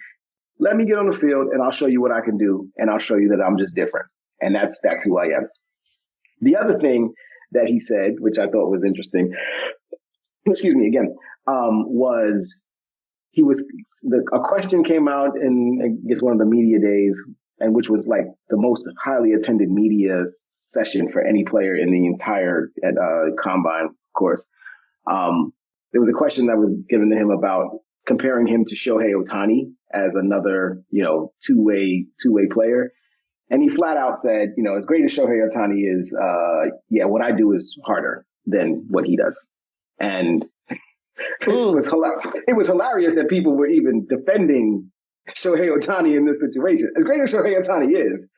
Speaker 5: Let me get on the field and I'll show you what I can do. And I'll show you that I'm just different. And that's who I am. The other thing that he said, which I thought was interesting, excuse me again, was a question came out in, I guess, one of the media days, and which was like the most highly attended media session for any player in the entire combine, of course. There was a question that was given to him about comparing him to Shohei Ohtani as another, two-way player. And he flat out said, as great as Shohei Ohtani is, what I do is harder than what he does. And it was hilarious that people were even defending Shohei Ohtani in this situation. As great as Shohei Ohtani is,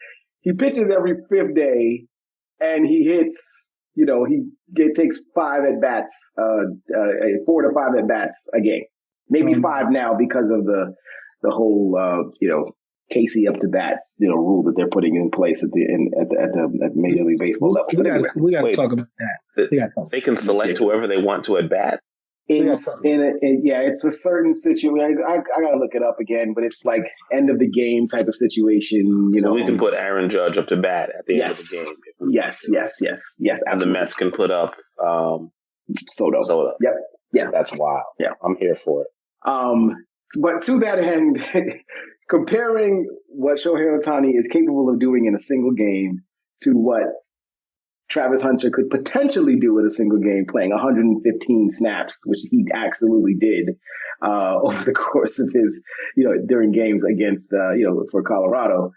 Speaker 5: he pitches every fifth day and he hits, he takes 4 to 5 at bats a game, maybe 5 now because of the whole, Casey up to bat, rule that they're putting in place at the Major League Baseball level.
Speaker 4: We got to talk about that.
Speaker 6: They can select whoever they want to at bat.
Speaker 5: It's a certain situation. I gotta look it up again, but it's like end of the game type of situation.
Speaker 6: So we can put Aaron Judge up to bat at the end of the game.
Speaker 5: Yes.
Speaker 6: And the Mets can put up
Speaker 5: Soto. Yep. Yeah,
Speaker 6: that's wild. Yeah, I'm here for it.
Speaker 5: But to that end, comparing what Shohei Ohtani is capable of doing in a single game to what Travis Hunter could potentially do in a single game, playing 115 snaps, which he absolutely did over the course of his, during games against, for Colorado,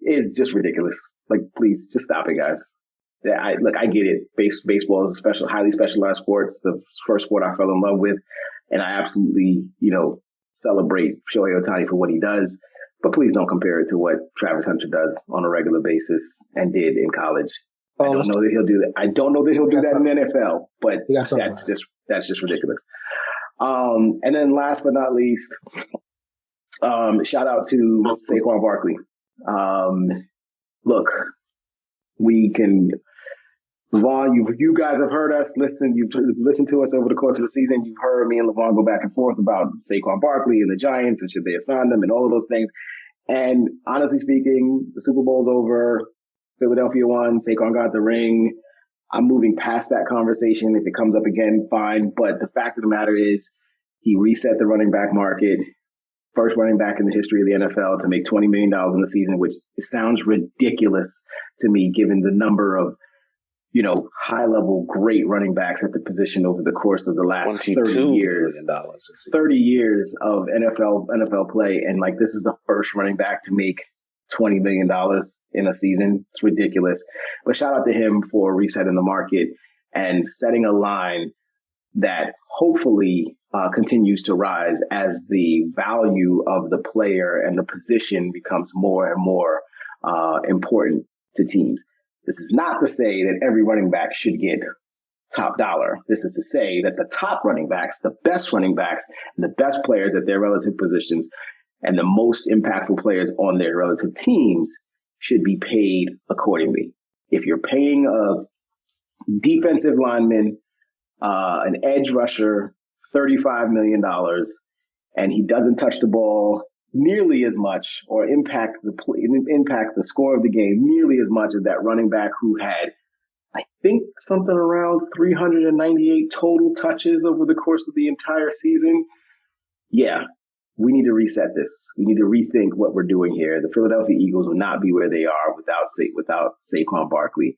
Speaker 5: is just ridiculous. Like, please just stop it, guys. I get it. Baseball is a highly specialized sport. It's the first sport I fell in love with, and I absolutely, celebrate Shohei Ohtani for what he does. But please don't compare it to what Travis Hunter does on a regular basis and did in college. I don't know that he'll do that. I don't know that he'll do that in the NFL, but that's just ridiculous. And then last but not least, shout out to Saquon Barkley. Look, we can. Levon, you guys have heard us listen. You've listened to us over the course of the season. You've heard me and Levon go back and forth about Saquon Barkley and the Giants and should they assign them and all of those things. And honestly speaking, the Super Bowl's over. Philadelphia won. Saquon got the ring. I'm moving past that conversation. If it comes up again, fine. But the fact of the matter is, he reset the running back market. First running back in the history of the NFL to make $20 million in the season, which sounds ridiculous to me, given the number of high-level great running backs at the position over the course of the last 30 years. $30 years of NFL play, and this is the first running back to make $20 million in a season. It's ridiculous. But shout out to him for resetting the market and setting a line that hopefully continues to rise as the value of the player and the position becomes more and more important to teams. This is not to say that every running back should get top dollar. This is to say that the top running backs, the best running backs, and the best players at their relative positions and the most impactful players on their relative teams should be paid accordingly. If you're paying a defensive lineman, an edge rusher, $35 million, and he doesn't touch the ball nearly as much or impact the score of the game nearly as much as that running back who had, I think, something around 398 total touches over the course of the entire season. Yeah, we need to reset this. We need to rethink what we're doing here. The Philadelphia Eagles will not be where they are without Saquon Barkley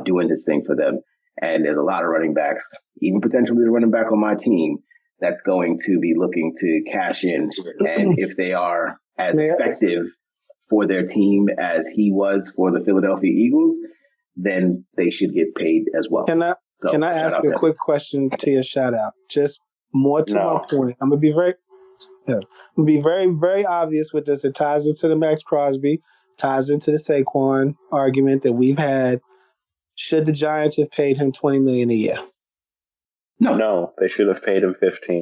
Speaker 5: doing his thing for them. And there's a lot of running backs, even potentially the running back on my team, that's going to be looking to cash in. And if they are as effective for their team as he was for the Philadelphia Eagles, then they should get paid as well.
Speaker 4: Can I ask a quick question to your shout out? Just more to my point. I'm gonna be very, very obvious with this. It ties into the Max Crosby, ties into the Saquon argument that we've had. Should the Giants have paid him $20 million a year?
Speaker 6: No, they should have paid him 15.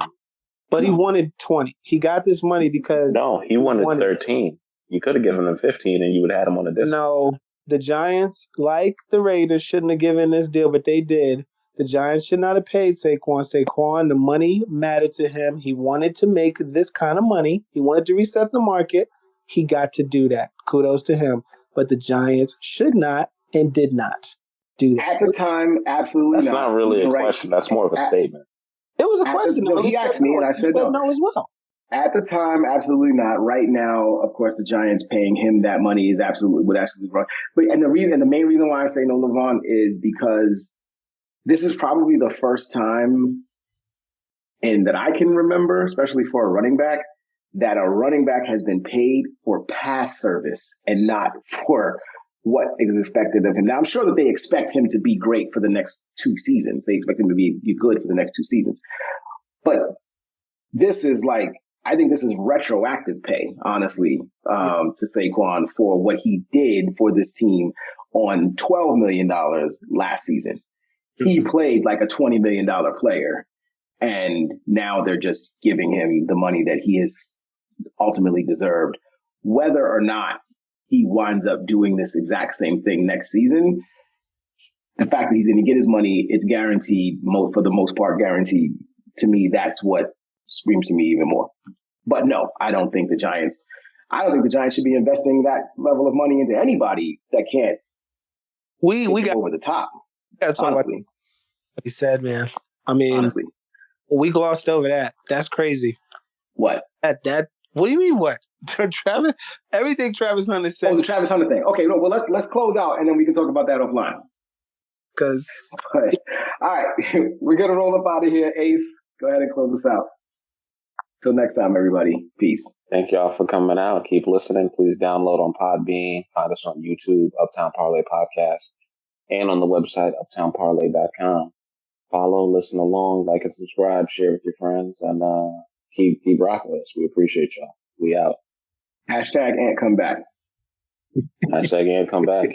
Speaker 4: But he wanted 20. He got this money because
Speaker 6: he wanted 13. You could have given him 15 and you would have had him on a discount.
Speaker 4: No, the Giants, like the Raiders, shouldn't have given this deal, but they did. The Giants should not have paid Saquon. The money mattered to him. He wanted to make this kind of money. He wanted to reset the market. He got to do that. Kudos to him. But the Giants should not and did not do that.
Speaker 5: At the time, absolutely
Speaker 6: That's not really a question. That's more of a statement.
Speaker 4: It was a question.
Speaker 5: He asked me, and I said no.
Speaker 4: No as well.
Speaker 5: At the time, absolutely not. Right now, of course, the Giants paying him that money is absolutely wrong. But the main reason why I say no, Levon, is because this is probably the first time that I can remember, especially for a running back, that a running back has been paid for pass service and not for what is expected of him. Now, I'm sure that they expect him to be great for the next 2 seasons. They expect him to be good for the next 2 seasons. But this is I think this is retroactive pay, honestly, to Saquon for what he did for this team on $12 million last season. He played like a $20 million player, and now they're just giving him the money that he has ultimately deserved. Whether or not he winds up doing this exact same thing next season, the fact that he's going to get his money, it's guaranteed, for the most part, guaranteed. To me, that's what screams to me even more. But no, I don't think the Giants should be investing that level of money into anybody that can't
Speaker 4: we got
Speaker 5: over the top.
Speaker 4: That's honestly what he said, man. I mean,
Speaker 5: honestly,
Speaker 4: we glossed over that. That's crazy.
Speaker 5: What?
Speaker 4: That what do you mean what? Travis, everything Travis Hunter said.
Speaker 5: Oh, the Travis Hunter thing. Okay, no, well let's close out and then we can talk about that offline. All right, we're gonna roll up out of here. Ace, go ahead and close us out. Till next time, everybody. Peace.
Speaker 6: Thank y'all for coming out. Keep listening. Please download on Podbean. Find us on YouTube, Uptown Parlay Podcast. and on the website, uptownparlay.com. Follow, listen along, like and subscribe, share with your friends, and keep rocking with us. We appreciate y'all. We out.
Speaker 5: Hashtag Ant come back.
Speaker 6: Hashtag and come back.